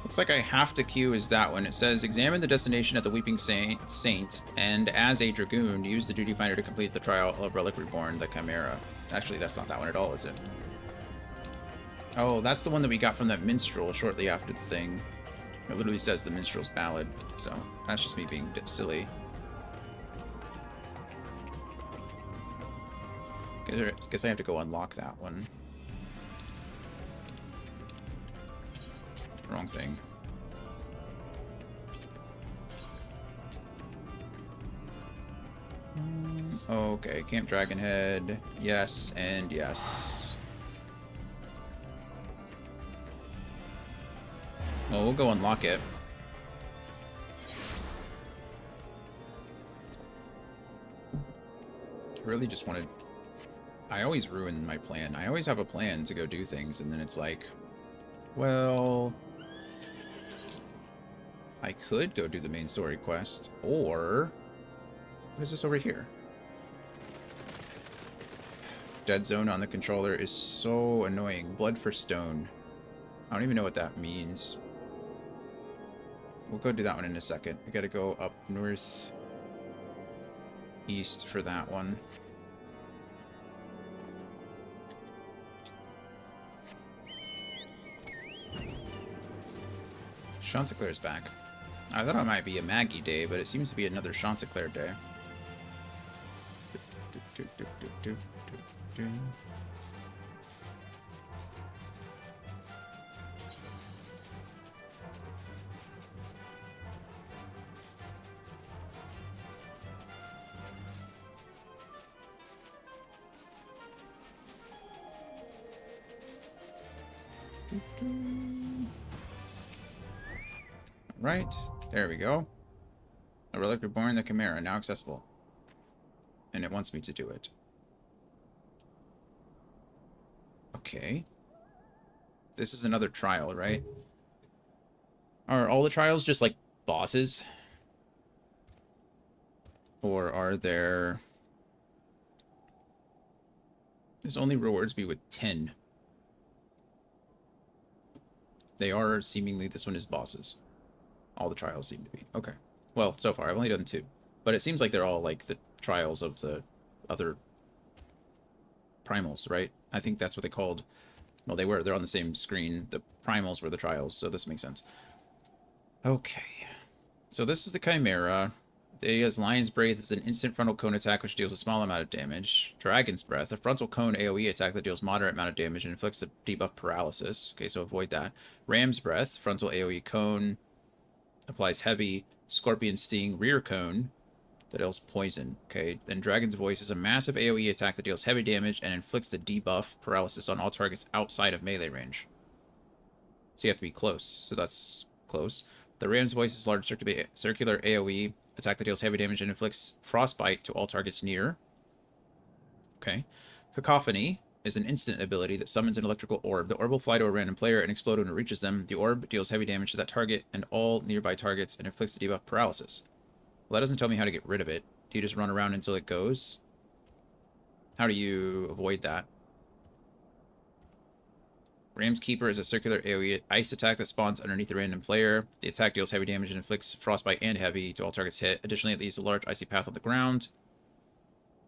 Looks like I have to queue as that one. It says, examine the destination at the Weeping Saint, and as a Dragoon, use the duty finder to complete the trial of Relic Reborn, the Chimera. Actually, that's not that one at all, is it? Oh, that's the one that we got from that minstrel shortly after the thing. It literally says the minstrel's ballad, so that's just me being silly. Guess I have to go unlock that one. Wrong thing. Okay, Camp Dragonhead. Yes, and yes. Well, we'll go unlock it. I really just wanted... I always ruin my plan. I always have a plan to go do things, and then it's like, well... I could go do the main story quest, or... What is this over here? Dead zone on the controller is so annoying. Blood for stone. I don't even know what that means. We'll go do that one in a second. We gotta go up north east for that one. Chanticleer's back. I thought it might be a Maggie day, but it seems to be another Chanticleer day. Right, there we go. A Relic Reborn, the Chimera, now accessible. And it wants me to do it. Okay. This is another trial, right? Are all the trials just like bosses? Or are there... This only rewards me with 10. They are seemingly, this one is bosses. All the trials seem to be. Okay. Well, so far, I've only done 2. But it seems like they're all like the trials of the other primals, right? I think that's what they called. Well, they were. They're on the same screen. The primals were the trials, so this makes sense. Okay. So this is the Chimera. It has Lion's Breath is an instant frontal cone attack which deals a small amount of damage. Dragon's Breath, a frontal cone AoE attack that deals moderate amount of damage and inflicts a debuff paralysis. Okay, so avoid that. Ram's Breath, frontal AoE cone, applies heavy. Scorpion Sting, rear cone, that deals poison. Okay, then Dragon's Voice is a massive AoE attack that deals heavy damage and inflicts the debuff paralysis on all targets outside of melee range. So you have to be close. So that's close. The Ram's Voice is a large circular AoE attack that deals heavy damage and inflicts frostbite to all targets near. Okay. Cacophony is an instant ability that summons an electrical orb. The orb will fly to a random player and explode when it reaches them. The orb deals heavy damage to that target and all nearby targets and inflicts the debuff paralysis. Well, that doesn't tell me how to get rid of it. Do you just run around until it goes? How do you avoid that? Ram's Keeper is a circular AoE ice attack that spawns underneath a random player. The attack deals heavy damage and inflicts frostbite and heavy to all targets hit. Additionally, it leaves a large icy path on the ground,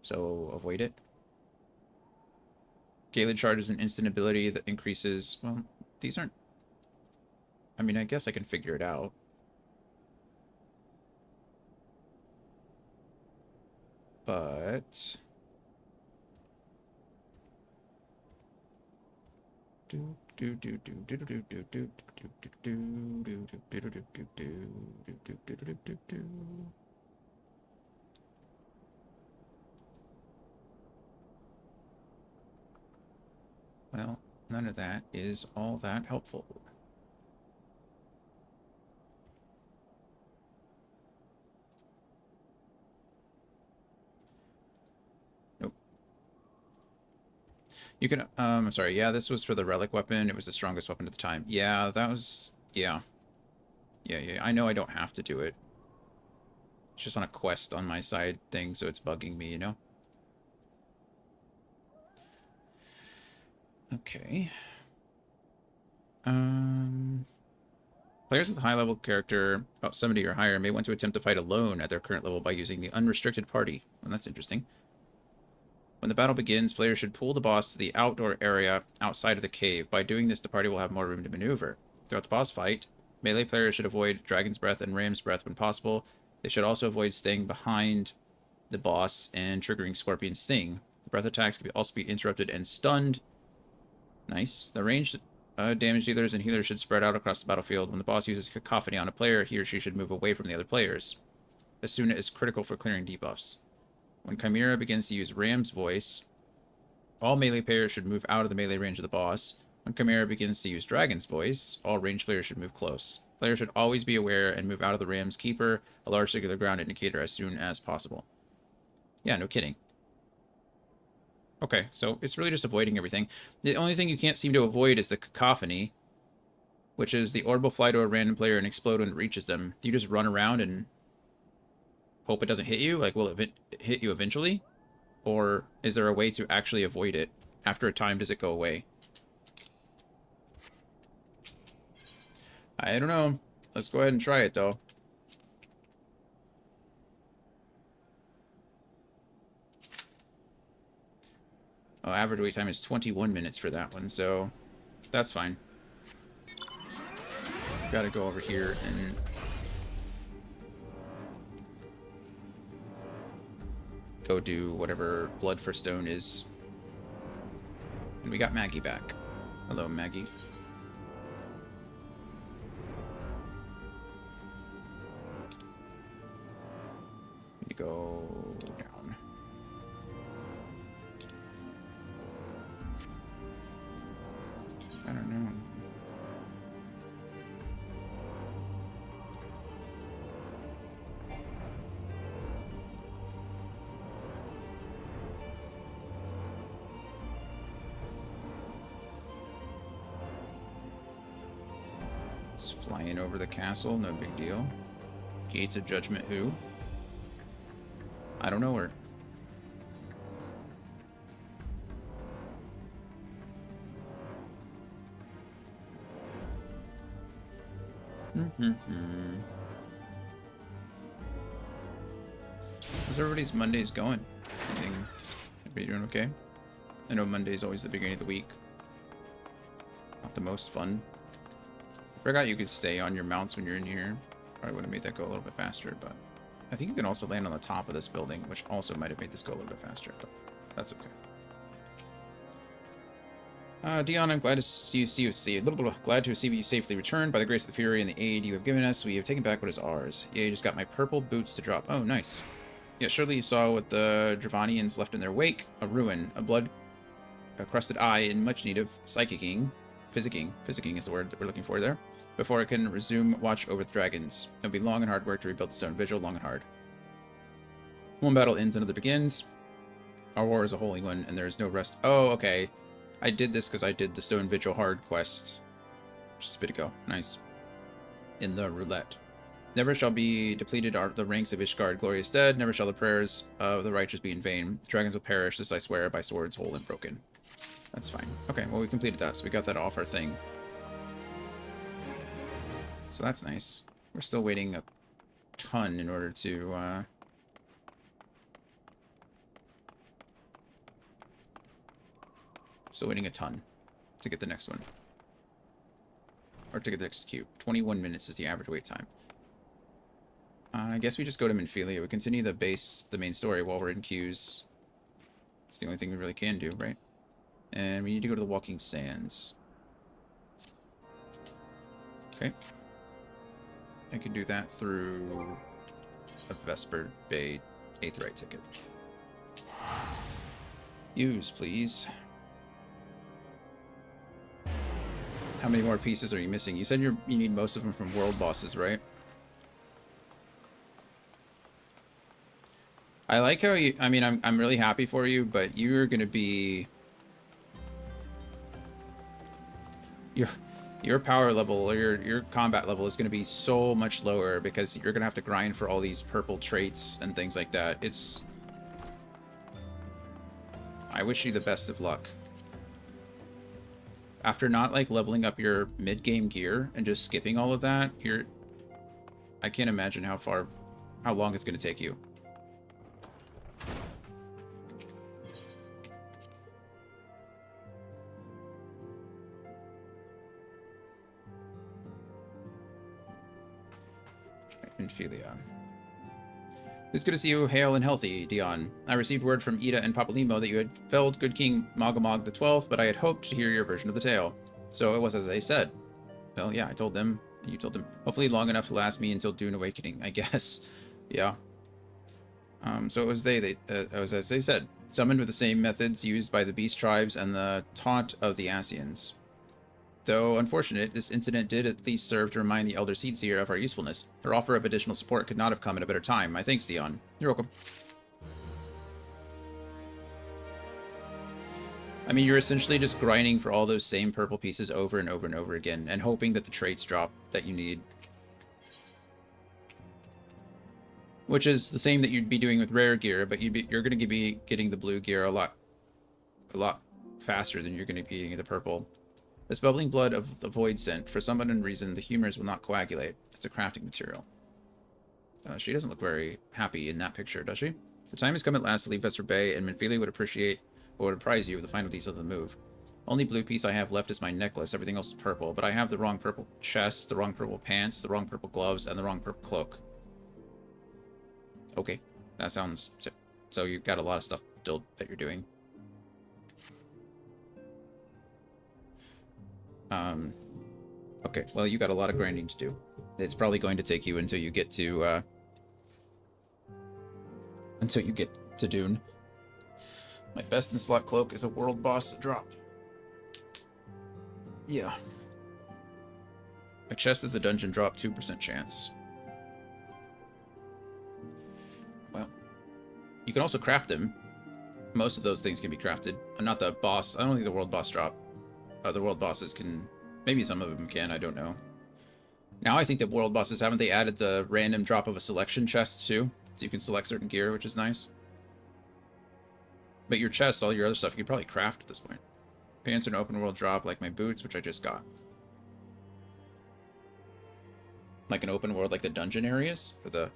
so avoid it. Galen Charge is an instant ability that increases... Well, these aren't... I mean, I guess I can figure it out. But... Well, none of that is all that helpful. Nope. You can, I'm sorry, yeah, this was for the relic weapon. It was the strongest weapon at the time. Yeah, that was, yeah. Yeah, I know I don't have to do it. It's just on a quest on my side thing, so it's bugging me, you know? Okay. Players with high-level character, about 70 or higher, may want to attempt to fight alone at their current level by using the unrestricted party. Well, that's interesting. When the battle begins, players should pull the boss to the outdoor area outside of the cave. By doing this, the party will have more room to maneuver. Throughout the boss fight, melee players should avoid Dragon's Breath and Ram's Breath when possible. They should also avoid staying behind the boss and triggering Scorpion Sting. The breath attacks can also be interrupted and stunned. Nice. The ranged damage dealers and healers should spread out across the battlefield. When the boss uses Cacophony on a player, he or she should move away from the other players. Asuna is critical for clearing debuffs. When Chimera begins to use Ram's Voice, all melee players should move out of the melee range of the boss. When Chimera begins to use Dragon's Voice, all ranged players should move close. Players should always be aware and move out of the Ram's Keeper, a large circular ground indicator, as soon as possible. Yeah, no kidding. Okay, so it's really just avoiding everything. The only thing you can't seem to avoid is the Cacophony, which is the orb will fly to a random player and explode when it reaches them. Do you just run around and hope it doesn't hit you? Like, will it hit you eventually? Or is there a way to actually avoid it? After a time, does it go away? I don't know. Let's go ahead and try it, though. Oh, average wait time is 21 minutes for that one, so that's fine. Gotta go over here and... go do whatever Blood for Stone is. And we got Maggie back. Hello, Maggie. Need to go down. I don't know. Just flying over the castle, no big deal. Gates of Judgment who? I don't know her. Mm-hmm. How's everybody's Mondays going? Everybody doing okay? I know Monday's always the beginning of the week. Not the most fun. Forgot you could stay on your mounts when you're in here. Probably would have made that go a little bit faster, but I think you can also land on the top of this building, which also might have made this go a little bit faster, but that's okay. Dion, I'm glad to see glad to see you safely returned. By the grace of the Fury and the aid you have given us, we have taken back what is ours. Yeah, you just got my purple boots to drop. Oh, nice. Yeah, surely you saw what the Dravanians left in their wake. A ruin, a blood-crusted eye in much need of physicking is the word that we're looking for there, before it can resume watch over the dragons. It'll be long and hard work to rebuild the stone vigil, long and hard. One battle ends, another begins. Our war is a holy one, and there is no rest. Oh, okay. I did this because I did the Stone Vigil hard quest just a bit ago. Nice. In the roulette. Never shall be depleted are the ranks of Ishgard glorious dead. Never shall the prayers of the righteous be in vain. Dragons will perish, this I swear, by swords whole and broken. That's fine. Okay, well, we completed that, so we got that off our thing. So that's nice. We're still waiting a ton in order to, Still waiting a ton to get the next one. Or to get the next queue. 21 minutes is the average wait time. I guess we just go to Minfilia. We continue the main story while we're in queues. It's the only thing we really can do, right? And we need to go to the Walking Sands. Okay. I can do that through a Vesper Bay Aetheryte ticket. Use, please. How many more pieces are you missing? You said you need most of them from world bosses, right? I like how you... I mean, I'm really happy for you, but you're going to be... Your power level, or your combat level is going to be so much lower because you're going to have to grind for all these purple traits and things like that. It's... I wish you the best of luck. After not, like, leveling up your mid-game gear and just skipping all of that, I can't imagine how long it's going to take you. Minfilia. It's good to see you hale and healthy, Dion. I received word from Ida and Papalimo that you had felled good King Magamog the 12th, but I had hoped to hear your version of the tale. So it was as they said. Well, yeah, I told them, and you told them. Hopefully long enough to last me until Dune Awakening, I guess. Yeah. So it was it was as they said. Summoned with the same methods used by the Beast Tribes and the taunt of the Asians. Though unfortunate, this incident did at least serve to remind the Elder Seedseer of our usefulness. Her offer of additional support could not have come at a better time. My thanks, Dion. You're welcome. I mean, you're essentially just grinding for all those same purple pieces over and over and over again, and hoping that the traits drop that you need. Which is the same that you'd be doing with rare gear, but you're going to be getting the blue gear a lot faster than you're going to be getting the purple. This bubbling blood of the void scent, for some unknown reason, the humors will not coagulate. It's a crafting material. She doesn't look very happy in that picture, does she? The time has come at last to leave Vesper Bay, and Minfilia would appreciate or would apprise you of the final details of the move. Only blue piece I have left is my necklace. Everything else is purple, but I have the wrong purple chest, the wrong purple pants, the wrong purple gloves, and the wrong purple cloak. Okay, that sounds... So you've got a lot of stuff still that you're doing. Okay, well, you got a lot of grinding to do. It's probably going to take you until you get to, Dune. My best in slot cloak is a world boss drop. Yeah. My chest is a dungeon drop, 2% chance. Well, you can also craft them. Most of those things can be crafted. Not the boss. I don't think the world boss drop. The world bosses can... Maybe some of them can, I don't know. Now I think that world bosses, haven't they added the random drop of a selection chest too? So you can select certain gear, which is nice. But your chest, all your other stuff, you could probably craft at this point. Pants are an open world drop like my boots, which I just got. Like an open world, like the dungeon areas? For the...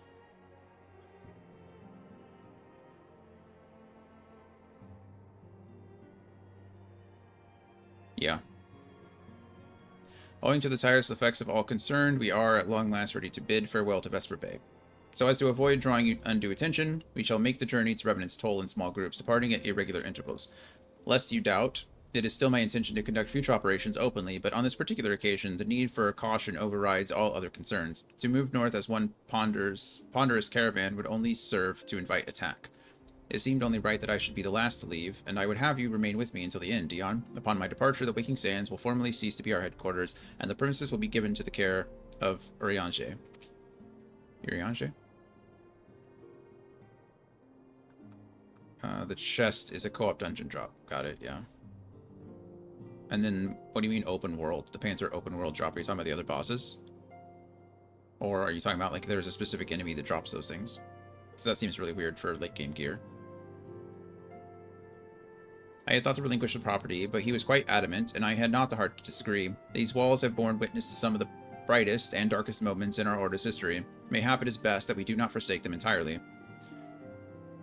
Yeah. Owing to the tireless effects of all concerned, we are at long last ready to bid farewell to Vesper Bay. So as to avoid drawing undue attention, we shall make the journey to Revenant's Toll in small groups, departing at irregular intervals. Lest you doubt, it is still my intention to conduct future operations openly, but on this particular occasion, the need for caution overrides all other concerns. To move north as one ponderous caravan would only serve to invite attack. It seemed only right that I should be the last to leave, and I would have you remain with me until the end, Dion. Upon my departure, the Waking Sands will formally cease to be our headquarters, and the premises will be given to the care of Urianger. Urianger? The chest is a co-op dungeon drop. Got it, yeah. And then, what do you mean open world? The pants are open world drop. Are you talking about the other bosses? Or are you talking about, like, there's a specific enemy that drops those things? Because that seems really weird for late game gear. I had thought to relinquish the property, but he was quite adamant, and I had not the heart to disagree. These walls have borne witness to some of the brightest and darkest moments in our Order's history. Mayhap it is best that we do not forsake them entirely.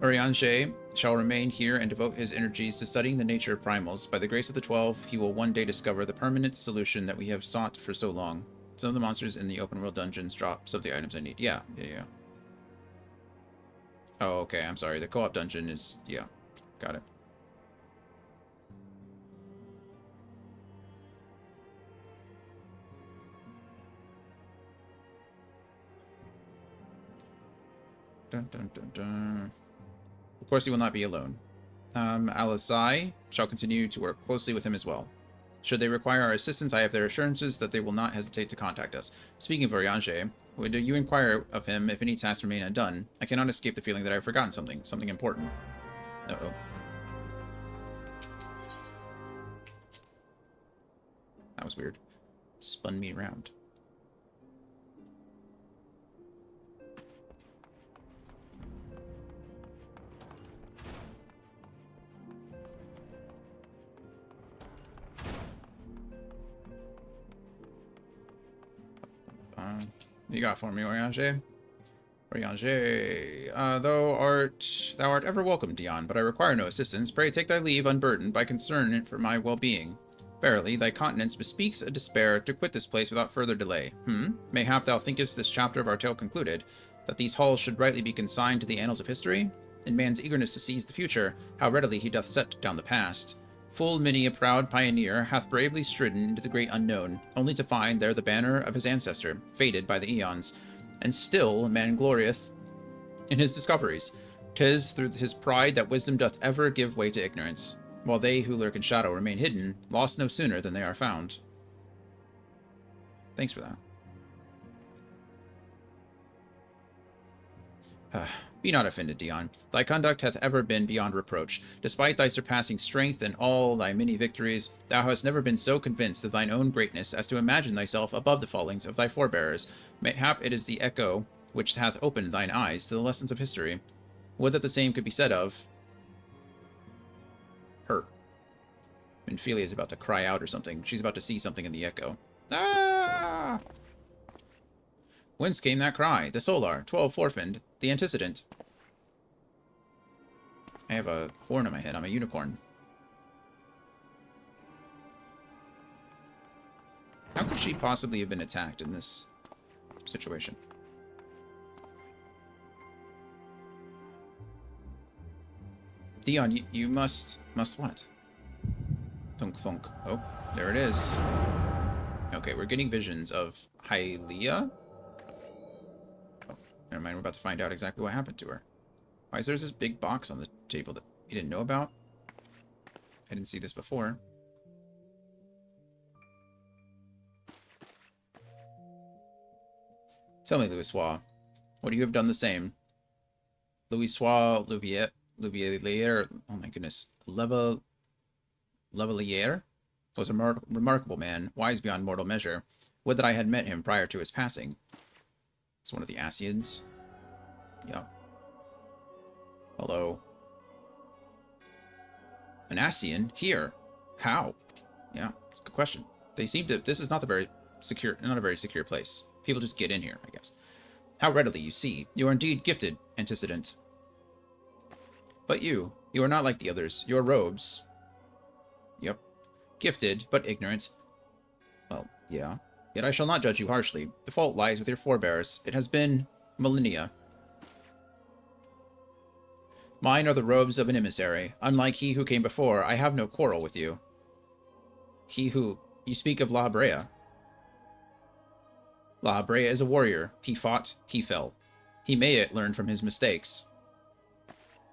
Urianger shall remain here and devote his energies to studying the nature of primals. By the grace of the 12, he will one day discover the permanent solution that we have sought for so long. Some of the monsters in the open world dungeons drop some of the items I need. Yeah. Oh, okay, I'm sorry. The co-op dungeon is... yeah. Got it. Dun, dun, dun, dun. Of course, he will not be alone. Alizai shall continue to work closely with him as well. Should they require our assistance, I have their assurances that they will not hesitate to contact us. Speaking of Urianger, would you inquire of him if any tasks remain undone? I cannot escape the feeling that I have forgotten something important. Uh-oh. That was weird. Spun me around. You got for me, Urianger? Urianger, thou art ever welcome, Dion, but I require no assistance. Pray take thy leave unburdened by concern for my well-being. Verily, thy countenance bespeaks a despair to quit this place without further delay. Mayhap thou thinkest this chapter of our tale concluded, that these halls should rightly be consigned to the annals of history? In man's eagerness to seize the future, how readily he doth set down the past. Full many a proud pioneer hath bravely stridden into the great unknown, only to find there the banner of his ancestor, faded by the eons. And still man glorieth in his discoveries. 'Tis through his pride that wisdom doth ever give way to ignorance, while they who lurk in shadow remain hidden, lost no sooner than they are found. Thanks for that. Be not offended, Dion. Thy conduct hath ever been beyond reproach. Despite thy surpassing strength and all thy many victories, thou hast never been so convinced of thine own greatness as to imagine thyself above the fallings of thy forebears. Mayhap it is the echo which hath opened thine eyes to the lessons of history. Would that the same could be said of... her. Minfilia is about to cry out or something. She's about to see something in the echo. Ah! Whence came that cry? The Solar, 12 Forefend, the antecedent. I have a horn on my head. I'm a unicorn. How could she possibly have been attacked in this situation? Dion, you must what? Thunk thunk. Oh, there it is. Okay, we're getting visions of Hylia. Oh, never mind, we're about to find out exactly what happened to her. Why is there this big box on the table that you didn't know about? I didn't see this before. Tell me, Louisoix, would you have done the same? Louisoix Louvier, oh my goodness, Levelier was a remarkable man, wise beyond mortal measure. Would that I had met him prior to his passing. It's one of the Asians. Yeah. Hello. An Asian? Here? How? Yeah, it's a good question. They seem to... This is not a very secure place. People just get in here, I guess. How readily, you see. You are indeed gifted, antecedent. But you are not like the others. Your robes. Yep. Gifted, but ignorant. Well, yeah. Yet I shall not judge you harshly. The fault lies with your forebears. It has been millennia. Mine are the robes of an emissary. Unlike he who came before, I have no quarrel with you. He who... You speak of La Brea. La Brea is a warrior. He fought, he fell. He may learn from his mistakes.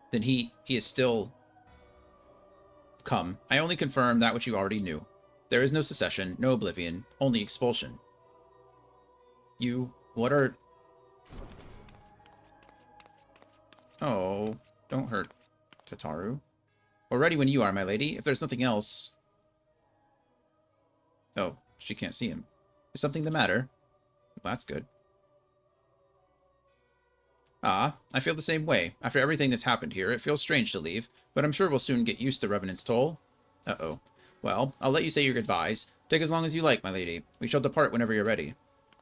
Then he is still... Come, I only confirm that which you already knew. There is no secession, no oblivion, only expulsion. What are... Oh, don't hurt Tataru. We're ready when you are, my lady. If there's nothing else... Oh, she can't see him. Is something the matter? Well, that's good. Ah, I feel the same way. After everything that's happened here, it feels strange to leave, but I'm sure we'll soon get used to Revenant's toll. Uh-oh. Well, I'll let you say your goodbyes. Take as long as you like, my lady. We shall depart whenever you're ready.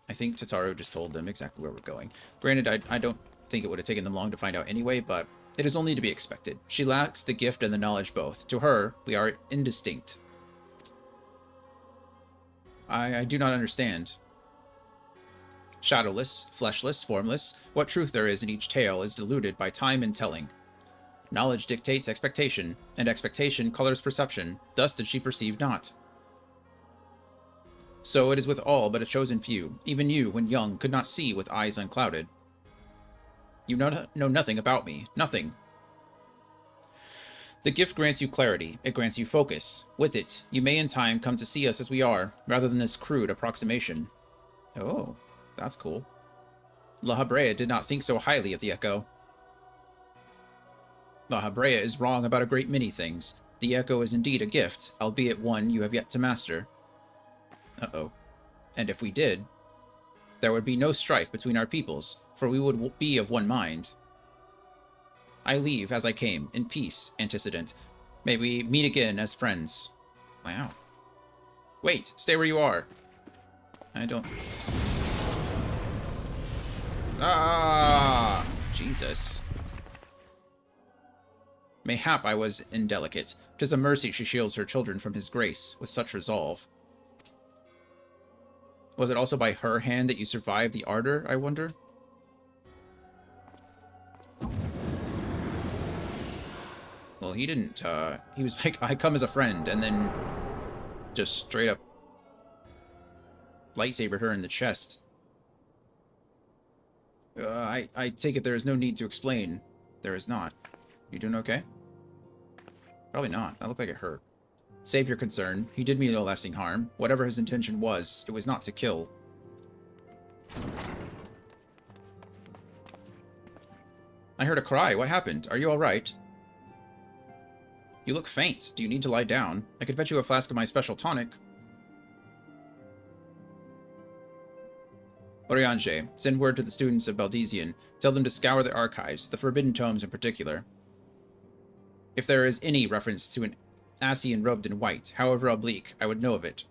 I think Tataru just told them exactly where we're going. Granted, I don't think it would have taken them long to find out anyway, but it is only to be expected. She lacks the gift and the knowledge both. To her, we are indistinct. I do not understand. Shadowless, fleshless, formless, what truth there is in each tale is diluted by time and telling. Knowledge dictates expectation, and expectation colors perception. Thus did she perceive not. So it is with all but a chosen few. Even you, when young, could not see with eyes unclouded. You know nothing about me. Nothing. The gift grants you clarity. It grants you focus. With it, you may in time come to see us as we are, rather than this crude approximation. Oh, that's cool. La Habrea did not think so highly of the Echo. La Habrea is wrong about a great many things. The Echo is indeed a gift, albeit one you have yet to master. Uh-oh. And if we did, there would be no strife between our peoples, for we would be of one mind. I leave as I came, in peace, antecedent. May we meet again as friends. Wow. Wait, stay where you are. I don't... Ah! Jesus. Mayhap I was indelicate. 'Tis a mercy she shields her children from his grace, with such resolve. Was it also by her hand that you survived the ardor, I wonder? Well, he didn't, he was like, I come as a friend, and then just straight up lightsabered her in the chest. I take it there is no need to explain. There is not. You doing okay? Probably not. That looked like it hurt. Save your concern. He did me no lasting harm. Whatever his intention was, it was not to kill. I heard a cry. What happened? Are you all right? You look faint. Do you need to lie down? I could fetch you a flask of my special tonic. Oriange, send word to the students of Baldesion. Tell them to scour the archives, the forbidden tomes in particular. If there is any reference to an Ascian robed in white, however oblique, I would know of it.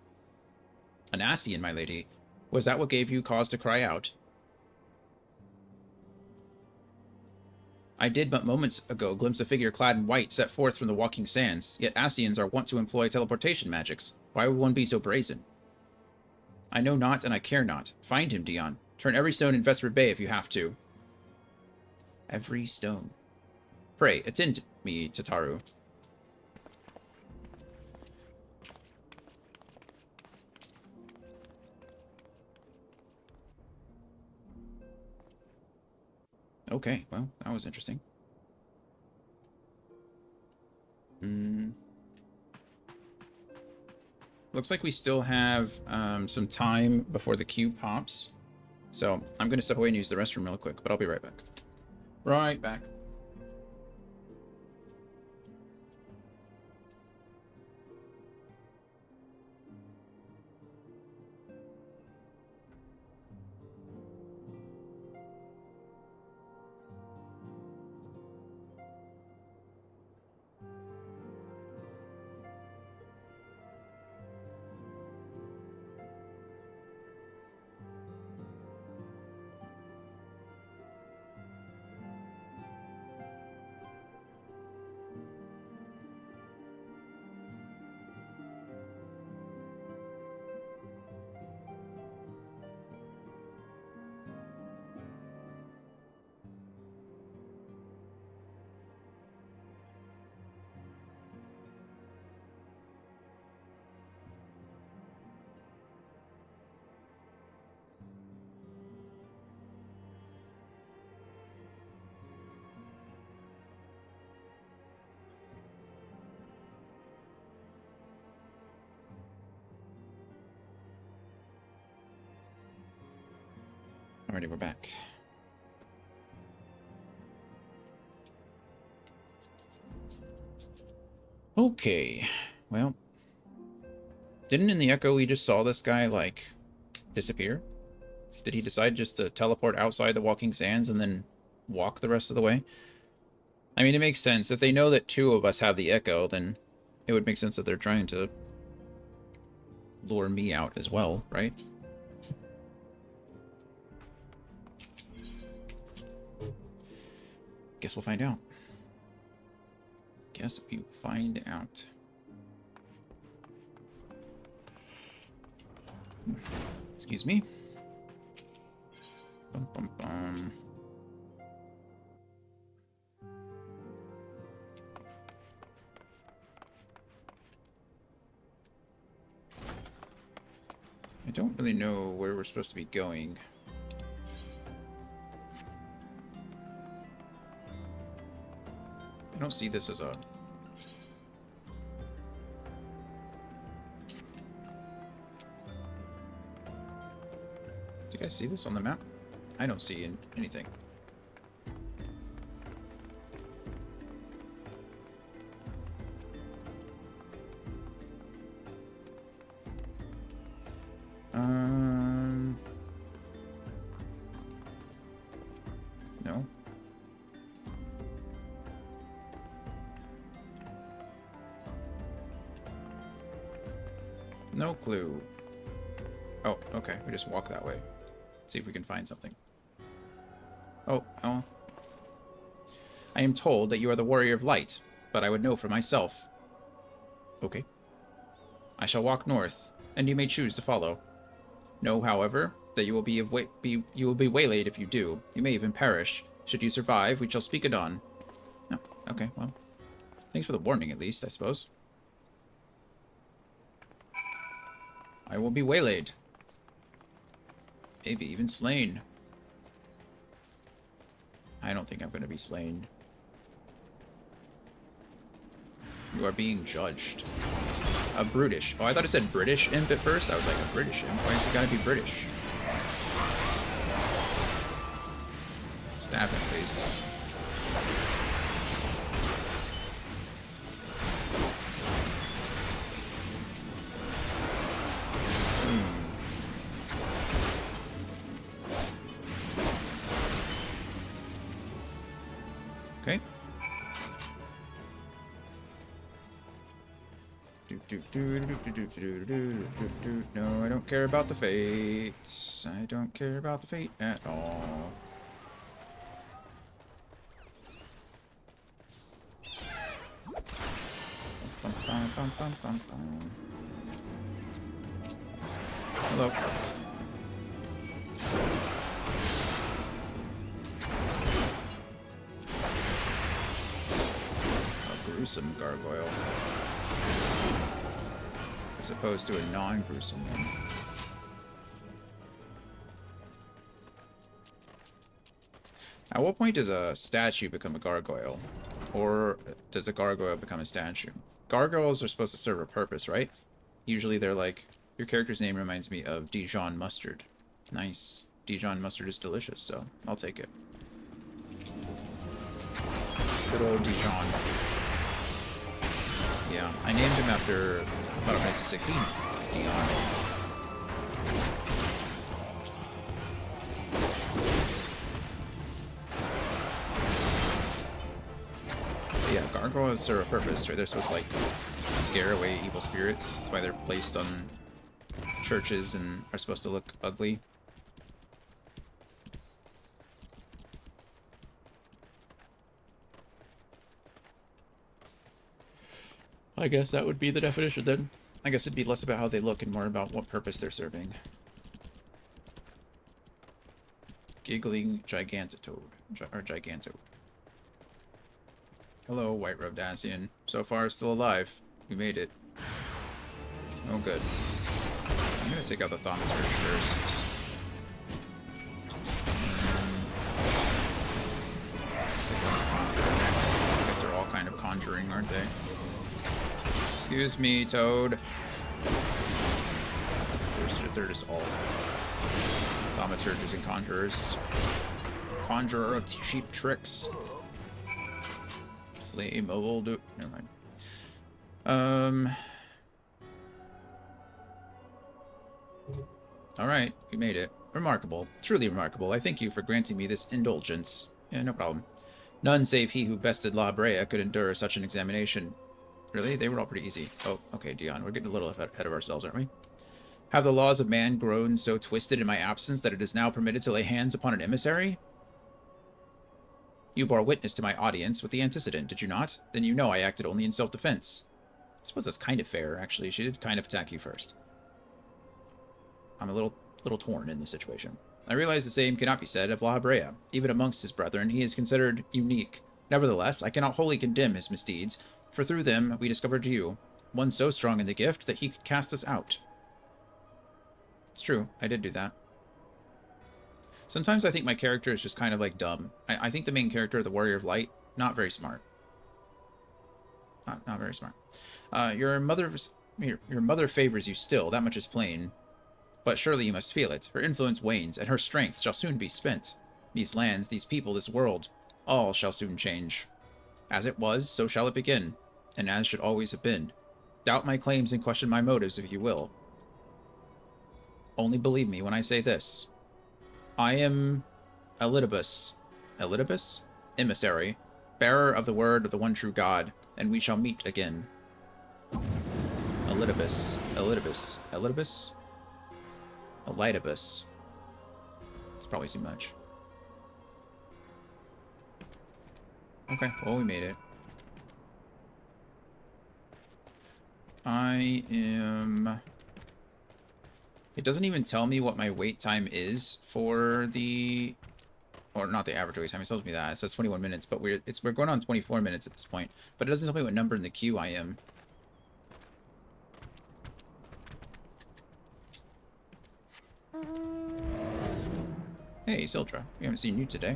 An Ascian, my lady? Was that what gave you cause to cry out? I did but moments ago glimpse a figure clad in white set forth from the walking sands, yet Ascians are wont to employ teleportation magics. Why would one be so brazen? I know not, and I care not. Find him, Dion. Turn every stone in Vesper Bay if you have to. Every stone. Pray, attend me, Tataru. Okay, well, that was interesting. Looks like we still have some time before the queue pops. So I'm going to step away and use the restroom real quick, but I'll be right back. Right back. Alrighty, we're back. Okay, well, didn't in the Echo we just saw this guy, like, disappear? Did he decide just to teleport outside the Walking Sands and then walk the rest of the way? I mean, it makes sense. If they know that 2 of us have the Echo, then it would make sense that they're trying to lure me out as well, right? Guess we'll find out. Guess we will find out. Excuse me. Bum, bum, bum. I don't really know where we're supposed to be going. I don't see this as a... Do you guys see this on the map? I don't see anything. No. No clue. Oh, okay. We just walk that way. See if we can find something. Oh. I am told that you are the Warrior of Light, but I would know for myself. Okay. I shall walk north, and you may choose to follow. Know, however, that you will be waylaid if you do. You may even perish. Should you survive, we shall speak anon. Oh, okay, well. Thanks for the warning, at least, I suppose. I will be waylaid. Maybe even slain. I don't think I'm going to be slain. You are being judged. A brutish. Oh, I thought it said British imp at first. I was like, a British imp? Why is it gotta be British? Stab him, please. Okay. No, I don't care about the fates. I don't care about the fate at all. Hello. A gruesome gargoyle. As opposed to a non-gruesome one. At what point does a statue become a gargoyle? Or does a gargoyle become a statue? Gargoyles are supposed to serve a purpose, right? Usually they're like, your character's name reminds me of Dijon mustard. Nice. Dijon mustard is delicious, so I'll take it. Good old Dijon. Yeah, I named him after Final Fantasy 16. Dion. But yeah, gargoyles serve a purpose, right? They're supposed to, like, scare away evil spirits. That's why they're placed on churches and are supposed to look ugly. I guess that would be the definition then. I guess it'd be less about how they look and more about what purpose they're serving. Giggling Gigantitoad. Or Giganto. Hello, White-Robed Dacian. So far, still alive. We made it. Oh, good. I'm gonna take out the Thaumaturge first. Take out the Conjurer next. I guess they're all kind of conjuring, aren't they? Excuse me, Toad. They're just all thaumaturges and conjurers. Conjurer of cheap tricks. Flame of old... Never mind. Alright, we made it. Remarkable. Truly remarkable. I thank you for granting me this indulgence. Yeah, no problem. None save he who bested La Brea could endure such an examination. Really? They were all pretty easy. Oh, okay, Dion. We're getting a little ahead of ourselves, aren't we? Have the laws of man grown so twisted in my absence that it is now permitted to lay hands upon an emissary? You bore witness to my audience with the antecedent, did you not? Then you know I acted only in self-defense. I suppose that's kind of fair, actually. She did kind of attack you first. I'm a little torn in this situation. I realize the same cannot be said of La Brea. Even amongst his brethren, he is considered unique. Nevertheless, I cannot wholly condemn his misdeeds, for through them we discovered you, one so strong in the gift that he could cast us out. It's true, I did do that. Sometimes I think my character is just kind of like dumb. I think the main character, the Warrior of Light, not very smart. Not very smart. Your mother favors you still, that much is plain. But surely you must feel it. Her influence wanes, and her strength shall soon be spent. These lands, these people, this world, all shall soon change. As it was, so shall it begin, and as should always have been. Doubt my claims and question my motives if you will. Only believe me when I say this. I am Elidibus. Elidibus? Emissary, bearer of the word of the one true God, and we shall meet again. Elidibus. Elidibus. Elidibus? Elidibus. It's probably too much. Okay, well, we made it. I am... It doesn't even tell me what my wait time is for the... Or not the average wait time, it tells me that. It says 21 minutes, but we're going on 24 minutes at this point. But it doesn't tell me what number in the queue I am. Hey, Sildra. We haven't seen you today.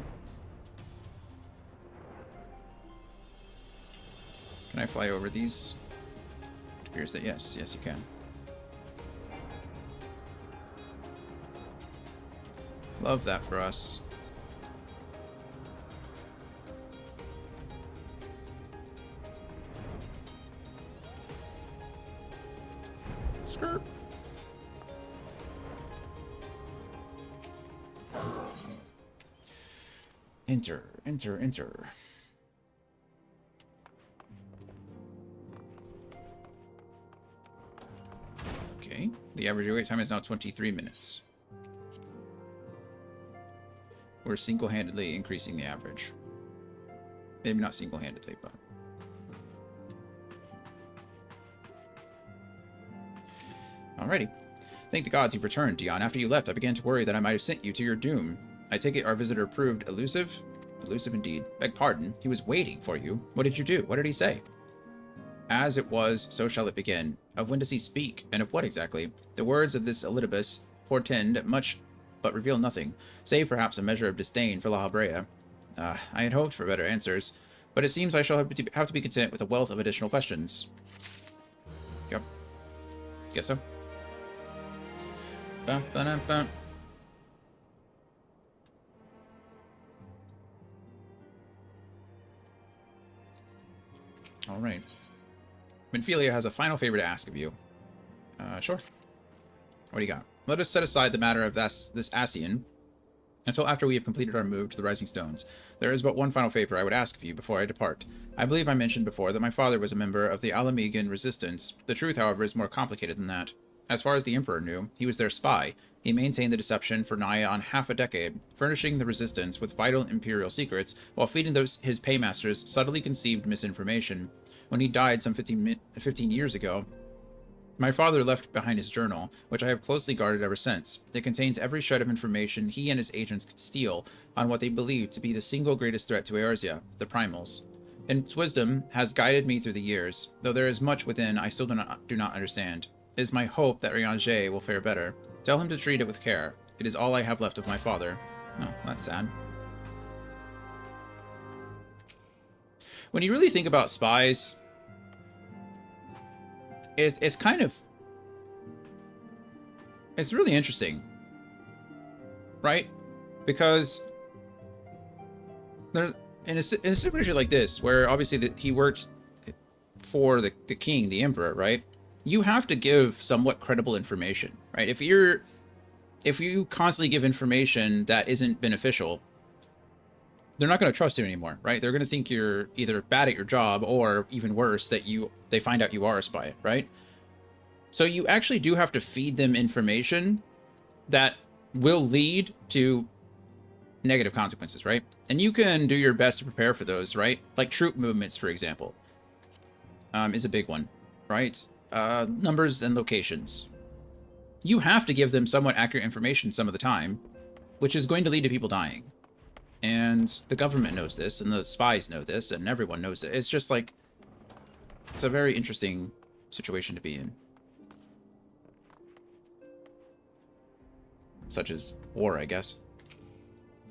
Can I fly over these? It appears that yes. Yes, you can. Love that for us. Skirt. Enter, enter, enter. Okay, the average wait time is now 23 minutes. We're single-handedly increasing the average. Maybe not single-handedly, but... Alrighty. Thank the gods you've returned, Dion. After you left, I began to worry that I might have sent you to your doom. I take it our visitor proved elusive? Elusive indeed. Beg pardon. He was waiting for you. What did you do? What did he say? As it was, so shall it begin. Of when does he speak? And of what exactly? The words of this Elidibus portend much, but reveal nothing, save perhaps a measure of disdain for La Brea. I had hoped for better answers, but it seems I shall have to be content with a wealth of additional questions. Yep. Guess so. Bum, ba-dum, bum. All right. Minfilia has a final favor to ask of you. Sure. What do you got? Let us set aside the matter of this Asian until after we have completed our move to the Rising Stones. There is but one final favor I would ask of you before I depart. I believe I mentioned before that my father was a member of the Alamegan Resistance. The truth, however, is more complicated than that. As far as the Emperor knew, he was their spy. He maintained the deception for nigh on half a decade, furnishing the Resistance with vital Imperial secrets, while feeding his paymasters subtly conceived misinformation. When he died some 15 years ago, my father left behind his journal, which I have closely guarded ever since. It contains every shred of information he and his agents could steal on what they believed to be the single greatest threat to Eorzea, the Primals. Its wisdom has guided me through the years, though there is much within I still do not understand. It is my hope that Riange will fare better. Tell him to treat it with care. It is all I have left of my father. Oh, that's sad. When you really think about spies, it's kind of... It's really interesting. right? Because there, in a situation like this, where obviously he works for the king, the emperor, right? You have to give somewhat credible information, right? If you constantly give information that isn't beneficial, they're not going to trust you anymore, right? They're going to think you're either bad at your job or even worse, that they find out you are a spy, right? So you actually do have to feed them information that will lead to negative consequences, right? And you can do your best to prepare for those, right? Like troop movements, for example, is a big one, right? Numbers and locations. You have to give them somewhat accurate information some of the time, which is going to lead to people dying. And the government knows this, and the spies know this, and everyone knows it. It's just like, it's a very interesting situation to be in. Such as war, I guess.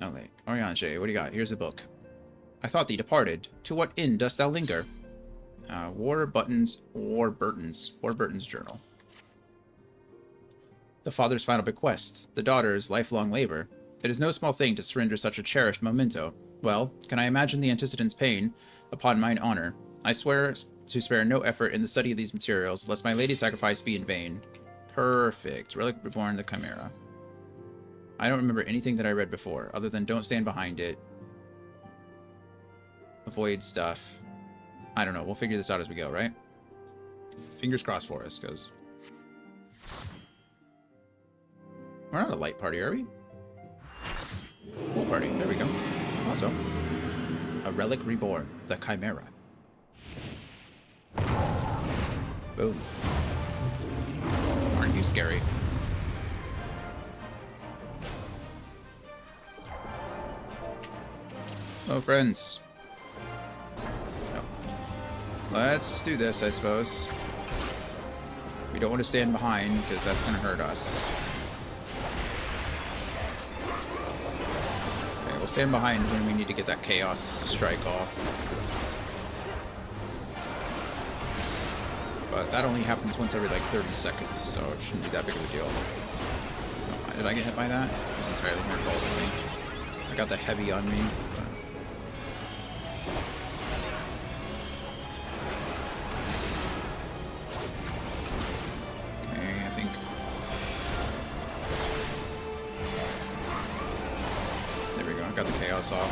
Oh, wait. Oriange, what do you got? Here's a book. I thought thee departed. To what inn dost thou linger? Warburton's journal. The father's final bequest. The daughter's lifelong labor. It is no small thing to surrender such a cherished memento. Well, can I imagine the antecedent's pain? Upon mine honor, I swear to spare no effort in the study of these materials, lest my lady's sacrifice be in vain. Perfect. Relic Reborn, the Chimera. I don't remember anything that I read before, other than don't stand behind it. Avoid stuff. I don't know. We'll figure this out as we go, right? Fingers crossed for us, because we're not a light party, are we? Full party. There we go. Also, a Relic Reborn, the Chimera. Boom. Aren't you scary? Oh, friends. No. Let's do this, I suppose. We don't want to stand behind, because that's going to hurt us. Okay, we'll stand behind when we need to get that Chaos strike off. But that only happens once every, like, 30 seconds, so it shouldn't be that big of a deal. Oh, did I get hit by that? It was entirely my fault, I think. I got the heavy on me. Got the Chaos off.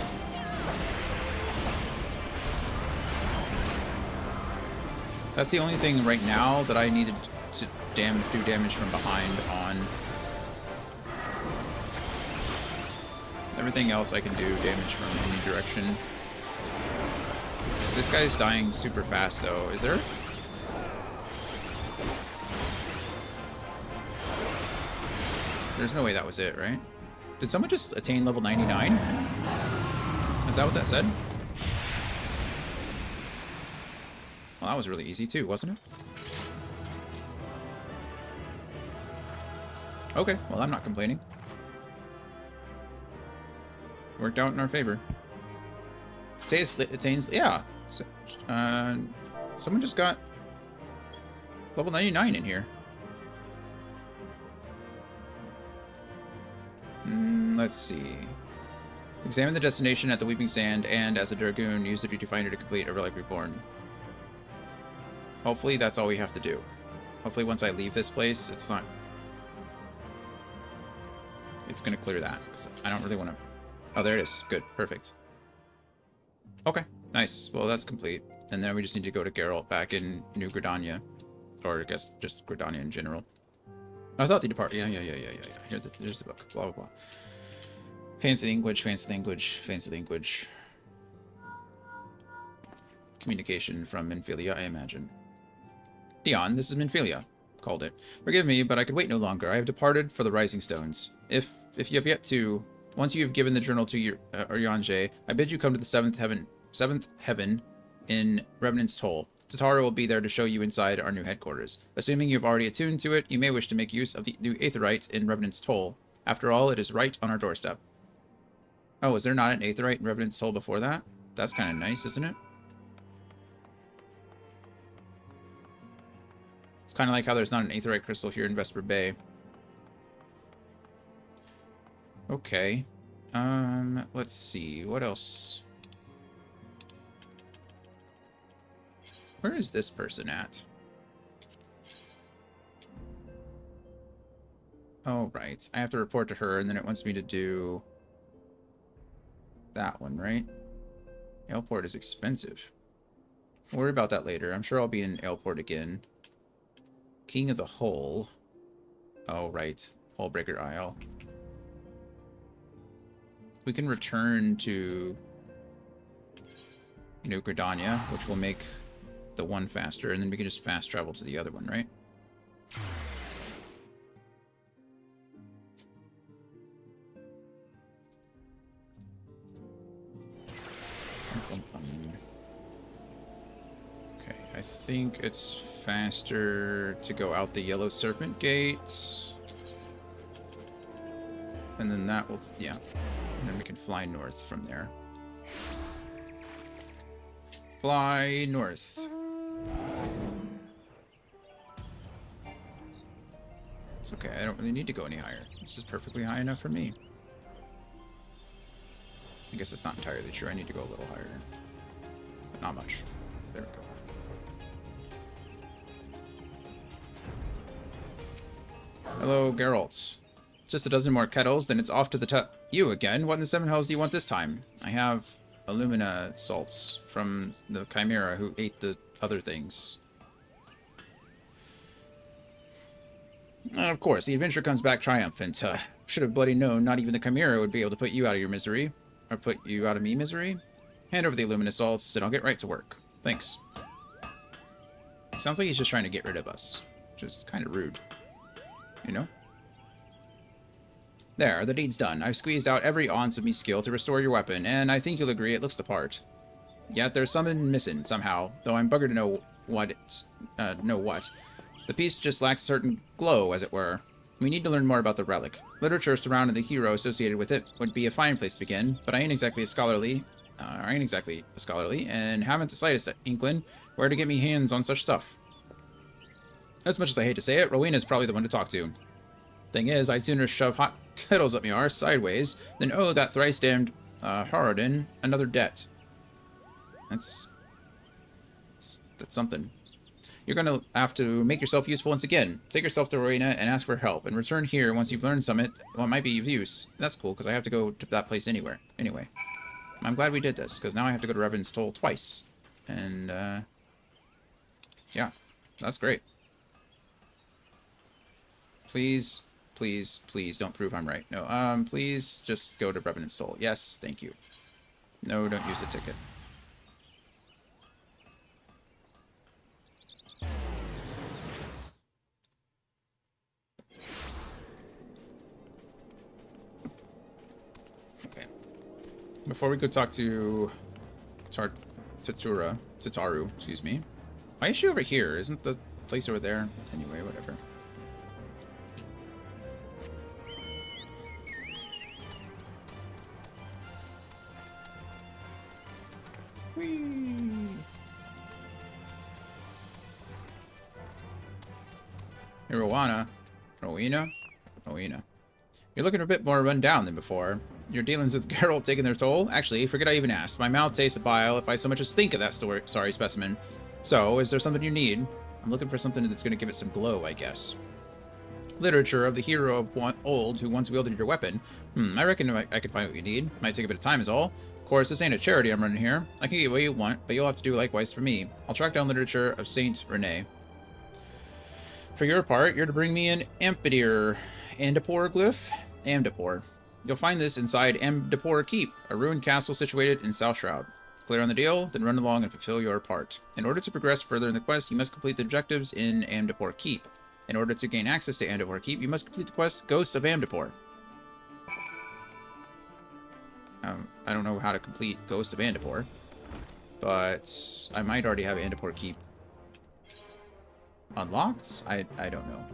That's the only thing right now that I needed to do damage from behind on. Everything else I can do damage from any direction. This guy's dying super fast though. Is there? There's no way that was it, right? Did someone just attain level 99? Is that what that said? Well, that was really easy too, wasn't it? Okay, well, I'm not complaining. Worked out in our favor. Attains, yeah. So, someone just got level 99 in here. Let's see. Examine the destination at the Weeping Sand, and as a Dragoon, use the Duty Finder to complete a Relic Reborn. Hopefully that's all we have to do. Hopefully once I leave this place, it's not... It's gonna clear that. I don't really want to... Oh, there it is. Good. Perfect. Okay. Nice. Well, that's complete. And then we just need to go to Geralt back in New Gridania. Or I guess just Gridania in general. I thought they depart. Yeah. Here's the book. Blah, blah, blah. Fancy language, fancy language, fancy language. Communication from Minfilia, I imagine. Dion, this is Minfilia. Called it. Forgive me, but I could wait no longer. I have departed for the Rising Stones. If you have yet to... Once you have given the journal to your Oriange, I bid you come to the seventh heaven in Revenant's Toll. Tatara will be there to show you inside our new headquarters. Assuming you have already attuned to it, you may wish to make use of the new Aetheryte in Revenant's Toll. After all, it is right on our doorstep. Oh, is there not an Aetheryte in Revenant's Toll before that? That's kind of nice, isn't it? It's kind of like how there's not an Aetheryte crystal here in Vesper Bay. Okay. Let's see. What else? Where is this person at? Oh, right. I have to report to her, and then it wants me to do that one, right? Airport is expensive. We'll worry about that later. I'm sure I'll be in Airport again. King of the Hole. Oh, right. Hullbreaker Isle. We can return to New Gridania, which will make the one faster, and then we can just fast travel to the other one, right? Okay, I think it's faster to go out the Yellow Serpent Gate. And then that will, yeah. And then we can fly north from there. Fly north. It's okay, I don't really need to go any higher. This is perfectly high enough for me. I guess it's not entirely true. I need to go a little higher. But not much. There we go. Hello, Geralt. Just a dozen more kettles, then it's off to the You again? What in the seven hells do you want this time? I have Illumina salts from the Chimera who ate the other things. And of course, the adventure comes back triumphant. Should have bloody known not even the Chimera would be able to put you out of your misery. Or put you out of me misery? Hand over the Illumina salts, and I'll get right to work. Thanks. Sounds like he's just trying to get rid of us. Which is kind of rude. You know? There, the deed's done. I've squeezed out every ounce of me skill to restore your weapon, and I think you'll agree it looks the part. Yet there's something missing, somehow, though I'm buggered to know what The piece just lacks a certain glow, as it were. We need to learn more about the relic. Literature surrounding the hero associated with it would be a fine place to begin, but I ain't exactly scholarly, and haven't the slightest inkling where to get me hands on such stuff. As much as I hate to say it, Rowena's probably the one to talk to. Thing is, I'd sooner shove hot kettles up my arse sideways than owe that thrice-damned Harrodin another debt. That's something. You're going to have to make yourself useful once again. Take yourself to Rowena and ask for help, and return here once you've learned what might be of use. That's cool, because I have to go to that place anyway. I'm glad we did this, because now I have to go to Revan's Toll twice. And, yeah, that's great. Please, please, please don't prove I'm right. No, please just go to Revan's Toll. Yes, thank you. No, don't use a ticket. Okay. Before we go talk to Tataru, excuse me. Why is she over here? Isn't the place over there? Anyway, whatever. Whee! Hey, Rowena. You're looking a bit more run down than before. Your dealings with Geralt taking their toll? Actually, forget I even asked. My mouth tastes of bile if I so much as think of that sorry specimen. So, is there something you need? I'm looking for something that's going to give it some glow, I guess. Literature of the hero of old who once wielded your weapon. I reckon I could find what you need. Might take a bit of time is all. Of course, this ain't a charity I'm running here. I can get what you want, but you'll have to do likewise for me. I'll track down literature of Saint Rene. For your part, you're to bring me an Amdapor glyph. Amdapor. You'll find this inside Amdapor Keep, a ruined castle situated in South Shroud. Clear on the deal, then run along and fulfill your part. In order to progress further in the quest, you must complete the objectives in Amdapor Keep. In order to gain access to Amdapor Keep, you must complete the quest Ghost of Amdapor. I don't know how to complete Ghost of Amdapor, but I might already have Amdapor Keep unlocked? I don't know.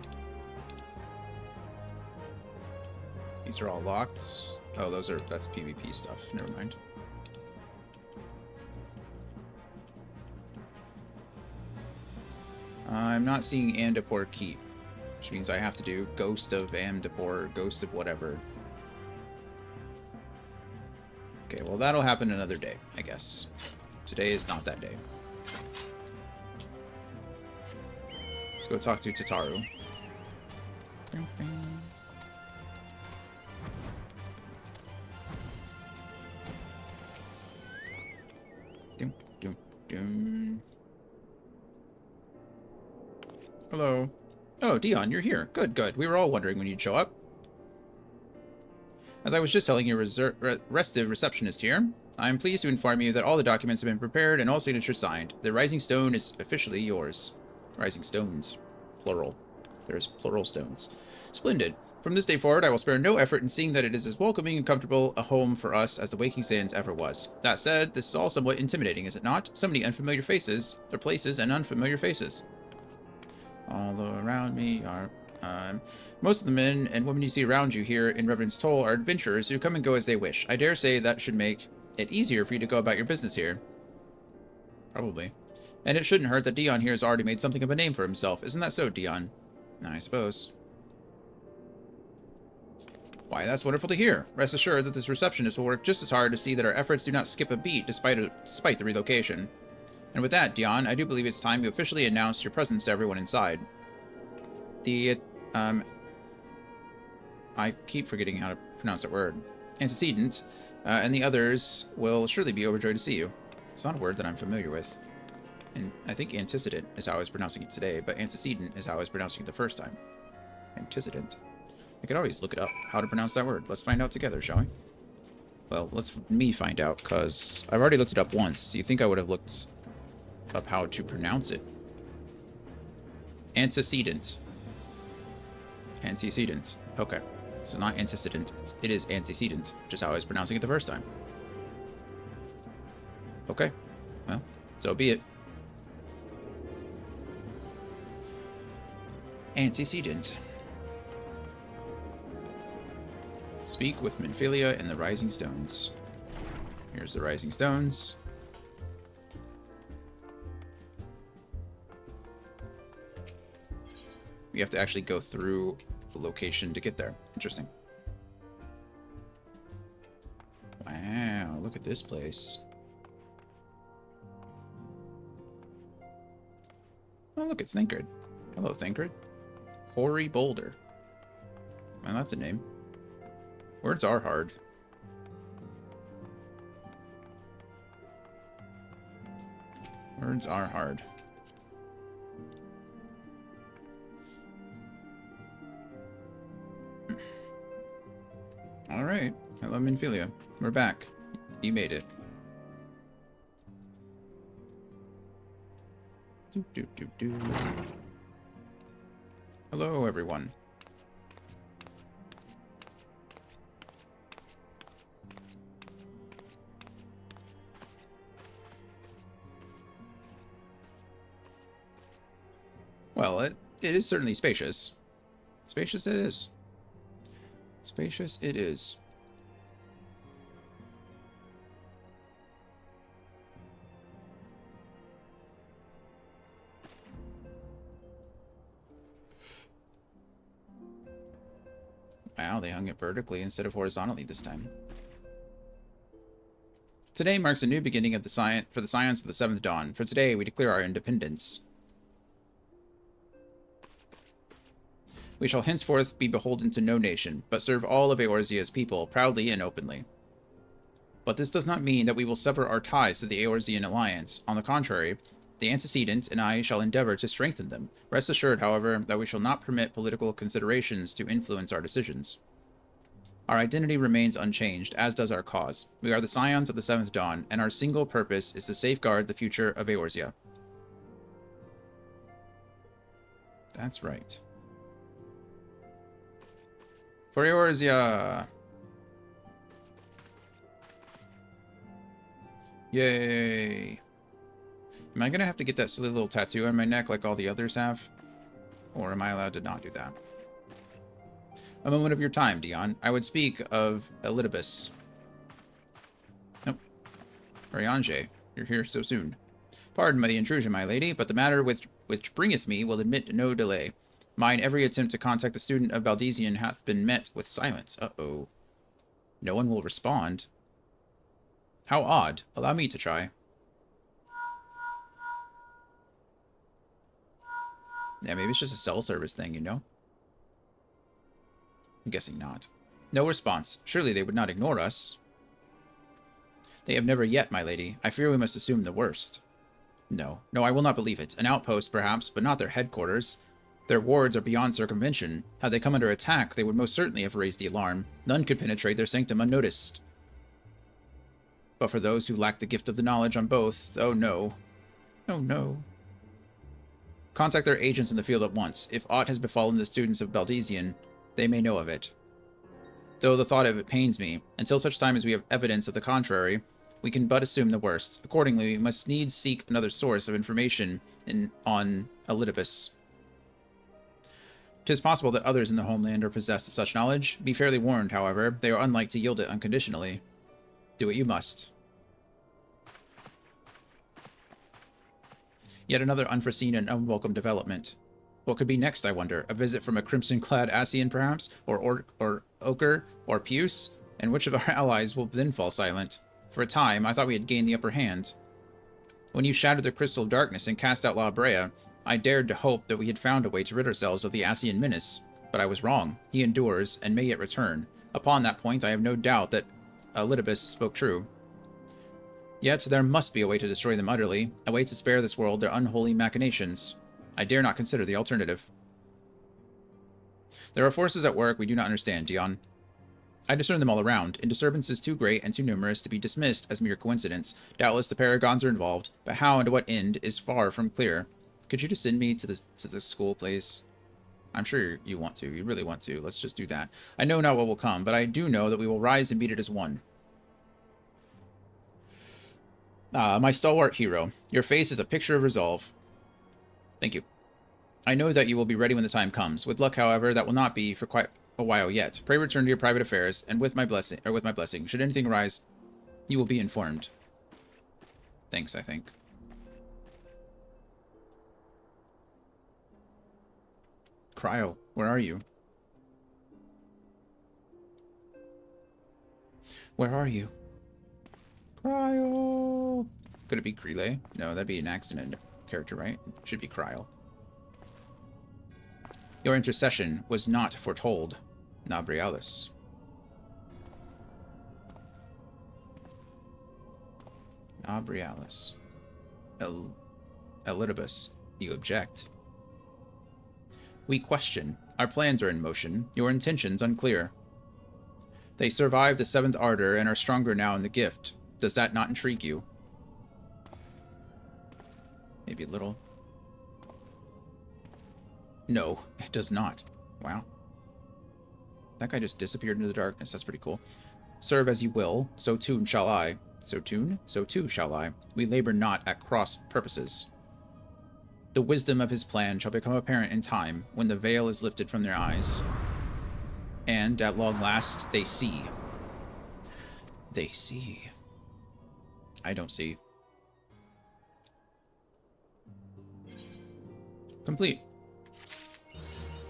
These are all locked. Oh, that's PvP stuff. Never mind. I'm not seeing Amdapor Keep, which means I have to do Ghost of Amdapor, Ghost of whatever. Okay, well, that'll happen another day, I guess. Today is not that day. Let's go talk to Tataru. Dum, dum, dum. Hello. Oh, Dion, you're here. Good, good. We were all wondering when you'd show up. As I was just telling your restive receptionist here, I am pleased to inform you that all the documents have been prepared and all signatures signed. The Rising Stone is officially yours. Rising Stones. Plural. There's plural stones. Splendid. From this day forward, I will spare no effort in seeing that it is as welcoming and comfortable a home for us as the Waking Sands ever was. That said, this is all somewhat intimidating, is it not? So many unfamiliar faces, or places and unfamiliar faces. All around me are... most of the men and women you see around you here in Reverend's Toll are adventurers who come and go as they wish. I dare say that should make it easier for you to go about your business here. Probably. And it shouldn't hurt that Dion here has already made something of a name for himself. Isn't that so, Dion? I suppose. Why, that's wonderful to hear. Rest assured that this receptionist will work just as hard to see that our efforts do not skip a beat despite the relocation. And with that, Dion, I do believe it's time you officially announce your presence to everyone inside. I keep forgetting how to pronounce that word. Antecedent, and the others will surely be overjoyed to see you. It's not a word that I'm familiar with. And I think antecedent is how I was pronouncing it today, but antecedent is how I was pronouncing it the first time. Antecedent. I could always look it up, how to pronounce that word. Let's find out together, shall we? Well, let's me find out, because I've already looked it up once. You think I would have looked up how to pronounce it? Antecedent. Antecedent. Okay. So not antecedent. It is antecedent, which is how I was pronouncing it the first time. Okay. Well, so be it. Antecedent. Speak with Minfilia and the Rising Stones. Here's the Rising Stones. We have to actually go through the location to get there. Interesting. Wow, look at this place. Oh, look, it's Thancred. Hello, Thancred. Hoary Boulder. Well, that's a name. Words are hard. Words are hard. Alright. Hello, Minfilia. We're back. You made it. Doo, doo, doo, doo. Hello, everyone. Well, it is certainly spacious. Spacious it is. Spacious it is. Wow, they hung it vertically instead of horizontally this time. Today marks a new beginning of the science of the Seventh Dawn. For today, we declare our independence. We shall henceforth be beholden to no nation, but serve all of Eorzea's people proudly and openly. But this does not mean that we will sever our ties to the Eorzean alliance. On the contrary, the antecedent and I shall endeavor to strengthen them. Rest assured, however, that we shall not permit political considerations to influence our decisions. Our identity remains unchanged, as does our cause. We are the Scions of the Seventh Dawn, and our single purpose is to safeguard the future of Eorzea. That's right. For Eorzea! Yay! Am I gonna have to get that silly little tattoo on my neck like all the others have? Or am I allowed to not do that? A moment of your time, Dion. I would speak of Elidibus. Nope. Oriange, you're here so soon. Pardon my intrusion, my lady, but the matter which bringeth me will admit no delay. Mine every attempt to contact the student of Baldesion hath been met with silence. Uh-oh. No one will respond. How odd. Allow me to try. Yeah, maybe it's just a cell service thing, you know? I'm guessing not. No response. Surely they would not ignore us. They have never yet, my lady. I fear we must assume the worst. No, no, I will not believe it. An outpost, perhaps, but not their headquarters. Their wards are beyond circumvention. Had they come under attack, they would most certainly have raised the alarm. None could penetrate their sanctum unnoticed. But for those who lack the gift of the knowledge on both, oh no. Oh no. Contact their agents in the field at once. If aught has befallen the students of Baldesion, they may know of it. Though the thought of it pains me, until such time as we have evidence of the contrary, we can but assume the worst. Accordingly, we must needs seek another source of information on Elidibus. 'Tis possible that others in the homeland are possessed of such knowledge. Be fairly warned, however, they are unlike to yield it unconditionally. Do what you must. Yet another unforeseen and unwelcome development. What could be next, I wonder? A visit from a crimson-clad Asian, perhaps? Or Ochre? Or Puce? And which of our allies will then fall silent? For a time, I thought we had gained the upper hand. When you shattered the crystal of darkness and cast out La Brea, I dared to hope that we had found a way to rid ourselves of the Asian menace. But I was wrong. He endures, and may yet return. Upon that point, I have no doubt that Elidibus spoke true. Yet there must be a way to destroy them utterly, a way to spare this world their unholy machinations. I dare not consider the alternative. There are forces at work we do not understand, Dion. I discern them all around, in disturbances too great and too numerous to be dismissed as mere coincidence. Doubtless the Paragons are involved, but how and to what end is far from clear. Could you just send me to the school, please? I'm sure you want to. You really want to. Let's just do that. I know not what will come, but I do know that we will rise and beat it as one. My stalwart hero, your face is a picture of resolve. Thank you. I know that you will be ready when the time comes. With luck, however, that will not be for quite a while yet. Pray return to your private affairs, and with my blessing, should anything arise, you will be informed. Thanks, I think. Kryl, where are you? Where are you? Kryl! Could it be Krele? No, that'd be an accident character, right? Should be Kryl. Your intercession was not foretold, Nabrialis. Nabrialis. Elidibus, you object. We question. Our plans are in motion, your intentions unclear. They survived the seventh ardor and are stronger now in the gift. Does that not intrigue you? Maybe a little. No, it does not. Wow. That guy just disappeared into the darkness. That's pretty cool. Serve as you will, so too shall I. So too shall I. We labor not at cross purposes. The wisdom of his plan shall become apparent in time, when the veil is lifted from their eyes. And, at long last, they see. They see. I don't see. Complete.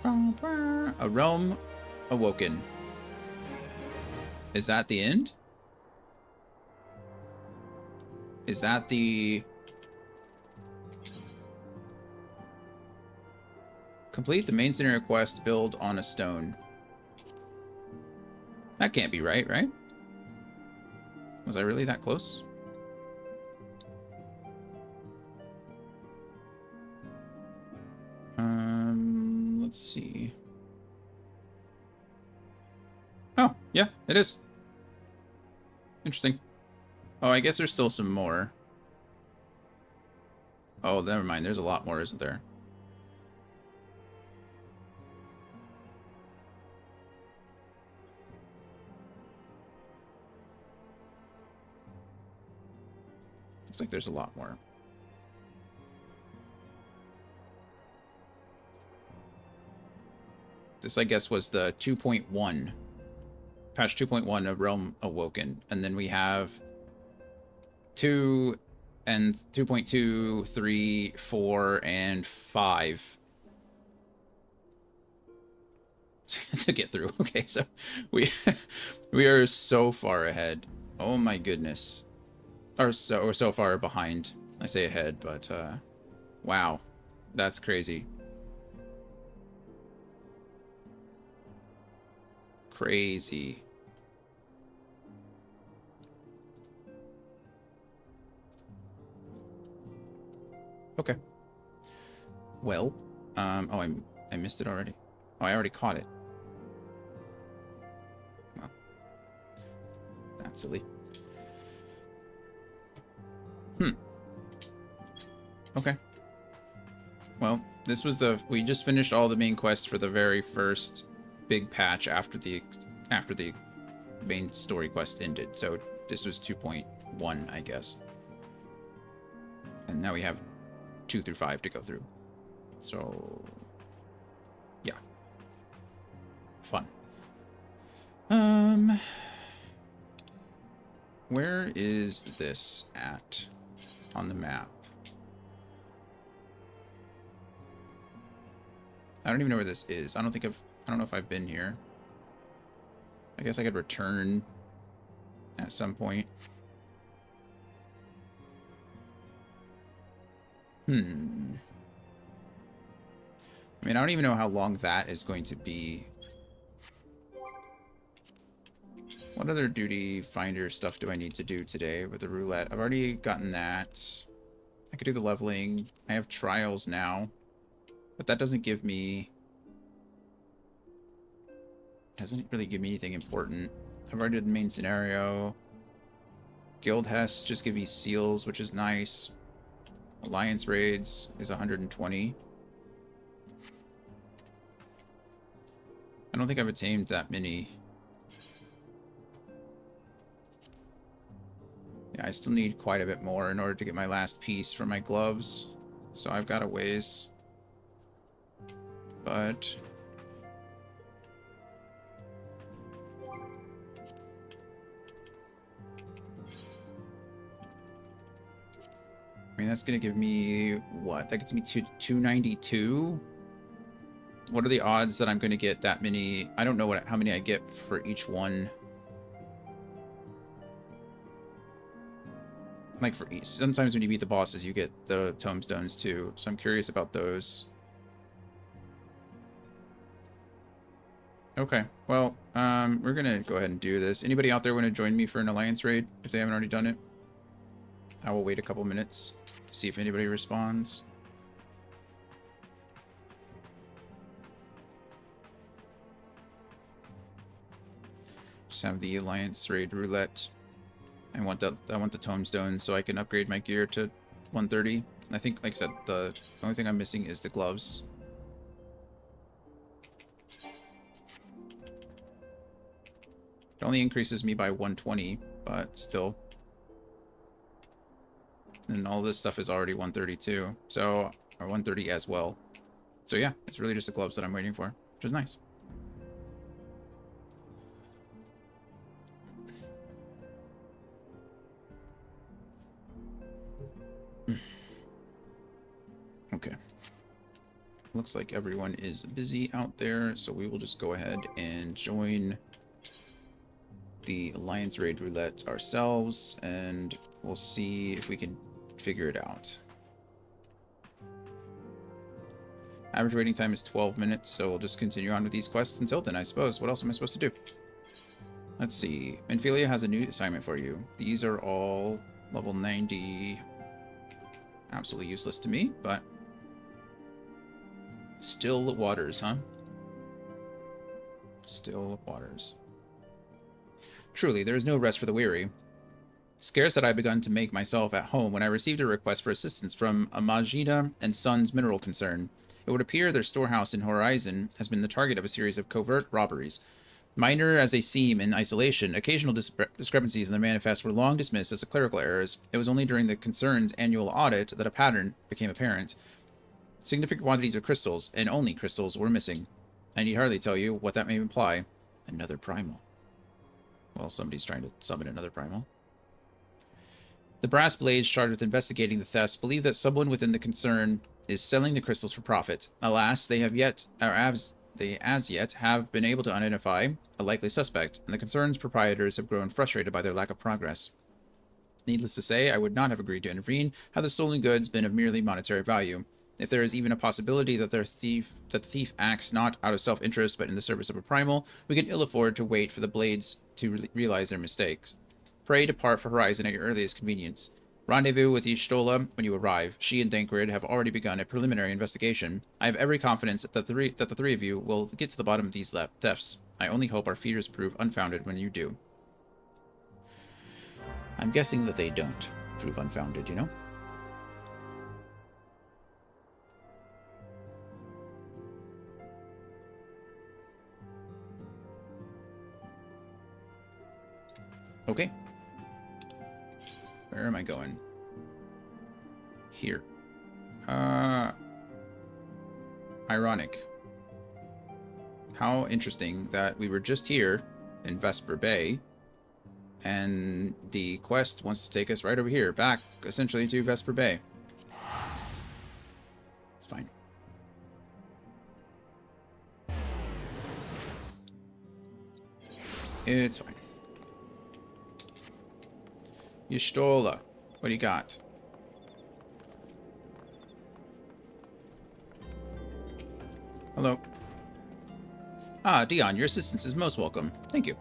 A realm awoken. Is that the end? Is that the... Complete the main scenario quest, build on a stone. That can't be right, right? Was I really that close? Let's see. Oh, yeah, it is. Interesting. Oh, I guess there's still some more. Oh, never mind. There's a lot more, isn't there? Looks like there's a lot more. This, I guess, was the 2.1. Patch 2.1 of Realm Awoken. And then we have 2 and 2.2, 3, 4, and 5 to get through. Okay, so we we are so far ahead. Oh my goodness. Or so far behind. I say ahead, but wow, that's crazy. Crazy. Okay. Well, oh, I missed it already. Oh, I already caught it. Well, that's silly. Okay. Well, this was we just finished all the main quests for the very first big patch after the main story quest ended. So this was 2.1, I guess. And now we have 2 through 5 to go through. So yeah. Fun. Where is this at on the map? I don't even know where this is. I don't know if I've been here. I guess I could return at some point. I mean, I don't even know how long that is going to be. What other duty finder stuff do I need to do today with the roulette? I've already gotten that. I could do the leveling. I have trials now. But that doesn't give me... doesn't really give me anything important. I've already did the main scenario. Guild Hests just give me seals, which is nice. Alliance raids is 120. I don't think I've attained that many. Yeah, I still need quite a bit more in order to get my last piece for my gloves. So I've got a ways. But... I mean, that's going to give me, what? That gets me to 292? What are the odds that I'm going to get that many? I don't know how many I get for each one. Like, for each. Sometimes when you beat the bosses, you get the tomestones, too. So I'm curious about those. Okay, well, we're going to go ahead and do this. Anybody out there want to join me for an alliance raid, if they haven't already done it? I will wait a couple minutes. See if anybody responds. Just have the Alliance Raid Roulette. I want the Tomestone so I can upgrade my gear to 130. I think, like I said, the only thing I'm missing is the gloves. It only increases me by 120, but still. And all this stuff is already 132, so, or 130 as well. So yeah, it's really just the gloves that I'm waiting for, which is nice. Okay. Looks like everyone is busy out there, so we will just go ahead and join the Alliance Raid Roulette ourselves, and we'll see if we can figure it out. Average waiting time is 12 minutes, so we'll just continue on with these quests until then, I suppose. What else am I supposed to do? Let's see. Menphilia has a new assignment for you. These are all level 90. Absolutely useless to me, but still waters, huh? Still waters. Truly, there is no rest for the weary. Scarce had I begun to make myself at home when I received a request for assistance from Amagina and Sons Mineral Concern. It would appear their storehouse in Horizon has been the target of a series of covert robberies. Minor as they seem in isolation, occasional discrepancies in the manifest were long dismissed as clerical errors. It was only during the concern's annual audit that a pattern became apparent. Significant quantities of crystals, and only crystals, were missing. I need hardly tell you what that may imply. Another Primal. Well, somebody's trying to summon another Primal. The brass blades charged with investigating the thefts believe that someone within the concern is selling the crystals for profit. Alas, they have yet, or as yet have been able to identify a likely suspect, and the concern's proprietors have grown frustrated by their lack of progress. Needless to say, I would not have agreed to intervene had the stolen goods been of merely monetary value. If there is even a possibility that the thief acts not out of self-interest but in the service of a primal, we can ill afford to wait for the blades to realize their mistakes. Pray depart for Horizon at your earliest convenience. Rendezvous with Y'shtola when you arrive. She and Thancred have already begun a preliminary investigation. I have every confidence that the three of you will get to the bottom of these thefts. I only hope our fears prove unfounded when you do. I'm guessing that they don't prove unfounded, you know? Okay. Where am I going? Here. Ironic. How interesting that we were just here in Vesper Bay, and the quest wants to take us right over here, back, essentially, to Vesper Bay. It's fine. It's fine. Y'shtola, what do you got? Hello. Ah, Dion, your assistance is most welcome. Thank you.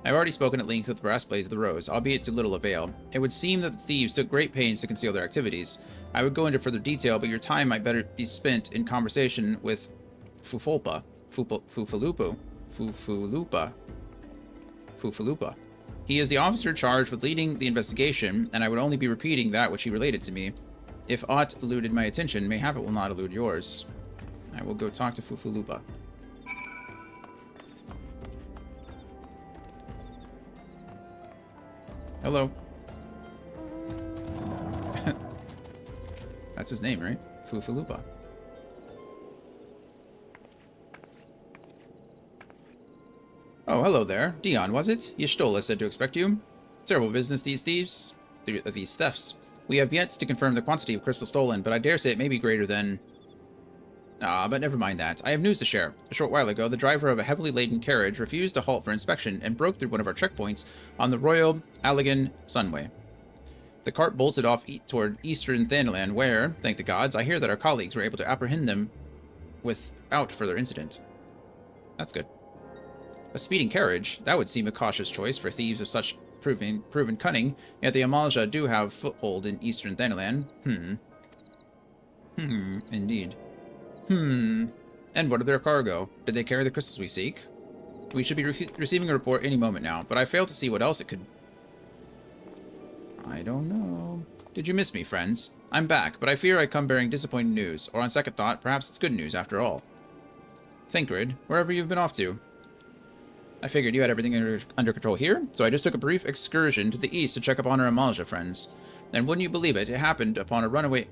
I've already spoken at length with the brass blades of the Rose, albeit to little avail. It would seem that the thieves took great pains to conceal their activities. I would go into further detail, but your time might better be spent in conversation with Fufulpa. Fufulupa. He is the officer charged with leading the investigation, and I would only be repeating that which he related to me. If aught eluded my attention, mayhap it will not elude yours. I will go talk to Fufulupa. Hello. That's his name, right? Fufulupa. Oh, hello there. Dion, was it? Y'shtola said to expect you. Terrible business, these thieves. These thefts. We have yet to confirm the quantity of crystal stolen, but I dare say it may be greater than... Ah, but never mind that. I have news to share. A short while ago, the driver of a heavily laden carriage refused to halt for inspection and broke through one of our checkpoints on the Royal Allegan Sunway. The cart bolted off toward eastern Thanalan, where, thank the gods, I hear that our colleagues were able to apprehend them without further incident. That's good. A speeding carriage? That would seem a cautious choice for thieves of such proven cunning, yet the Amalja do have foothold in eastern Thanalan. Indeed. And what of their cargo? Did they carry the crystals we seek? We should be receiving a report any moment now, but I fail to see what else it could... I don't know. Did you miss me, friends? I'm back, but I fear I come bearing disappointing news, or on second thought, perhaps it's good news after all. Thancred, wherever you've been off to. I figured you had everything under control here, so I just took a brief excursion to the east to check up on our Amalja friends. And wouldn't you believe it, I happened upon a runaway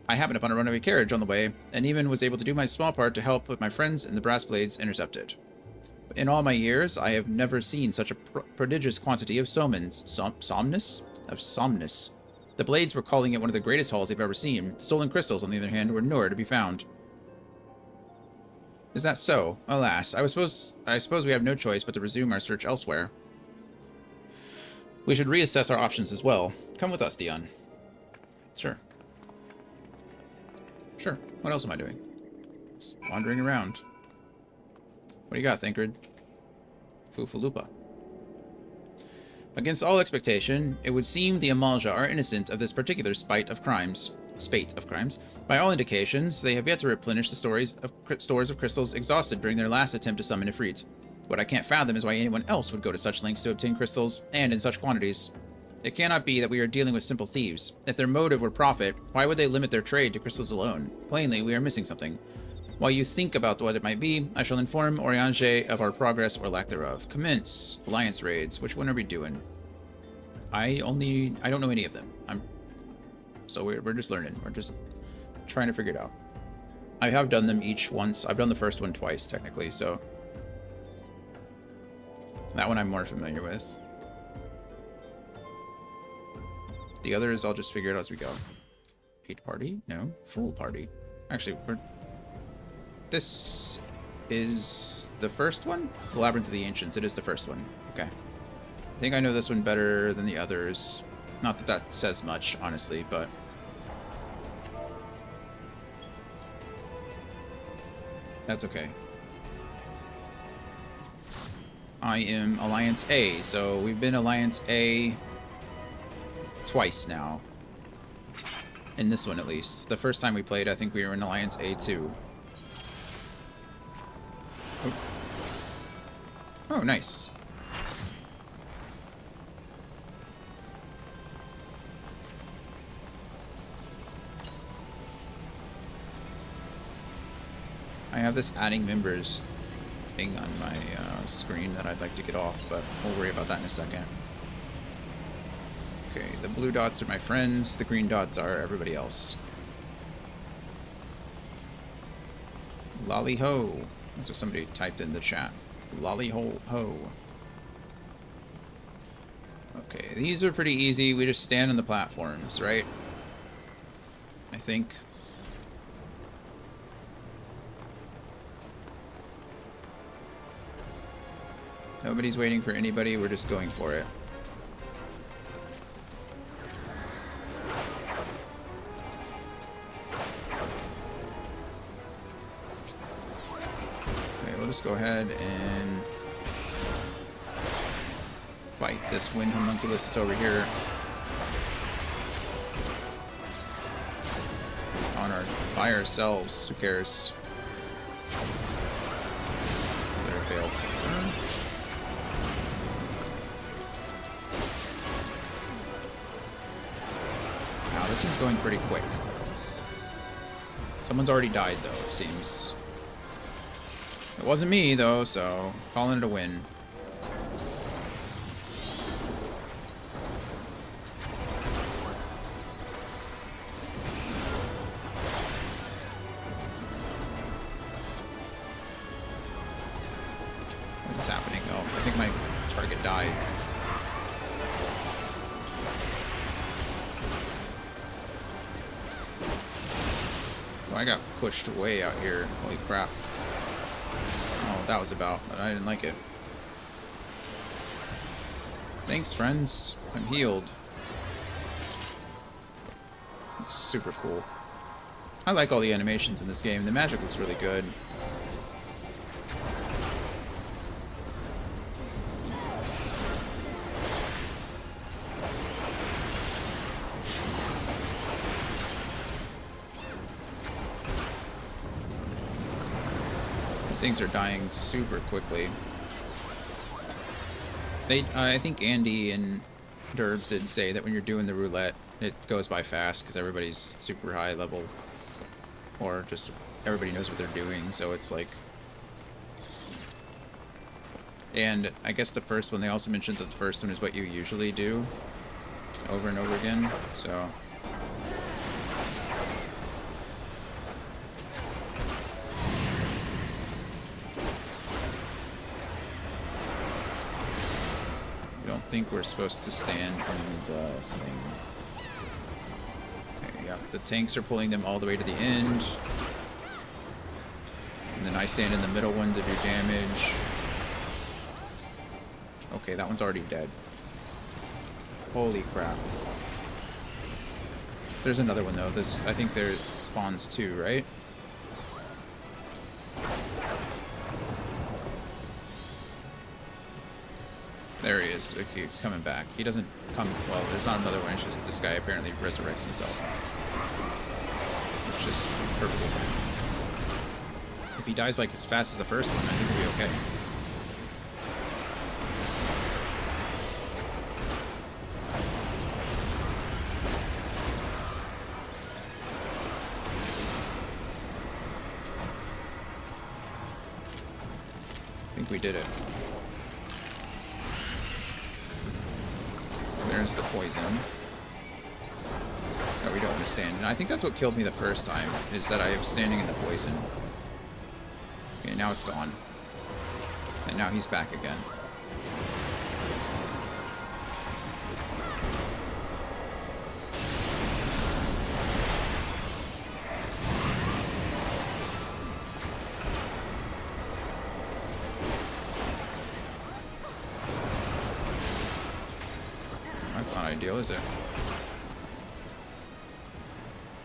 carriage on the way, and even was able to do my small part to help with my friends and the brass blades intercept it. In all my years, I have never seen such a prodigious quantity of somnus. The blades were calling it one of the greatest hauls they've ever seen. The stolen crystals, on the other hand, were nowhere to be found. Is that so? Alas, I suppose we have no choice but to resume our search elsewhere. We should reassess our options as well. Come with us, Dion. Sure. Sure. What else am I doing? Just wandering around. What do you got, Thancred? Fufulupa. Against all expectation, it would seem the Amalja are innocent of this particular spate of crimes. By all indications, they have yet to replenish the stores of crystals exhausted during their last attempt to summon Ifrit. What I can't fathom is why anyone else would go to such lengths to obtain crystals, and in such quantities. It cannot be that we are dealing with simple thieves. If their motive were profit, why would they limit their trade to crystals alone? Plainly, we are missing something. While you think about what it might be, I shall inform Oriange of our progress or lack thereof. Commence alliance raids. Which one are we doing? I don't know any of them. So we're just learning. We're just trying to figure it out. I have done them each once. I've done the first one twice, technically, so... That one I'm more familiar with. The others I'll just figure it out as we go. 8 party? No. Full party. Actually, this is the first one? The Labyrinth of the Ancients. It is the first one. Okay. I think I know this one better than the others. Not that that says much, honestly, but... that's okay. I am Alliance A, so we've been Alliance A twice now. In this one, at least. The first time we played, I think we were in Alliance A2. Oh, nice. I have this adding members thing on my screen that I'd like to get off, but we'll worry about that in a second. Okay, the blue dots are my friends, the green dots are everybody else. Lolly ho. That's what somebody typed in the chat. Lolly ho ho. Okay, these are pretty easy. We just stand on the platforms, right? I think. Nobody's waiting for anybody. We're just going for it. Okay, we'll just go ahead and fight this wind homunculus that's over here. By ourselves. Who cares? Better fail. Wow, this one's going pretty quick. Someone's already died, though, it seems. It wasn't me, though, so calling it a win. What is happening? Oh, I think my target died. Oh, I got pushed way out here. Holy crap. Oh, that was about, but I didn't like it. Thanks, friends. I'm healed. Looks super cool. I like all the animations in this game. The magic looks really good. These things are dying super quickly. I think Andy and Derbs did say that when you're doing the roulette, it goes by fast because everybody's super high level. Or just everybody knows what they're doing, so it's like... And I guess the first one, they also mentioned that the first one is what you usually do over and over again, so... I don't think we're supposed to stand on the thing. Okay, yeah, the tanks are pulling them all the way to the end. And then I stand in the middle one to do damage. Okay, that one's already dead. Holy crap. There's another one though. I think there spawns two, right? There he is. Okay, he's coming back. He doesn't come... well, there's not another one. It's just this guy apparently resurrects himself. Which is perfectly fine. If he dies like as fast as the first one, I think he'll be okay. I think we did it. There's the poison. No, we don't understand. And I think that's what killed me the first time, is that I was standing in the poison. Okay, now it's gone. And now he's back again. That's not ideal, is it?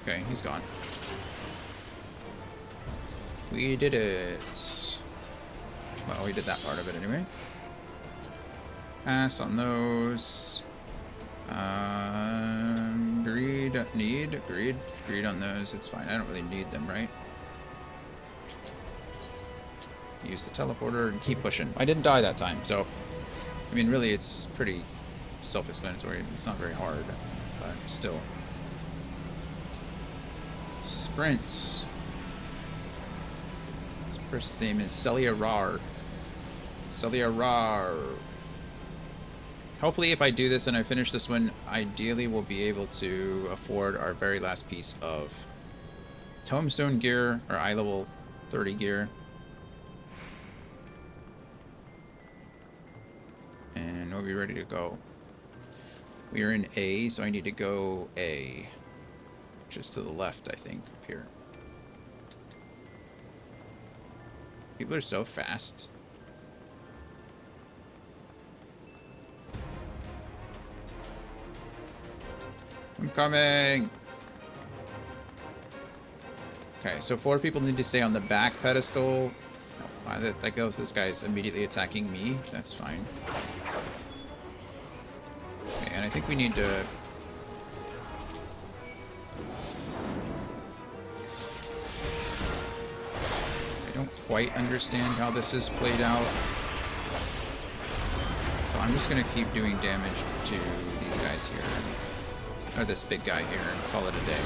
Okay, he's gone. We did it. Well, we did that part of it anyway. Pass on those. Greed, need, greed on those. It's fine. I don't really need them, right? Use the teleporter and keep pushing. I didn't die that time, so I mean, really, it's pretty self-explanatory. It's not very hard, but still. Sprints. This person's name is Celia-Rar. Celia-Rar. Hopefully, if I do this and I finish this one, ideally we'll be able to afford our very last piece of Tombstone gear, or eye level 30 gear. And we'll be ready to go. We are in A, so I need to go A. Just to the left, I think, up here. People are so fast. I'm coming! Okay, so 4 people need to stay on the back pedestal. Oh, that goes, this guy's immediately attacking me. That's fine. Okay, and I think we need to... I don't quite understand how this is played out. So I'm just going to keep doing damage to these guys here. Or this big guy here, and call it a day.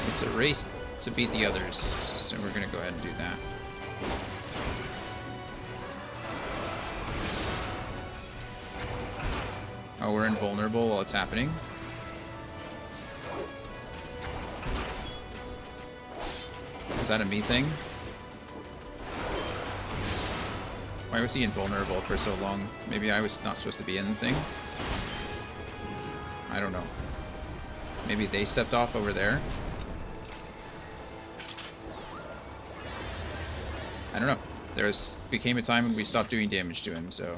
It's a race to beat the others, so we're gonna go ahead and do that. Oh, we're invulnerable while it's happening. Is that a me thing? Why was he invulnerable for so long? Maybe I was not supposed to be in the thing? I don't know. Maybe they stepped off over there? I don't know. Became a time when we stopped doing damage to him, so...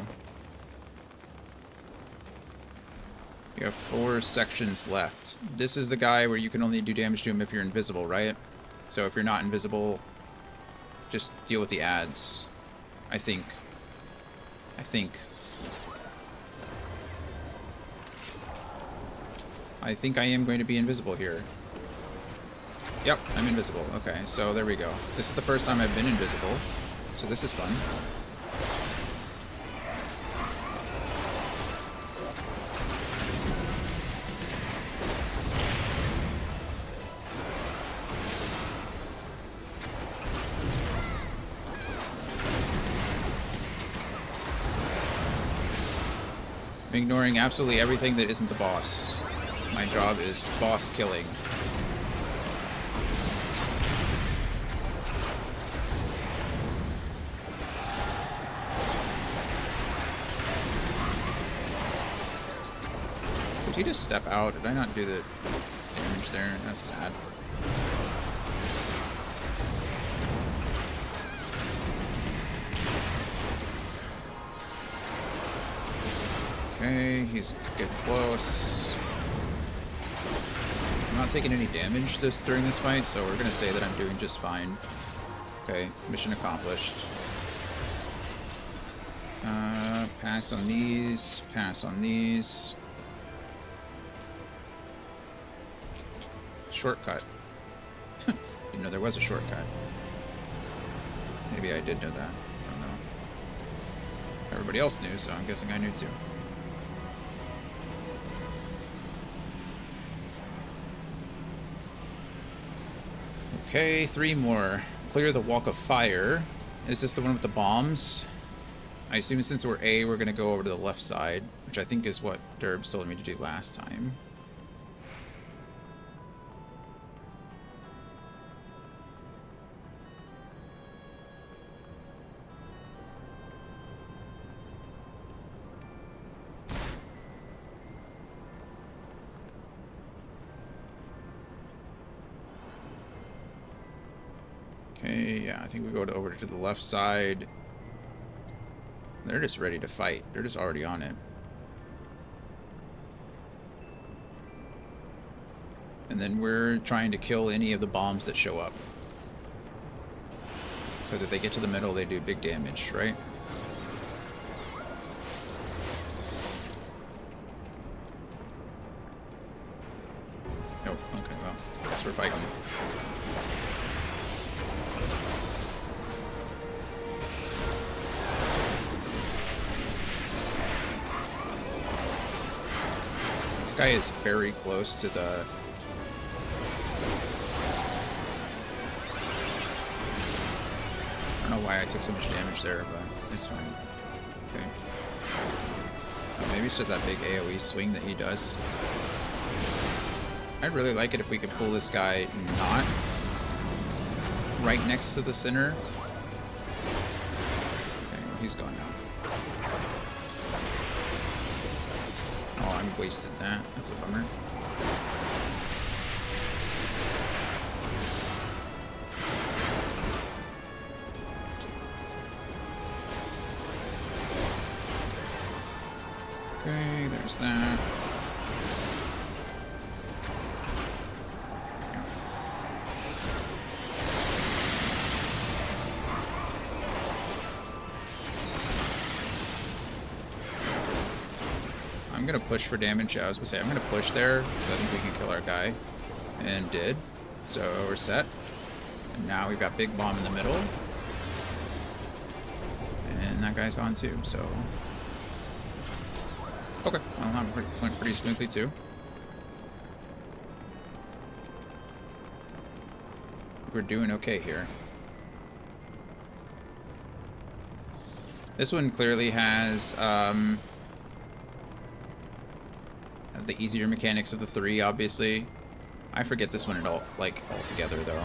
You have 4 sections left. This is the guy where you can only do damage to him if you're invisible, right? So if you're not invisible, just deal with the ads. I think. I think I am going to be invisible here. Yep, I'm invisible. Okay, so there we go. This is the first time I've been invisible, so this is fun. I'm ignoring absolutely everything that isn't the boss. My job is boss killing. Did he just step out? Did I not do the damage there? That's sad. Okay, he's getting close. I'm not taking any damage during this fight, so we're gonna say that I'm doing just fine. Okay, mission accomplished. Pass on these, pass on these. Shortcut. Didn't know there was a shortcut. Maybe I did know that. I don't know. Everybody else knew, so I'm guessing I knew too. Okay, 3 more. Clear the Walk of Fire. Is this the one with the bombs? I assume since we're A, we're going to go over to the left side, which I think is what Derbs told me to do last time. Okay, yeah, I think we go over to the left side. They're just ready to fight. They're just already on it. And then we're trying to kill any of the bombs that show up. Because if they get to the middle, they do big damage, right? Nope. Okay, well, I guess we're fighting. This guy is very close to the... I don't know why I took so much damage there, but it's fine. Okay. Oh, maybe it's just that big AoE swing that he does. I'd really like it if we could pull this guy not right next to the center. Okay, well, he's gone now. Oh, I wasted that. That's a bummer. Okay, there's that. I'm gonna push for damage. Yeah, I was gonna say I'm gonna push there because I think we can kill our guy, and did. So we're set. And now we've got big bomb in the middle, and that guy's gone too. So okay, well, that went pretty smoothly too. We're doing okay here. This one clearly has the easier mechanics of the three, obviously. I forget this one at all, like, altogether, though.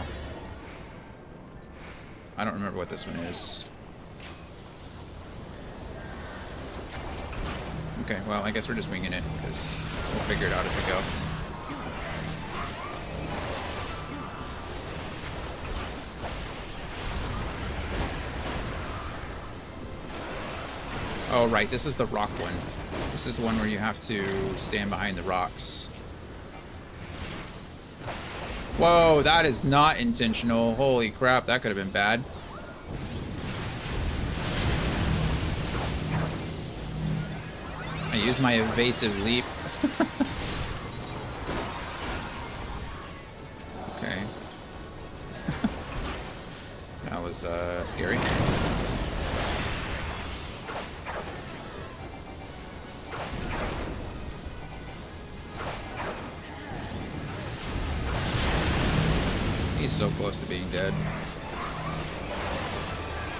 I don't remember what this one is. Okay, well, I guess we're just winging it, because we'll figure it out as we go. Oh, right, this is the rock one. This is one where you have to stand behind the rocks. Whoa, that is not intentional. Holy crap, that could have been bad. I used my evasive leap. Okay. That was scary. He's so close to being dead.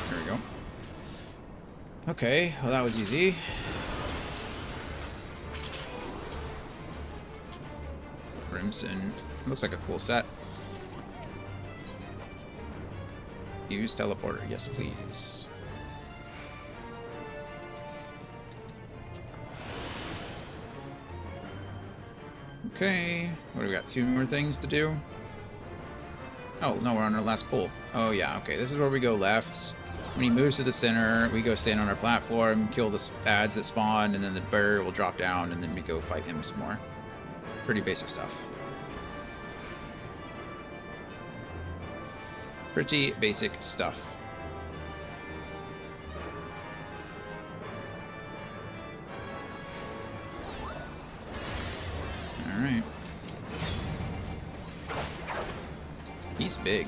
There we go. Okay, well that was easy. Crimson. Looks like a cool set. Use teleporter. Yes, please. Okay. What do we got? 2 more things to do? Oh, no, we're on our last pull. Oh, yeah, okay. This is where we go left. When he moves to the center, we go stand on our platform, kill the ads that spawn, and then the barrier will drop down, and then we go fight him some more. Pretty basic stuff. Pretty basic stuff. Alright. He's big.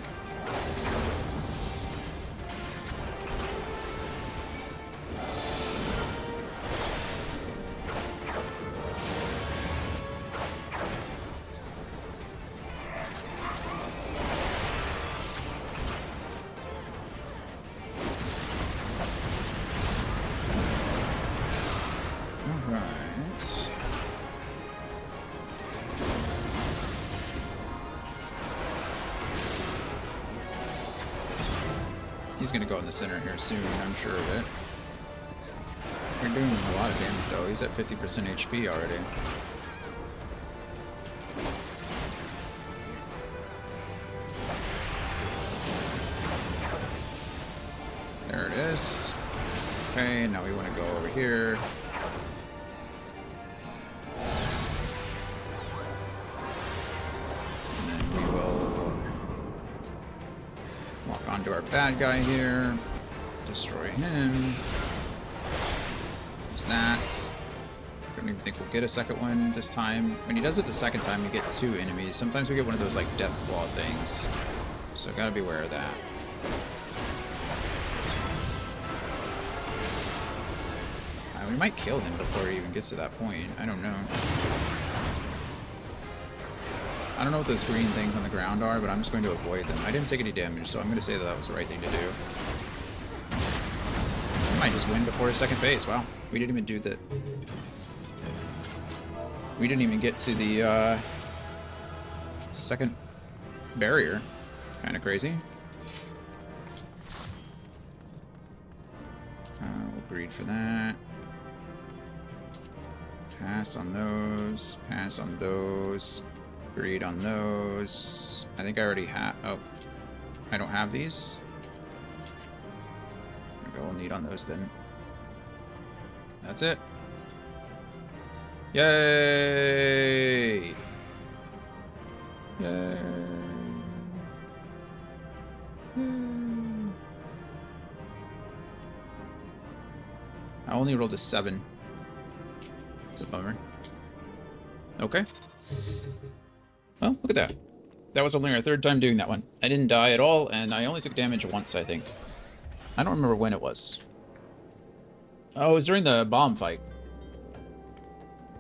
He's gonna go in the center here soon, I'm sure of it. We're doing a lot of damage though. He's at 50% HP already. this. Okay, now we want to go over here. And then we will walk onto our bad guy here. Destroy him. There's that. I don't even think we'll get a second one this time. When he does it the second time, you get 2 enemies. Sometimes we get one of those, like, death claw things. So gotta be aware of that. We might kill him before he even gets to that point. I don't know. I don't know what those green things on the ground are, but I'm just going to avoid them. I didn't take any damage, so I'm going to say that that was the right thing to do. We might just win before his second phase. Wow. We didn't even do that. We didn't even get to the second barrier. Kind of crazy. We'll greed for that. Pass on those. Pass on those. Greed on those. I think I already have... Oh. I don't have these. There we go. We'll need on those then. That's it. Yay! Yay! I only rolled a 7. It's a bummer. Okay. Well, look at that. That was only our 3rd time doing that one. I didn't die at all, and I only took damage once, I think. I don't remember when it was. Oh, it was during the bomb fight.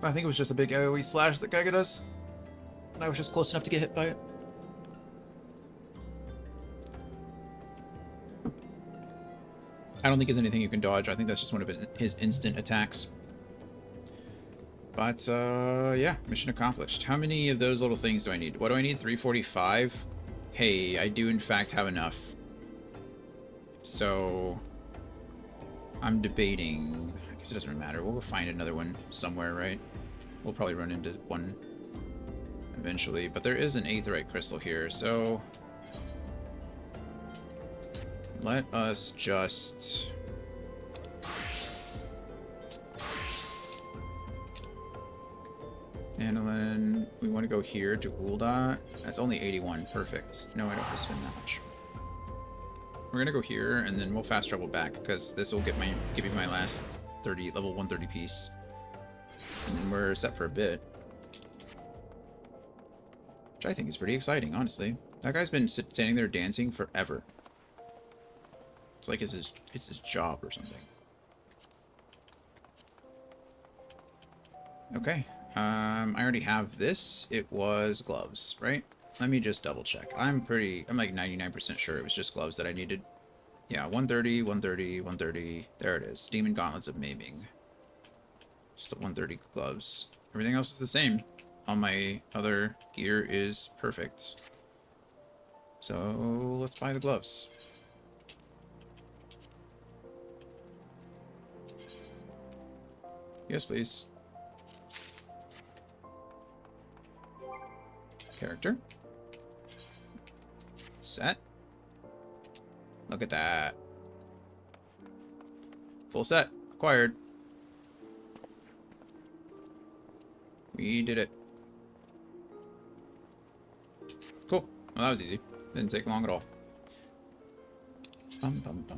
I think it was just a big AoE slash that Geiger does. And I was just close enough to get hit by it. I don't think there's anything you can dodge. I think that's just one of his instant attacks. But, yeah, mission accomplished. How many of those little things do I need? What do I need? 345? Hey, I do in fact have enough. So, I'm debating. I guess it doesn't really matter. We'll go find another one somewhere, right? We'll probably run into one eventually. But there is an aetheryte crystal here, so... let us just... Anilin, we want to go here to Gul'dat. That's only 81. Perfect. No, I don't have to spend that much. We're gonna go here, and then we'll fast travel back, because this will give me my last level 130 piece. And then we're set for a bit. Which I think is pretty exciting, honestly. That guy's been standing there dancing forever. It's like it's his job or something. Okay. I already have this. It was gloves, right? Let me just double check. I'm like 99% sure it was just gloves that I needed. Yeah, 130, 130, 130. There it is. Demon Gauntlets of Maiming. Just the 130 gloves. Everything else is the same. All my other gear is perfect. So let's buy the gloves. Yes, please. Character. Set. Look at that. Full set. Acquired. We did it. Cool. Well, that was easy. Didn't take long at all. Bum, bum, bum.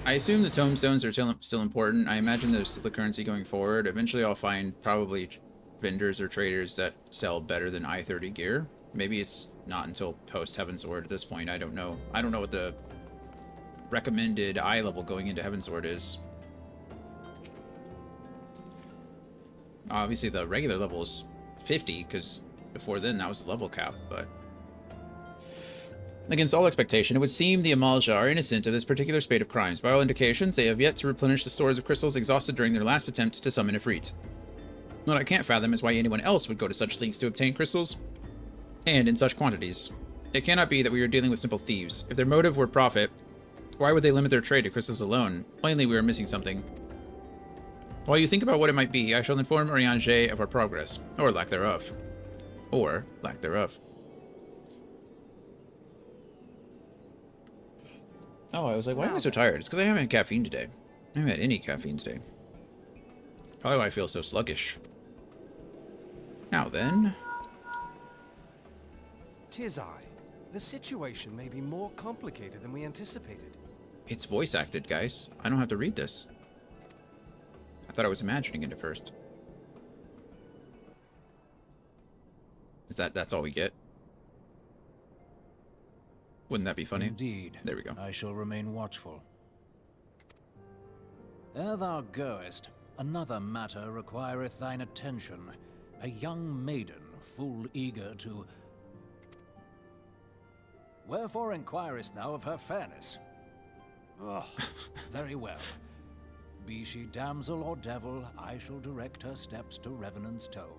I assume the tomestones are still important. I imagine there's still the currency going forward. Eventually I'll find probably vendors or traders that sell better than I-30 gear. Maybe it's not until post-Heavensward at this point. I don't know. I don't know what the recommended eye level going into Heavensward is. Obviously the regular level is 50, because before then that was the level cap, but... Against all expectation, it would seem the Amalja are innocent of this particular spate of crimes. By all indications, they have yet to replenish the stores of crystals exhausted during their last attempt to summon Ifrit. What I can't fathom is why anyone else would go to such lengths to obtain crystals, and in such quantities. It cannot be that we are dealing with simple thieves. If their motive were profit, why would they limit their trade to crystals alone? Plainly, we are missing something. While you think about what it might be, I shall inform Oriange of our progress. Or lack thereof. Or lack thereof. Oh, I was like, why am I so tired? It's because I haven't had caffeine today. I haven't had any caffeine today. Probably why I feel so sluggish. Now then. 'Tis I. The situation may be more complicated than we anticipated. It's voice acted, guys. I don't have to read this. I thought I was imagining it at first. That's all we get? Wouldn't that be funny? Indeed. There we go. I shall remain watchful. Ere thou goest, another matter requireth thine attention. A young maiden, full eager to... Wherefore inquirest thou of her fairness? Oh, very well. Be she damsel or devil, I shall direct her steps to Revenant's toll.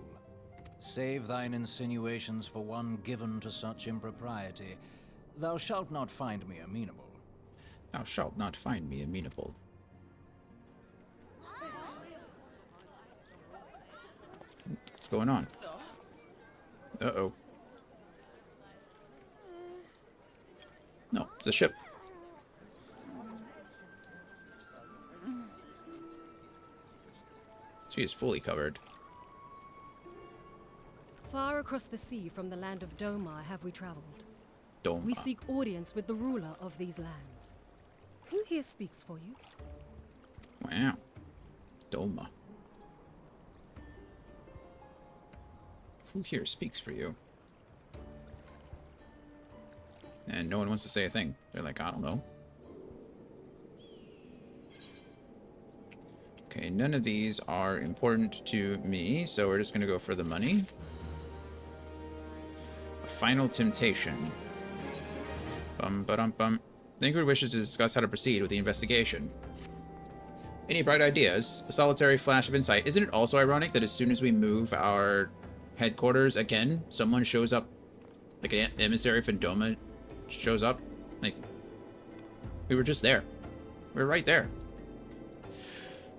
Save thine insinuations for one given to such impropriety. Thou shalt not find me amenable. Thou shalt not find me amenable. What's going on? Uh-oh. No, it's a ship. She is fully covered. Far across the sea from the land of Domar have we traveled. Doma. We seek audience with the ruler of these lands. Who here speaks for you? Wow. Doma. Who here speaks for you? And no one wants to say a thing. They're like, I don't know. Okay, none of these are important to me, so we're just going to go for the money. A final temptation. Bum. The Inquisitor wishes to discuss how to proceed with the investigation. Any bright ideas? A solitary flash of insight. Isn't it also ironic that as soon as we move our headquarters again, someone shows up, like an emissary from Doma shows up? Like, we were just there. We were right there.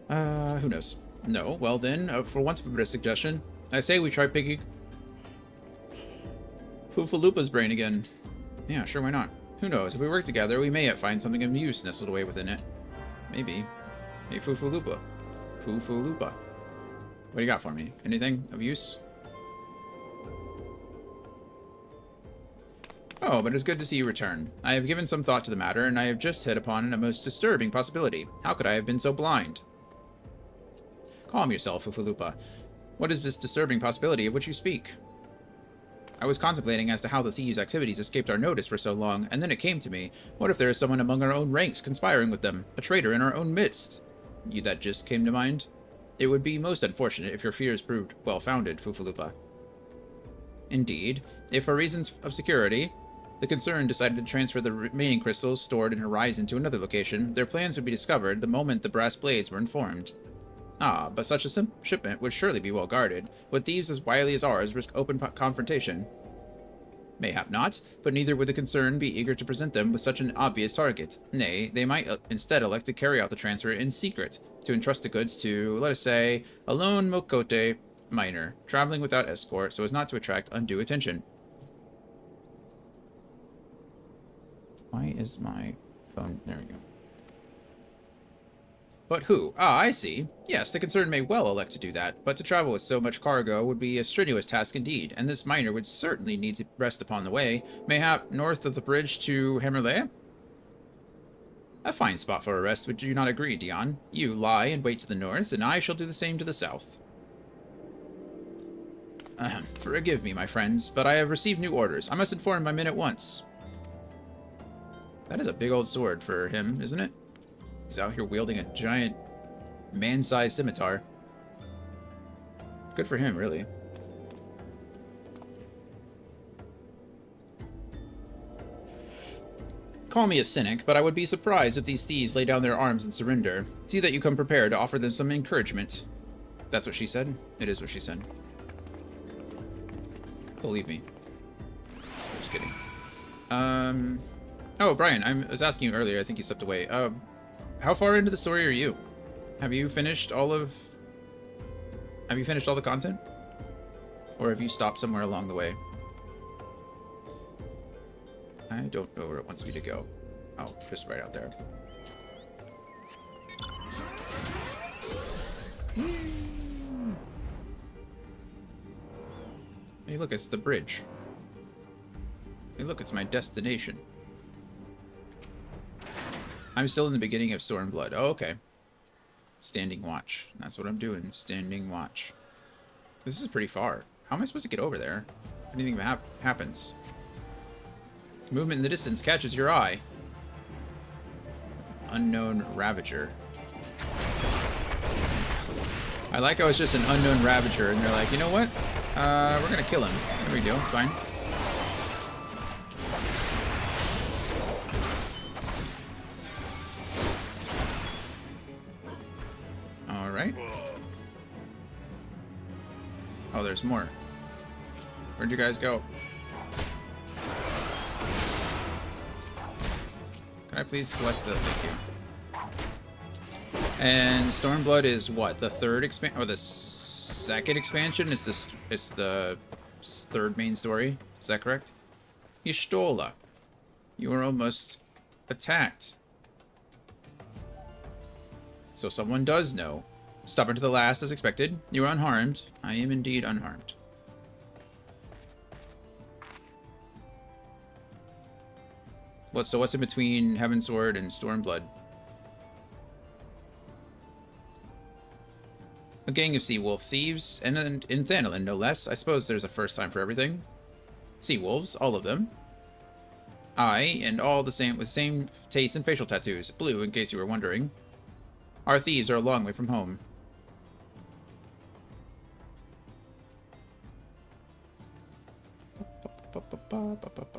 Who knows? No, well then, for once of a bit of suggestion, I say we try picking Fufalupa's brain again. Yeah, sure, why not? Who knows, if we work together, we may yet find something of use nestled away within it. Maybe. Hey, Fufalupa. Fufalupa. What do you got for me? Anything of use? Oh, but it's good to see you return. I have given some thought to the matter, and I have just hit upon a most disturbing possibility. How could I have been so blind? Calm yourself, Fufalupa. What is this disturbing possibility of which you speak? I was contemplating as to how the thieves' activities escaped our notice for so long, and then it came to me. What if there is someone among our own ranks conspiring with them? A traitor in our own midst? That just came to mind? It would be most unfortunate if your fears proved well-founded, Fufalupa. Indeed, if for reasons of security, the concern decided to transfer the remaining crystals stored in Horizon to another location, their plans would be discovered the moment the brass blades were informed. Ah, but such a shipment would surely be well guarded. Would thieves as wily as ours risk open confrontation? Mayhap not, but neither would the concern be eager to present them with such an obvious target. Nay, they might instead elect to carry out the transfer in secret, to entrust the goods to, let us say, a lone Mokote miner, traveling without escort so as not to attract undue attention. Why is my phone... There we go. But who? Ah, I see. Yes, the concern may well elect to do that, but to travel with so much cargo would be a strenuous task indeed, and this miner would certainly need to rest upon the way, mayhap north of the bridge to Hammerlea? A fine spot for a rest, would you not agree, Dion? You lie and wait to the north, and I shall do the same to the south. Forgive me, my friends, but I have received new orders. I must inform my men at once. That is a big old sword for him, isn't it? He's out here wielding a giant man-sized scimitar. Good for him, really. Call me a cynic, but I would be surprised if these thieves lay down their arms and surrender. See that you come prepared to offer them some encouragement. That's what she said? It is what she said. Believe me. Just kidding. Oh, Brian, I was asking you earlier. I think you stepped away. How far into the story are you? Have you finished all of Have you finished all the content? Or have you stopped somewhere along the way? I don't know where it wants me to go. Oh, just right out there. Hey, look, it's the bridge. Hey, look, it's my destination. I'm still in the beginning of Stormblood. Oh, okay. Standing watch. That's what I'm doing. Standing watch. This is pretty far. How am I supposed to get over there? If anything happens. Movement in the distance catches your eye. Unknown Ravager. I like how it's just an unknown Ravager, and they're like, you know what? We're gonna kill him. There we go. It's fine. All right. Oh, there's more. Where'd you guys go? Can I please select the... Thank you. And Stormblood is what? The third expansion, or the second expansion? It's the third main story. Is that correct? Y'shtola. You were almost attacked. So someone does know. Stubborn to the last, as expected. You are unharmed. I am indeed unharmed. So what's in between Heavensward and Stormblood? A gang of sea wolf thieves, and in Thanalan, no less. I suppose there's a first time for everything. Sea wolves, all of them. I, and all the same with same taste and facial tattoos, blue, in case you were wondering. Our thieves are a long way from home.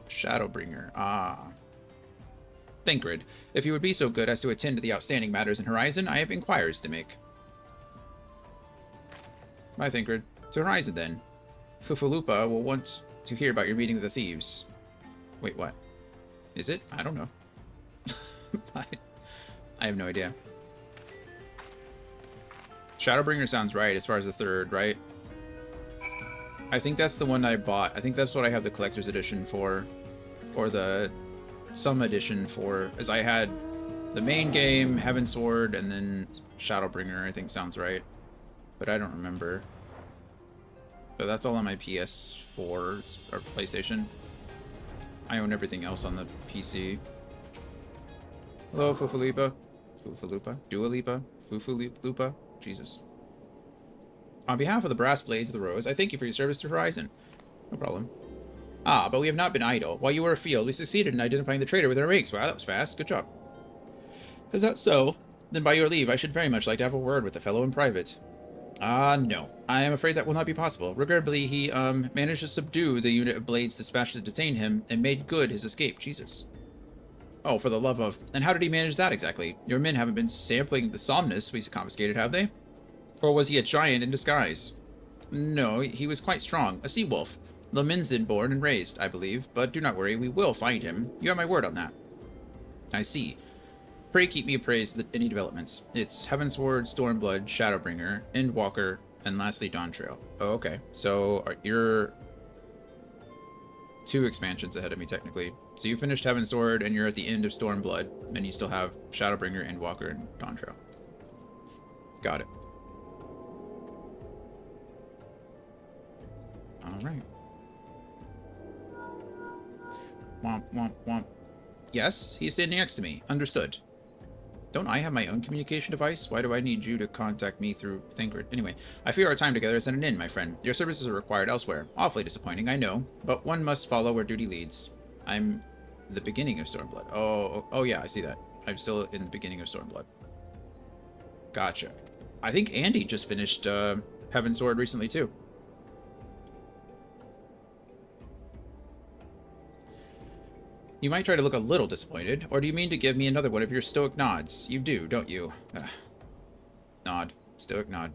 Shadowbringer. Ah. Thinkred, if you would be so good as to attend to the outstanding matters in Horizon, I have inquiries to make. Bye, Thinkred. To Horizon, then. Fufalupa will want to hear about your meeting with the thieves. Wait, what? Is it? I don't know. I have no idea. Shadowbringer sounds right as far as the third, right? I think that's the one I bought. I think that's what I have the collector's edition for. Or the some edition for. As I had the main game, Heavensward, and then Shadowbringer, I think sounds right. But I don't remember. But that's all on my PS4 or PlayStation. I own everything else on the PC. Hello, Fufalipa. Fufalupa? Dua Lipa? Fufalupa? Jesus. On behalf of the Brass Blades of the Rose, I thank you for your service to Horizon. No problem. Ah, but we have not been idle. While you were afield, we succeeded in identifying the traitor with our rakes. Wow, that was fast. Good job. Is that so? Then by your leave, I should very much like to have a word with the fellow in private. No. I am afraid that will not be possible. Regrettably, he, managed to subdue the unit of blades dispatched to detain him and made good his escape. Jesus. Oh, for the love of... And how did he manage that exactly? Your men haven't been sampling the somnus we confiscated, have they? Or was he a giant in disguise? No, he was quite strong. A sea wolf. Lominzin born and raised, I believe. But do not worry, we will find him. You have my word on that. I see. Pray keep me appraised of any developments. It's Heavensward, Stormblood, Shadowbringer, Endwalker, and lastly Dawntrail. Oh, okay. So you're 2 expansions ahead of me, technically. So you finished Heavensward, and you're at the end of Stormblood, and you still have Shadowbringer, Endwalker, and Dawntrail. Got it. Alright. Womp, womp, womp. Yes, he's standing next to me. Understood. Don't I have my own communication device? Why do I need you to contact me through Thinkred? Anyway, I fear our time together is at an end, my friend. Your services are required elsewhere. Awfully disappointing, I know. But one must follow where duty leads. I'm the beginning of Stormblood. Oh yeah, I see that. I'm still in the beginning of Stormblood. Gotcha. I think Andy just finished Heavensward recently, too. You might try to look a little disappointed, or do you mean to give me another one of your stoic nods? You do, don't you? Nod. Stoic nod.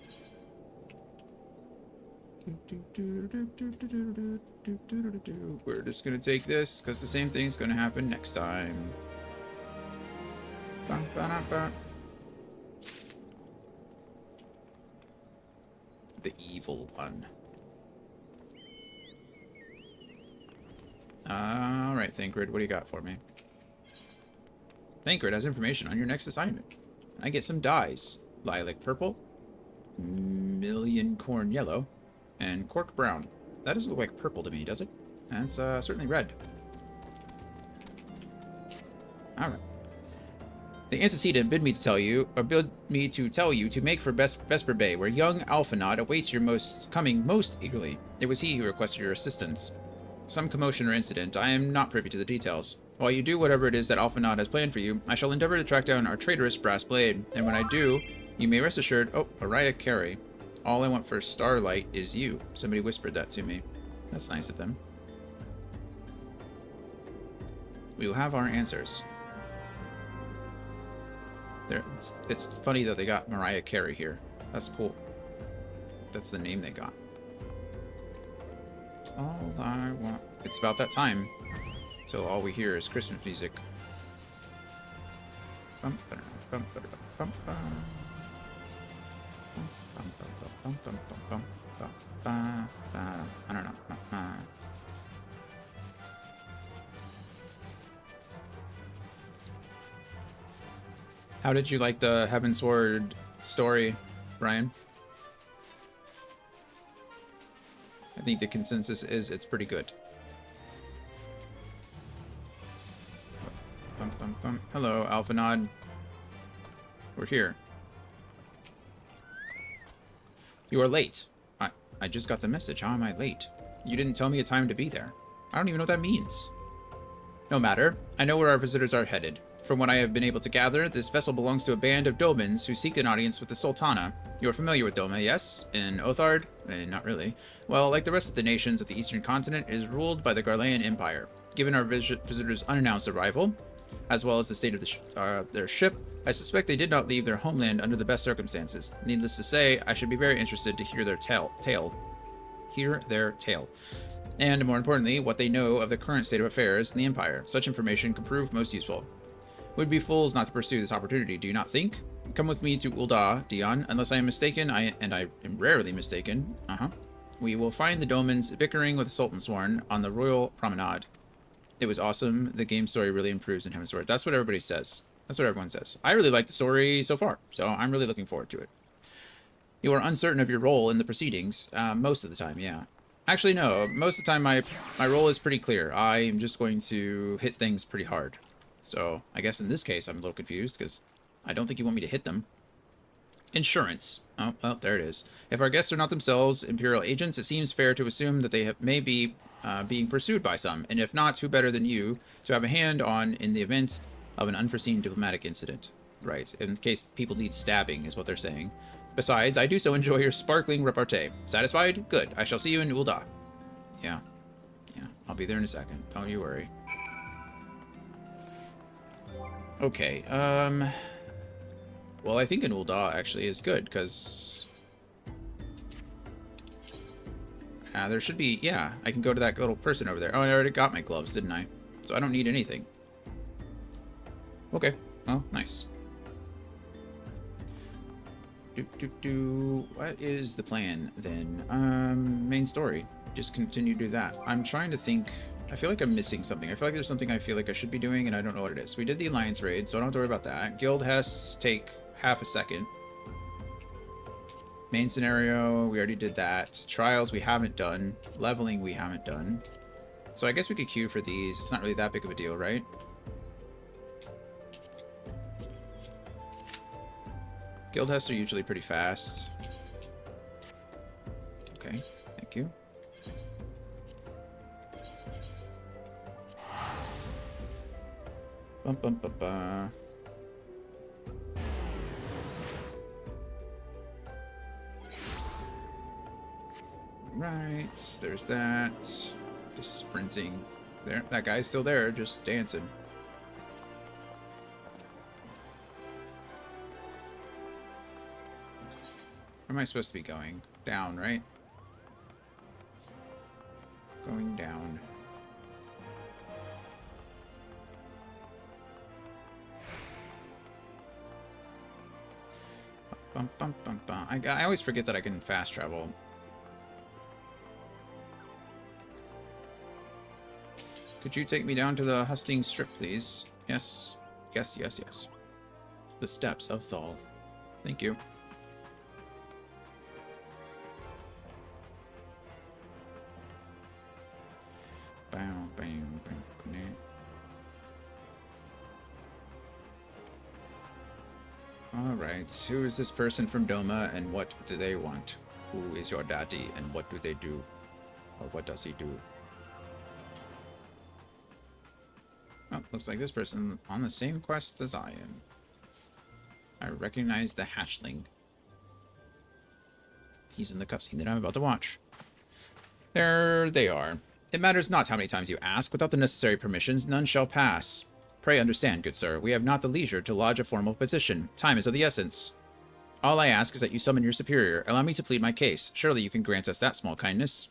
We're just gonna take this, because the same thing's gonna happen next time. The evil one. Alright, Thancred, what do you got for me? Thancred has information on your next assignment. I get some dyes. Lilac purple, million corn yellow, and cork brown. That doesn't look like purple to me, does it? That's certainly red. Alright. The antecedent bid me to tell you to make for Vesper Bay, where young Alphanod awaits your coming most eagerly. It was he who requested your assistance. Some commotion or incident. I am not privy to the details. While you do whatever it is that Alphanod has planned for you, I shall endeavor to track down our traitorous brass blade, and when I do, you may rest assured. Oh, Mariah Carey. All I want for Starlight is you. Somebody whispered that to me. That's nice of them. We will have our answers. It's funny that they got Mariah Carey here. That's cool. That's the name they got. All I want... It's about that time. Until all we hear is Christmas music. I don't know. How did you like the Heavensward story, Brian? I think the consensus is it's pretty good. Hello, Alphanod. We're here. You are late. I just got the message. How am I late? You didn't tell me a time to be there. I don't even know what that means. No matter. I know where our visitors are headed. From what I have been able to gather, this vessel belongs to a band of Domans who seek an audience with the Sultana. You are familiar with Doma, yes? In Othard? Not really. Well, like the rest of the nations of the eastern continent, it is ruled by the Garlean Empire. Given our visitors' unannounced arrival, as well as the state of their ship, I suspect they did not leave their homeland under the best circumstances. Needless to say, I should be very interested to hear their tale. And more importantly, what they know of the current state of affairs in the Empire. Such information could prove most useful. Would be fools not to pursue this opportunity, do you not think? Come with me to Ul'dah, Dion. Unless I am mistaken, and I am rarely mistaken, we will find the Domans bickering with the Sultansworn on the Royal Promenade. It was awesome. The game story really improves in Heavensward. That's what everybody says. That's what everyone says. I really like the story so far, so I'm really looking forward to it. You are uncertain of your role in the proceedings, most of the time, yeah. Actually, no. Most of the time, my role is pretty clear. I am just going to hit things pretty hard. So, I guess in this case, I'm a little confused, because I don't think you want me to hit them. Insurance. Oh, well, there it is. If our guests are not themselves Imperial agents, it seems fair to assume that they may be being pursued by some, and if not, who better than you to have a hand on in the event of an unforeseen diplomatic incident. Right, in case people need stabbing, is what they're saying. Besides, I do so enjoy your sparkling repartee. Satisfied? Good. I shall see you in Ul'dah. Yeah. Yeah, I'll be there in a second. Don't you worry. Okay, well, I think in Ul'dah actually is good, because... there should be... Yeah, I can go to that little person over there. Oh, I already got my gloves, didn't I? So I don't need anything. Okay. Well, nice. What is the plan, then? Main story. Just continue to do that. I'm trying to think... I feel like I'm missing something. I feel like there's something I feel like I should be doing, and I don't know what it is. We did the Alliance raid, so I don't have to worry about that. Guild has to take half a second. Main scenario, we already did that. Trials, we haven't done. Leveling, we haven't done. So I guess we could queue for these. It's not really that big of a deal, right? Guild tests are usually pretty fast. Okay, thank you. Bum, bum, bum, bum. Right, there's that. Just sprinting. There, that guy's still there, just dancing. Where am I supposed to be going? Down, right? Going down. Bum, bum, bum, bum. I always forget that I can fast travel. Could you take me down to the Hustings Strip, please? Yes. Yes, yes, yes. The steps of Thal. Thank you. Bam, bam, bam, bam. Alright, who is this person from Doma and what do they want? Who is your daddy and what do they do? Or what does he do? Oh, looks like this person on the same quest as I am. I recognize the hatchling. He's in the cutscene that I'm about to watch. There they are. It matters not how many times you ask. Without the necessary permissions, none shall pass. Pray understand, good sir, we have not the leisure to lodge a formal petition. Time is of the essence. All I ask is that you summon your superior. Allow me to plead my case. Surely you can grant us that small kindness.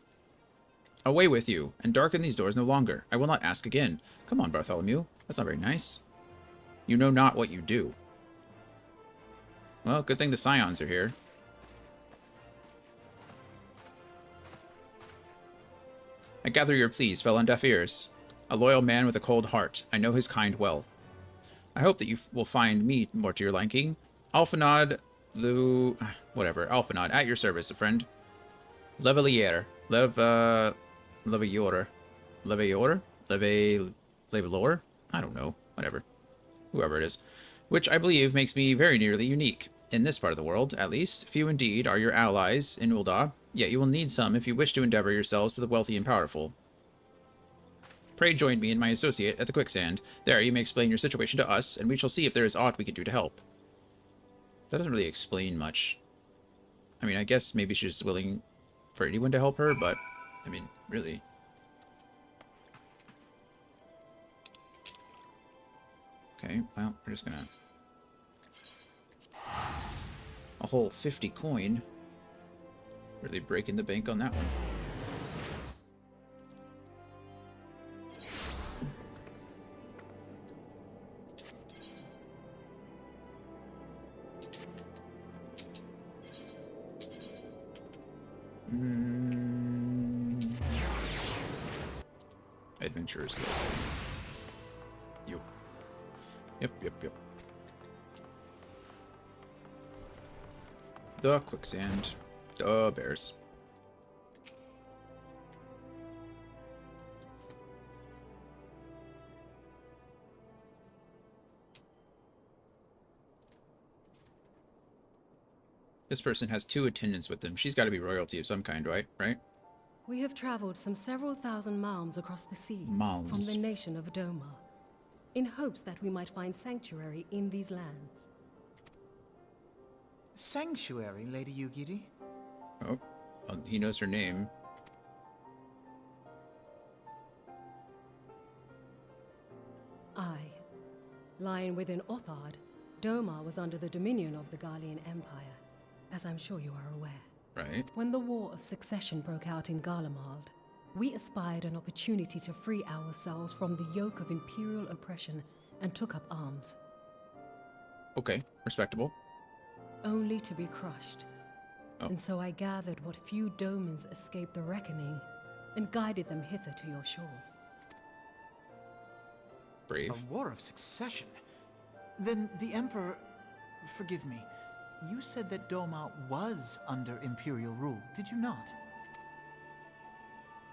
Away with you, and darken these doors no longer. I will not ask again. Come on, Bartholomew. That's not very nice. You know not what you do. Well, good thing the Scions are here. I gather your pleas fell on deaf ears. A loyal man with a cold heart. I know his kind well. I hope that you will find me more to your liking. Alphanod, whatever. Alphanod, at your service, a friend. Levelier. Levior. Levelor? I don't know. Whatever. Whoever it is. Which I believe makes me very nearly unique. In this part of the world, at least. Few indeed are your allies in Ul'dah, yet you will need some if you wish to endeavor yourselves to the wealthy and powerful. Pray join me and my associate at the quicksand. There you may explain your situation to us, and we shall see if there is aught we can do to help. That doesn't really explain much. I mean, I guess maybe she's willing for anyone to help her, but, I mean, really. Okay, well, we're just gonna... A whole 50 coin. Really breaking the bank on that one. Adventurers Guild. Yep. The quicksand. The bears. This person has 2 attendants with them. She's got to be royalty of some kind, right? We have traveled some several thousand miles across the sea Miles. from the nation of Doma, in hopes that we might find sanctuary in these lands. Sanctuary, Lady Yugiri? Oh, well, he knows her name. Aye. Lying within Othard, Doma was under the dominion of the Garlean Empire, as I'm sure you are aware. Right. When the War of Succession broke out in Garlemald, we espied an opportunity to free ourselves from the yoke of imperial oppression and took up arms. Okay, respectable. Only to be crushed. Oh. And so I gathered what few Domans escaped the reckoning and guided them hither to your shores. Brave. A war of succession? Then the Emperor... Forgive me. You said that Doma was under Imperial rule, did you not?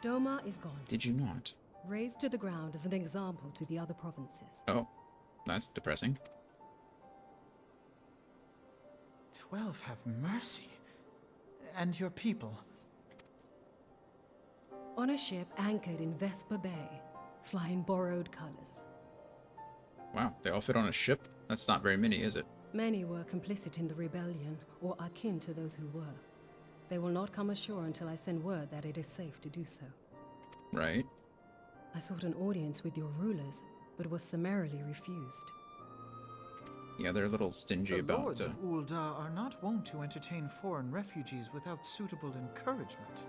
Doma is gone. Did you not? Razed to the ground as an example to the other provinces. Oh, that's depressing. 12 have mercy. And your people? On a ship anchored in Vesper Bay, flying borrowed colors. Wow, they all fit on a ship? That's not very many, is it? Many were complicit in the rebellion, or akin to those who were. They will not come ashore until I send word that it is safe to do so. Right. I sought an audience with your rulers, but was summarily refused. Yeah, they're a little stingy The about... lords of Ul'dah are not wont to entertain foreign refugees without suitable encouragement.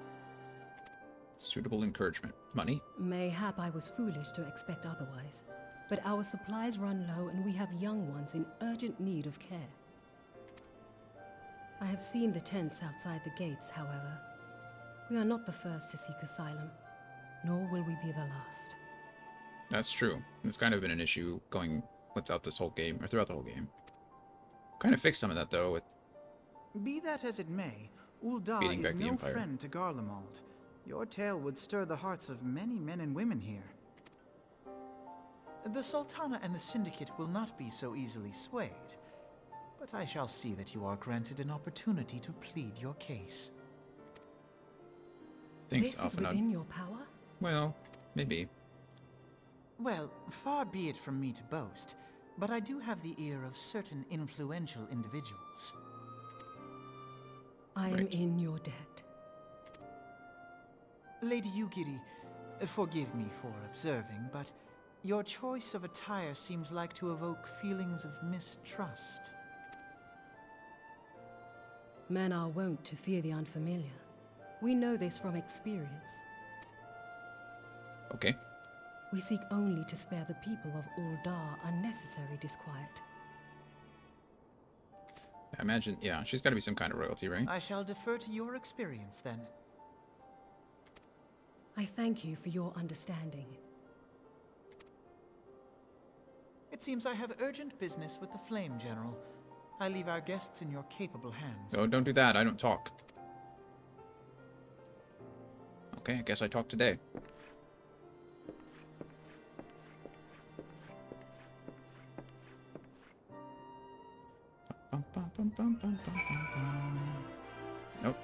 Suitable encouragement. Money? Mayhap I was foolish to expect otherwise, but our supplies run low and we have young ones in urgent need of care. I have seen the tents outside the gates, however. We are not the first to seek asylum, nor will we be the last. That's true. It's kind of been an issue going without this whole game, or throughout the whole game. Kind of fixed some of that, though, with Be that as it may, Ul'dah beating is back the no Empire. friend to Garlemald. Your tale would stir the hearts of many men and women here. The Sultana and the Syndicate will not be so easily swayed, but I shall see that you are granted an opportunity to plead your case. Thanks, This is Alphanod. within your power? Well, maybe. Well, far be it from me to boast, but I do have the ear of certain influential individuals. I am Right. in your debt. Lady Yugiri, forgive me for observing, but your choice of attire seems like to evoke feelings of mistrust. Men are wont to fear the unfamiliar. We know this from experience. Okay. We seek only to spare the people of Ul'dah unnecessary disquiet. I imagine, yeah, she's got to be some kind of royalty, right? I shall defer to your experience then. I thank you for your understanding. It seems I have urgent business with the Flame General. I leave our guests in your capable hands. Oh, don't do that. I don't talk. Okay, I guess I talk today. Nope.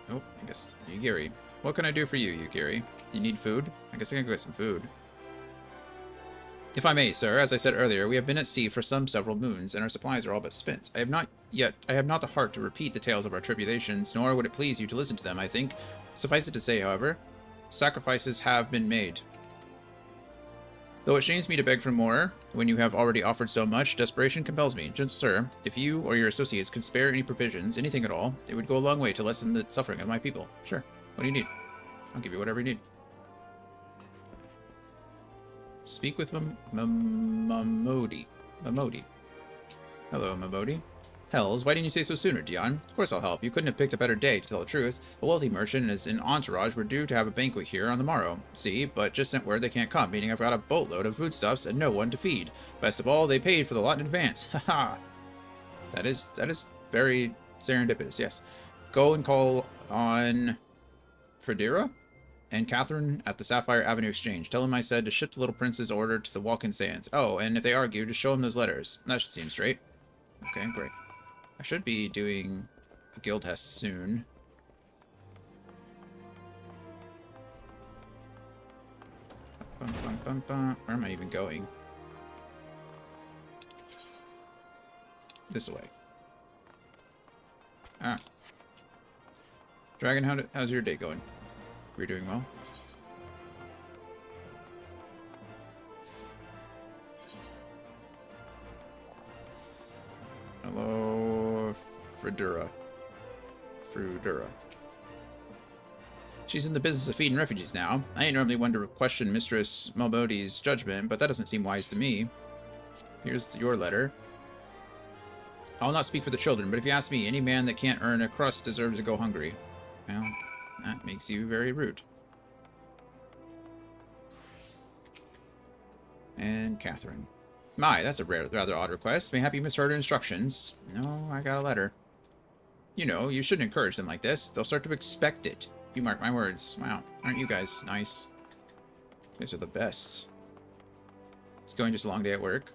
Nope, I guess Yugiri. What can I do for you, Yugiri? Do you need food? I guess I can go get some food. If I may, sir, as I said earlier, we have been at sea for several moons, and our supplies are all but spent. I have not the heart to repeat the tales of our tribulations, nor would it please you to listen to them, I think. Suffice it to say, however, sacrifices have been made. Though it shames me to beg for more, when you have already offered so much, desperation compels me. Gentle sir, if you or your associates could spare any provisions, anything at all, it would go a long way to lessen the suffering of my people. Sure. What do you need? I'll give you whatever you need. Speak with Mamodi. Hello, Mamodi. Hells, why didn't you say so sooner, Dion? Of course I'll help. You couldn't have picked a better day, to tell the truth. A wealthy merchant and his entourage were due to have a banquet here on the morrow. See, but just sent word they can't come, meaning I've got a boatload of foodstuffs and no one to feed. Best of all, they paid for the lot in advance. Haha. That is very serendipitous, yes. Go and call on Fredera and Catherine at the Sapphire Avenue Exchange. Tell them I said to ship the little prince's order to the Walkin Sands. Oh, and if they argue, just show them those letters. That should seem straight. Okay, great. I should be doing a guild test soon. Where am I even going? This way. Ah. Dragon, how's your day going? You're doing well? Hello, Fredera. She's in the business of feeding refugees now. I ain't normally one to question Mistress Malbodi's judgment, but that doesn't seem wise to me. Here's your letter. I'll not speak for the children, but if you ask me, any man that can't earn a crust deserves to go hungry. Well, that makes you very rude. And Catherine. My, that's a rather odd request. Mayhap you misheard her instructions. No, I got a letter. You know, you shouldn't encourage them like this. They'll start to expect it. You mark my words. Wow, aren't you guys nice? You guys are the best. It's going just a long day at work.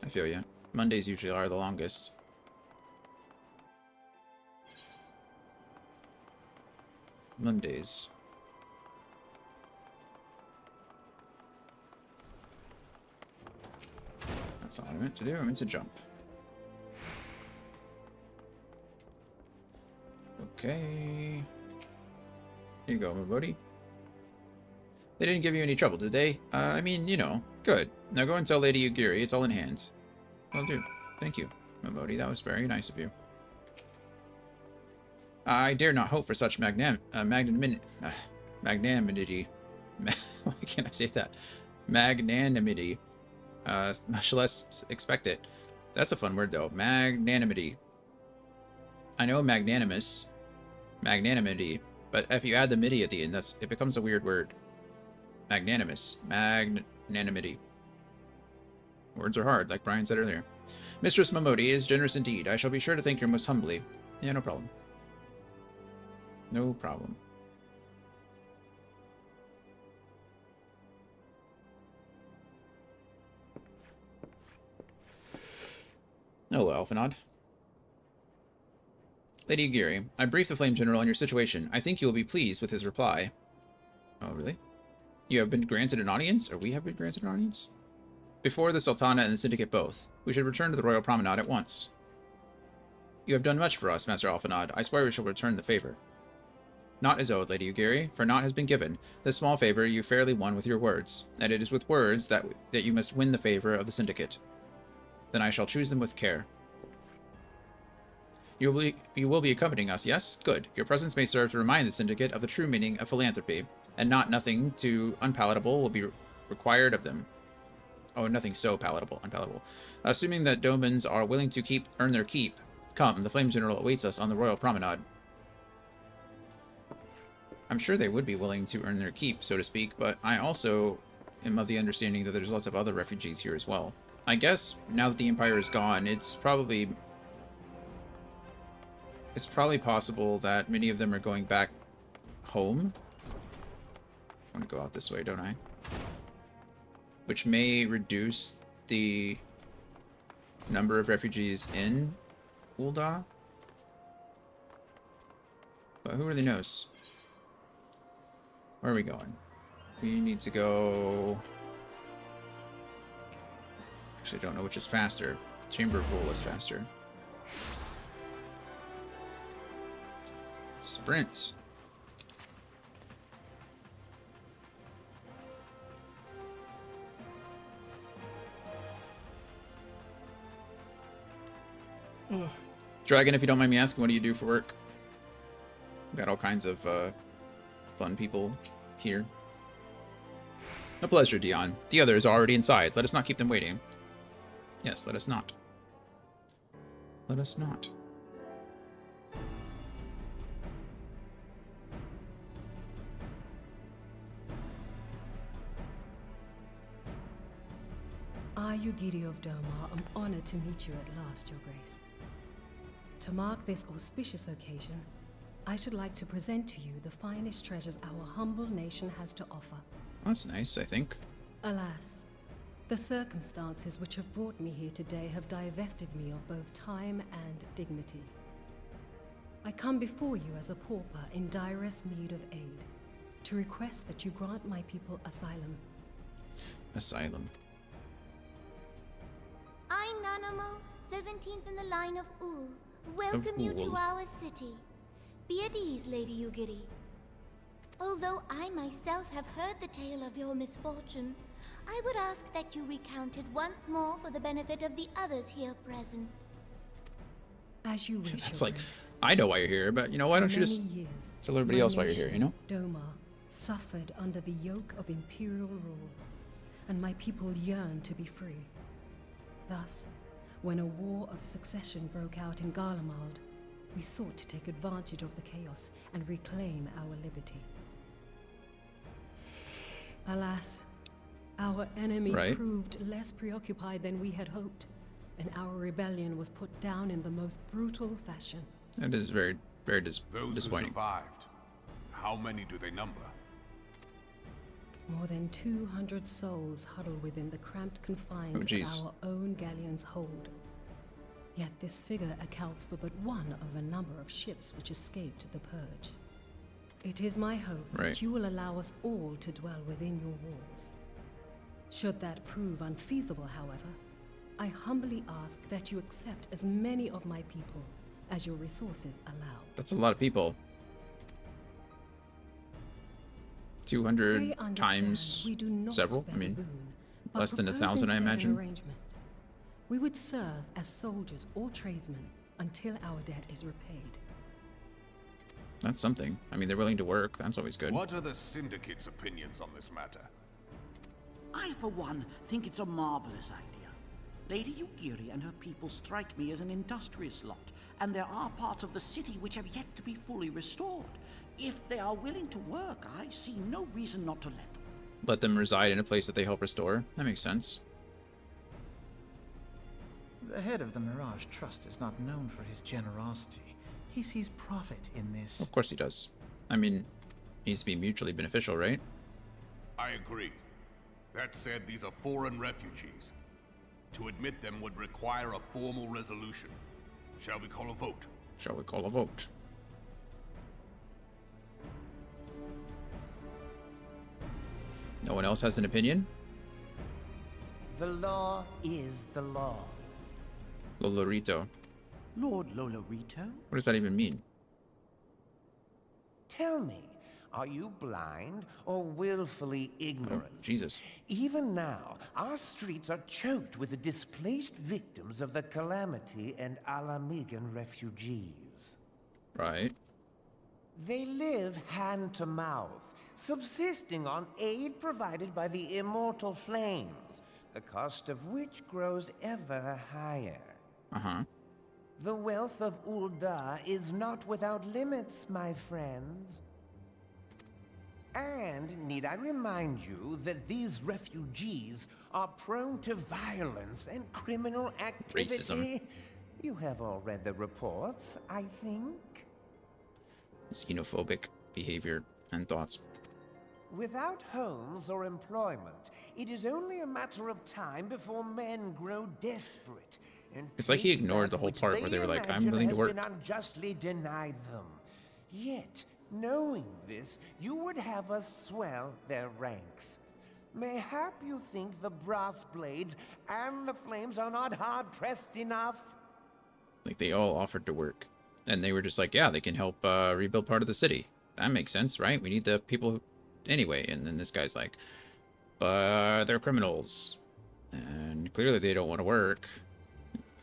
I feel ya. Mondays usually are the longest. Mondays. That's not what I meant to do. I meant to jump. Okay. Here you go, my buddy. They didn't give you any trouble, did they? I mean, you know. Good. Now go and tell Lady Yugiri it's all in hand. Will do. Thank you, Mamodi. That was very nice of you. I dare not hope for such magnanimity. Why can't I say that? Magnanimity. Much less expect it. That's a fun word, though. Magnanimity. I know magnanimity, but if you add the midi at the end, it becomes a weird word. Magnanimity. Words are hard, like Brian said earlier. Mistress Momodi is generous indeed. I shall be sure to thank her most humbly. Yeah, no problem. No problem. Hello, Alphanod. Lady Aguirre, I briefed the Flame General on your situation. I think you will be pleased with his reply. Oh, really? You have been granted an audience? Or we have been granted an audience? Before the Sultana and the Syndicate both. We should return to the Royal Promenade at once. You have done much for us, Master Alphanod. I swear we shall return the favor. Naught is owed, Lady Aguirre, for naught has been given. This small favor you fairly won with your words, and it is with words that you must win the favor of the Syndicate. Then I shall choose them with care. You will be accompanying us, yes? Good. Your presence may serve to remind the Syndicate of the true meaning of philanthropy, and nothing too unpalatable will be required of them. Oh, nothing so unpalatable. Assuming that Domans are willing to earn their keep, come, the Flame General awaits us on the Royal Promenade. I'm sure they would be willing to earn their keep, so to speak, but I also am of the understanding that there's lots of other refugees here as well. I guess, now that the Empire is gone, it's probably possible that many of them are going back home. I want to go out this way, don't I? Which may reduce the number of refugees in Ul'dah. But who really knows? Where are we going? We need to go... Actually, I don't know which is faster. Chamber of Rule is faster. Sprint. Dragon, if you don't mind me asking, what do you do for work? We've got all kinds of fun people here. A pleasure, Dion. The others are already inside. Let us not keep them waiting. Yes, let us not. Let us not. I, Yugiri of Domar, am honored to meet you at last, Your Grace. To mark this auspicious occasion, I should like to present to you the finest treasures our humble nation has to offer. That's nice, I think. Alas, the circumstances which have brought me here today have divested me of both time and dignity. I come before you as a pauper in direst need of aid, to request that you grant my people asylum. Asylum. I, Nanamo, 17th in the line of Ul, welcome you to our city. Be at ease, Lady Yugiri. Although I myself have heard the tale of your misfortune, I would ask that you recount it once more for the benefit of the others here present. As you wish. That's Your like, Grace. I know why you're here, but you know, why don't you just tell everybody else why you're here, you know? Domar suffered under the yoke of imperial rule, and my people yearn to be free. Thus, when a war of succession broke out in Garlemald, we sought to take advantage of the chaos and reclaim our liberty. Alas, our enemy proved less preoccupied than we had hoped, and our rebellion was put down in the most brutal fashion. That is very, very Those who disappointing. survived, how many do they number? More than 200 souls huddle within the cramped confines of our own galleon's hold. Yet this figure accounts for but one of a number of ships which escaped the purge. It is my hope that you will allow us all to dwell within your walls. Should that prove unfeasible, however, I humbly ask that you accept as many of my people as your resources allow. That's a lot of people. 200 times several? I mean, less than 1,000, I imagine. We would serve as soldiers or tradesmen until our debt is repaid. That's something. I mean, they're willing to work. That's always good. What are the Syndicate's opinions on this matter? I, for one, think it's a marvelous idea. Lady Yugiri and her people strike me as an industrious lot, and there are parts of the city which have yet to be fully restored. If they are willing to work, I see no reason not to let them. Let them reside in a place that they help restore. That makes sense. The head of the Mirage Trust is not known for his generosity. He sees profit in this. Of course he does. I mean, it needs to be mutually beneficial, right? I agree. That said, these are foreign refugees. To admit them would require a formal resolution. Shall we call a vote? Shall we call a vote? No one else has an opinion? The law is the law. Lolorito. Lord Lolorito? What does that even mean? Tell me, are you blind or willfully ignorant? Oh, Jesus. Even now, our streets are choked with the displaced victims of the Calamity and Alamigan refugees. Right. They live hand to mouth, subsisting on aid provided by the immortal flames, the cost of which grows ever higher. Uh-huh. The wealth of Ul'dah is not without limits, my friends. And need I remind you that these refugees are prone to violence and criminal activity? Racism. You have all read the reports, I think. Xenophobic behavior and thoughts. Without homes or employment, it is only a matter of time before men grow desperate. And it's like he take ignored that the whole which part where they were like, I'm imagine willing to has work. been unjustly denied them. Yet, knowing this, you would have us swell their ranks. Mayhap you think the brass blades and the flames are not hard-pressed enough? Like, they all offered to work. And they were just like, yeah, they can help rebuild part of the city. That makes sense, right? We need the people who... Anyway, and then this guy's like, but they're criminals. And clearly they don't want to work.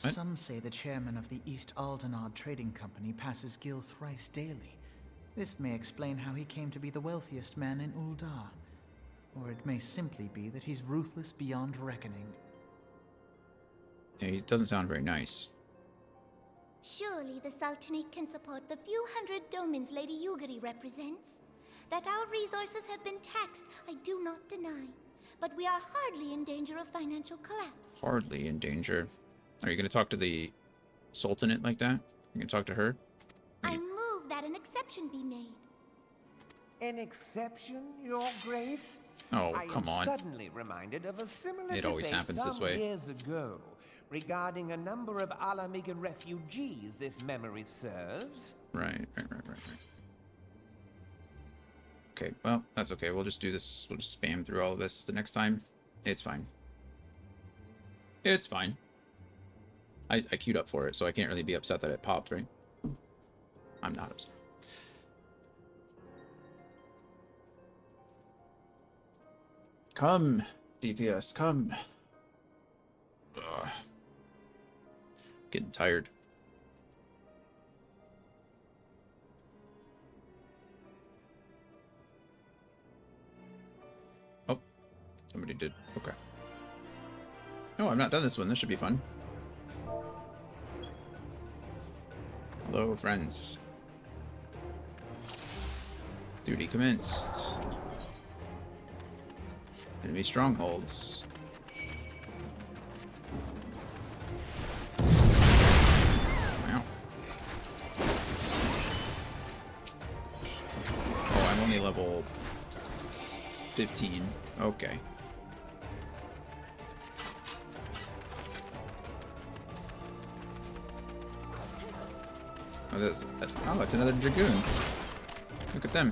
What? Some say the chairman of the East Aldenard Trading Company passes Gil thrice daily. This may explain how he came to be the wealthiest man in Ul'dah. Or it may simply be that he's ruthless beyond reckoning. Yeah, he doesn't sound very nice. Surely the Sultanate can support the few hundred domins Lady Yugiri represents. That our resources have been taxed, I do not deny. But we are hardly in danger of financial collapse. Hardly in danger. Are you going to talk to the Sultanate like that? You going to talk to her? I move that an exception be made. An exception, Your Grace? Oh, come on. I am suddenly reminded of a similar It always debate happens this some way. years ago regarding a number of Alamigan refugees, if memory serves. Right. Okay, well, that's okay. We'll just do this. We'll just spam through all of this the next time. It's fine. It's fine. I queued up for it, so I can't really be upset that it popped, right? I'm not upset. Come, DPS, come. Ugh. Getting tired. Oh, somebody did. Okay. No, I've not done this one. This should be fun. Hello, friends. Duty commenced. Enemy strongholds. Wow. Oh, I'm only level 15. Okay. Oh, it's another Dragoon. Look at them.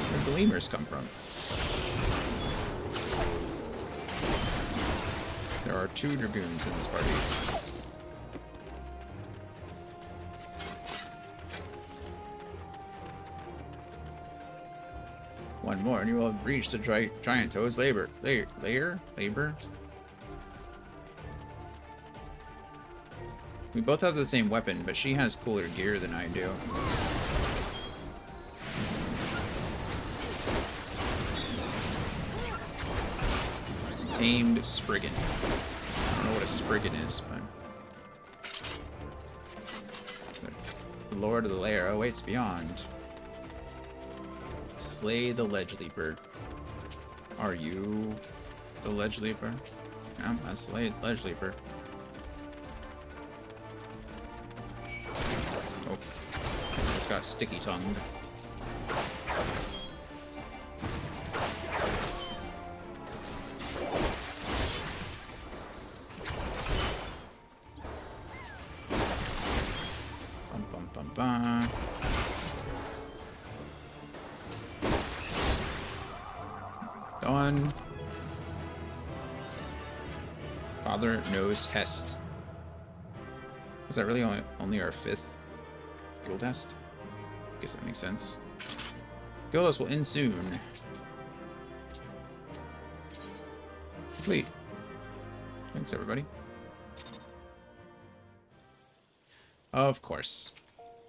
Where do lemurs come from? There are 2 Dragoons in this party. One more, and you will have reached the giant toad's labor. Labor? We both have the same weapon, but she has cooler gear than I do. Tamed Spriggan. I don't know what a Spriggan is, but... The Lord of the Lair awaits beyond. Slay the Ledge Leaper. Are you the Ledge Leaper? Yeah, that's the Ledge Leaper. Oh. Just got sticky tongued. Bum. Done. Father knows Hest. Was that really only our 5th guild test? Guess that makes sense. Guild test will end soon. Complete. Thanks, everybody. Of course.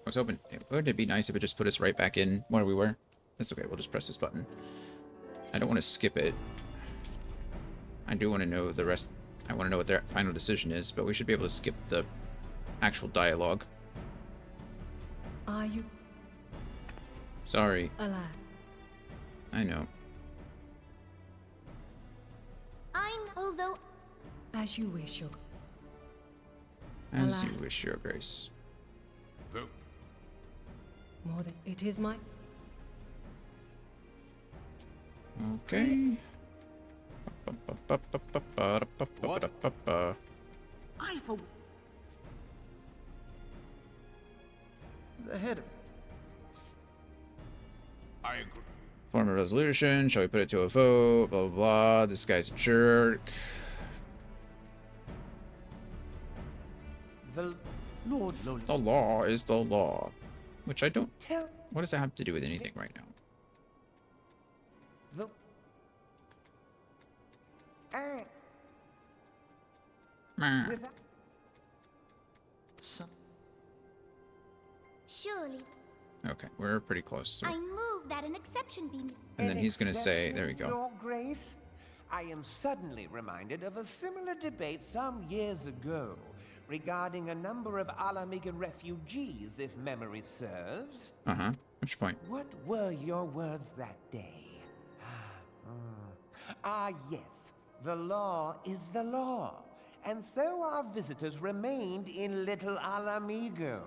I was hoping wouldn't it be nice if it just put us right back in where we were? That's okay, we'll just press this button. I don't want to skip it. I do want to know the rest. I want to know what their final decision is, but we should be able to skip the actual dialogue. Are you? Sorry. A lad. I know. Although... As you wish, your... As you wish, your grace. More than it is my... Okay. What? I for... The head. I agree. Form a resolution. Shall we put it to a vote? Blah, blah, blah. This guy's a jerk. The Lord Lola. The law is the law. Which I don't... Tell What does that have to do with anything right now? the... Meh. Without... Some... Surely, Okay, we're pretty close to I it. move that an exception be made. And then he's gonna say, there we go. Your Grace, I am suddenly reminded of a similar debate some years ago regarding a number of Alamigan refugees, if memory serves. Uh-huh. Which point? What were your words that day? Yes. The law is the law. And so our visitors remained in Little Alamigo.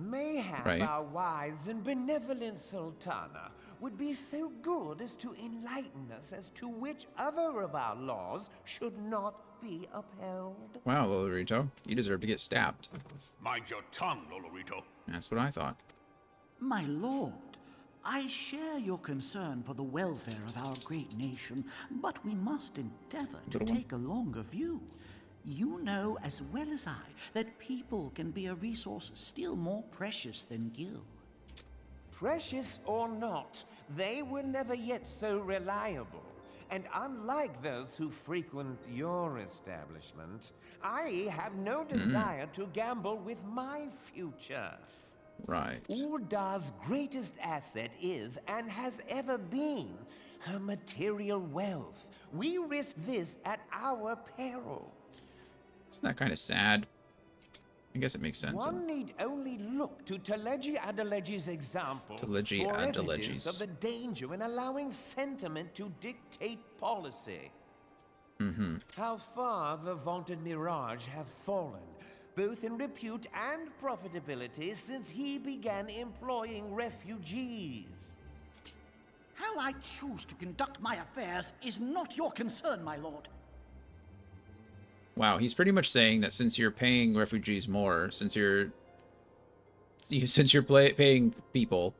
Mayhap Right. our wise and benevolent Sultana would be so good as to enlighten us as to which other of our laws should not be upheld. Wow, Lolorito. You deserve to get stabbed. Mind your tongue, Lolorito. That's what I thought. My lord, I share your concern for the welfare of our great nation, but we must endeavor to Little one. take a longer view. You know as well as I that people can be a resource still more precious than gil. Precious or not, they were never yet so reliable. And unlike those who frequent your establishment, I have no desire to gamble with my future. Right. Uldar's greatest asset is, and has ever been, her material wealth. We risk this at our peril. Isn't that kind of sad? I guess it makes sense. One need only look to Teleji Adeleji's example Teleji for evidence Adeleji's. of the danger in allowing sentiment to dictate policy. Mm-hmm. How far the vaunted Mirage have fallen, both in repute and profitability, since he began employing refugees. How I choose to conduct my affairs is not your concern, my lord. Wow, he's pretty much saying that since you're paying refugees more, since you're paying people,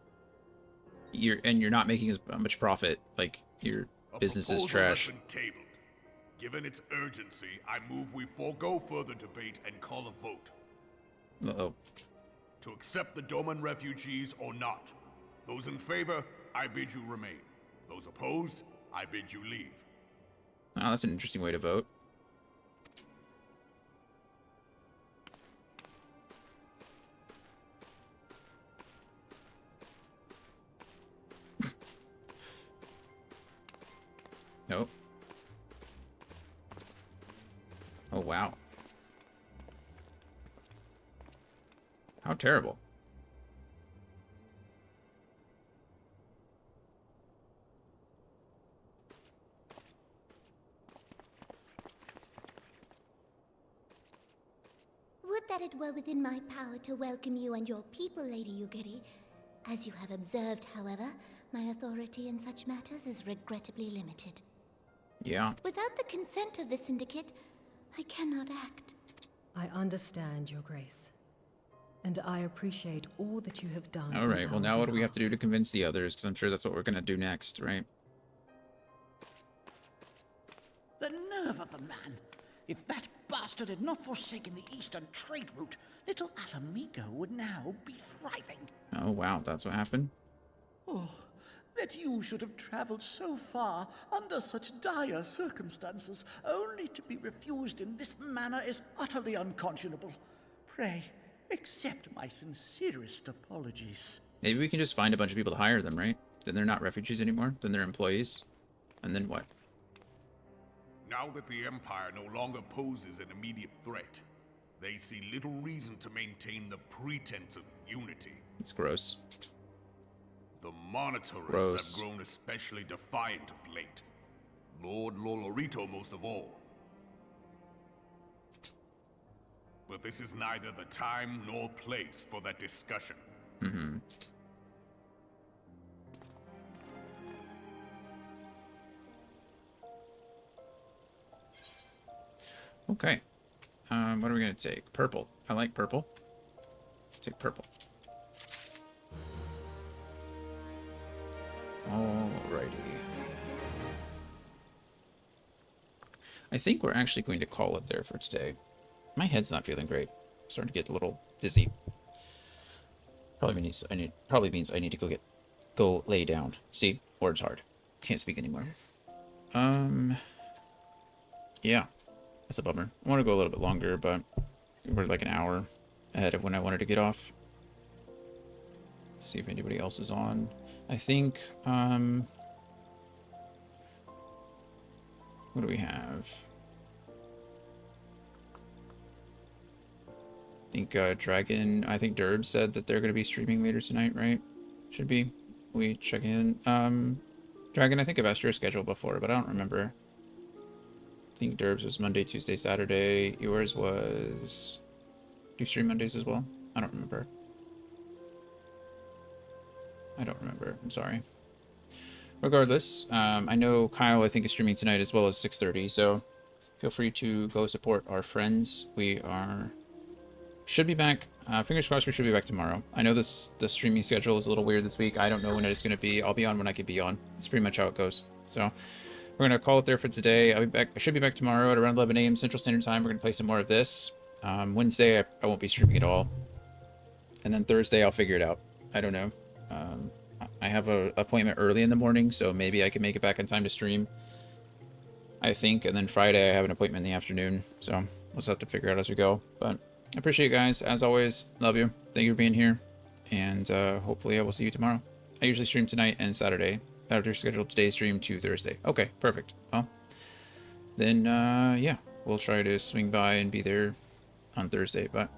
you're not making as much profit, like your business is trash. A proposal has been tabled. Given its urgency, I move we forego further debate and call a vote. Uh-oh. To accept the Doman refugees or not. Those in favor, I bid you remain. Those opposed, I bid you leave. Oh, that's an interesting way to vote. Nope. Oh, wow. How terrible. Would that it were within my power to welcome you and your people, Lady Yugiri. As you have observed, however, my authority in such matters is regrettably limited. Yeah. Without the consent of the Syndicate, I cannot act. I understand, Your Grace. And I appreciate all that you have done. All right, well, now what do we have to do to convince the others? Because I'm sure that's what we're going to do next, right? The nerve of the man! If that bastard had not forsaken the eastern trade route, little Alamigo would now be thriving. Oh, wow, that's what happened? Oh, that you should have traveled so far under such dire circumstances, only to be refused in this manner is utterly unconscionable. Pray, accept my sincerest apologies. Maybe we can just find a bunch of people to hire them, right? Then they're not refugees anymore. Then they're employees. And then what? Now that the Empire no longer poses an immediate threat, they see little reason to maintain the pretense of unity. It's gross. The Monitorists Gross. have grown especially defiant of late. Lord Lolorito most of all. But this is neither the time nor place for that discussion. Mm-hmm. Okay. What are we going to take? Purple. I like purple. Let's take purple. Alrighty. I think we're actually going to call it there for today. My head's not feeling great. I'm starting to get a little dizzy. Probably means I need to go lay down. See? Words hard. Can't speak anymore. Yeah. That's a bummer. I want to go a little bit longer, but we're like an hour ahead of when I wanted to get off. Let's see if anybody else is on. I think, what do we have? I think, Dragon, I think Derb said that they're going to be streaming later tonight, right? Should be. We check in. Dragon, I think I've asked your schedule before, but I don't remember. I think Derb's was Monday, Tuesday, Saturday. Yours was... Do you stream Mondays as well? I don't remember. I'm sorry. Regardless, I know Kyle, I think, is streaming tonight as well as 6:30, so feel free to go support our friends. We should be back. Fingers crossed we should be back tomorrow. I know the streaming schedule is a little weird this week. I don't know when it is going to be. I'll be on when I can be on. That's pretty much how it goes. So we're going to call it there for today. I'll be back. I should be back tomorrow at around 11 a.m. Central Standard Time. We're going to play some more of this. Wednesday, I won't be streaming at all. And then Thursday, I'll figure it out. I don't know. I have an appointment early in the morning, so maybe I can make it back in time to stream, I think. And then Friday, I have an appointment in the afternoon, so we'll just have to figure out as we go. But I appreciate you guys. As always, love you. Thank you for being here. And hopefully I will see you tomorrow. I usually stream tonight and Saturday. After scheduled today's stream to Thursday. Okay, perfect. Well, then, yeah, we'll try to swing by and be there on Thursday. But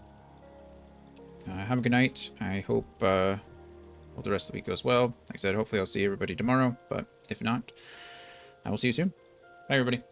have a good night. I hope the rest of the week goes well. Like I said, hopefully I'll see everybody tomorrow. But if not, I will see you soon. Bye, everybody.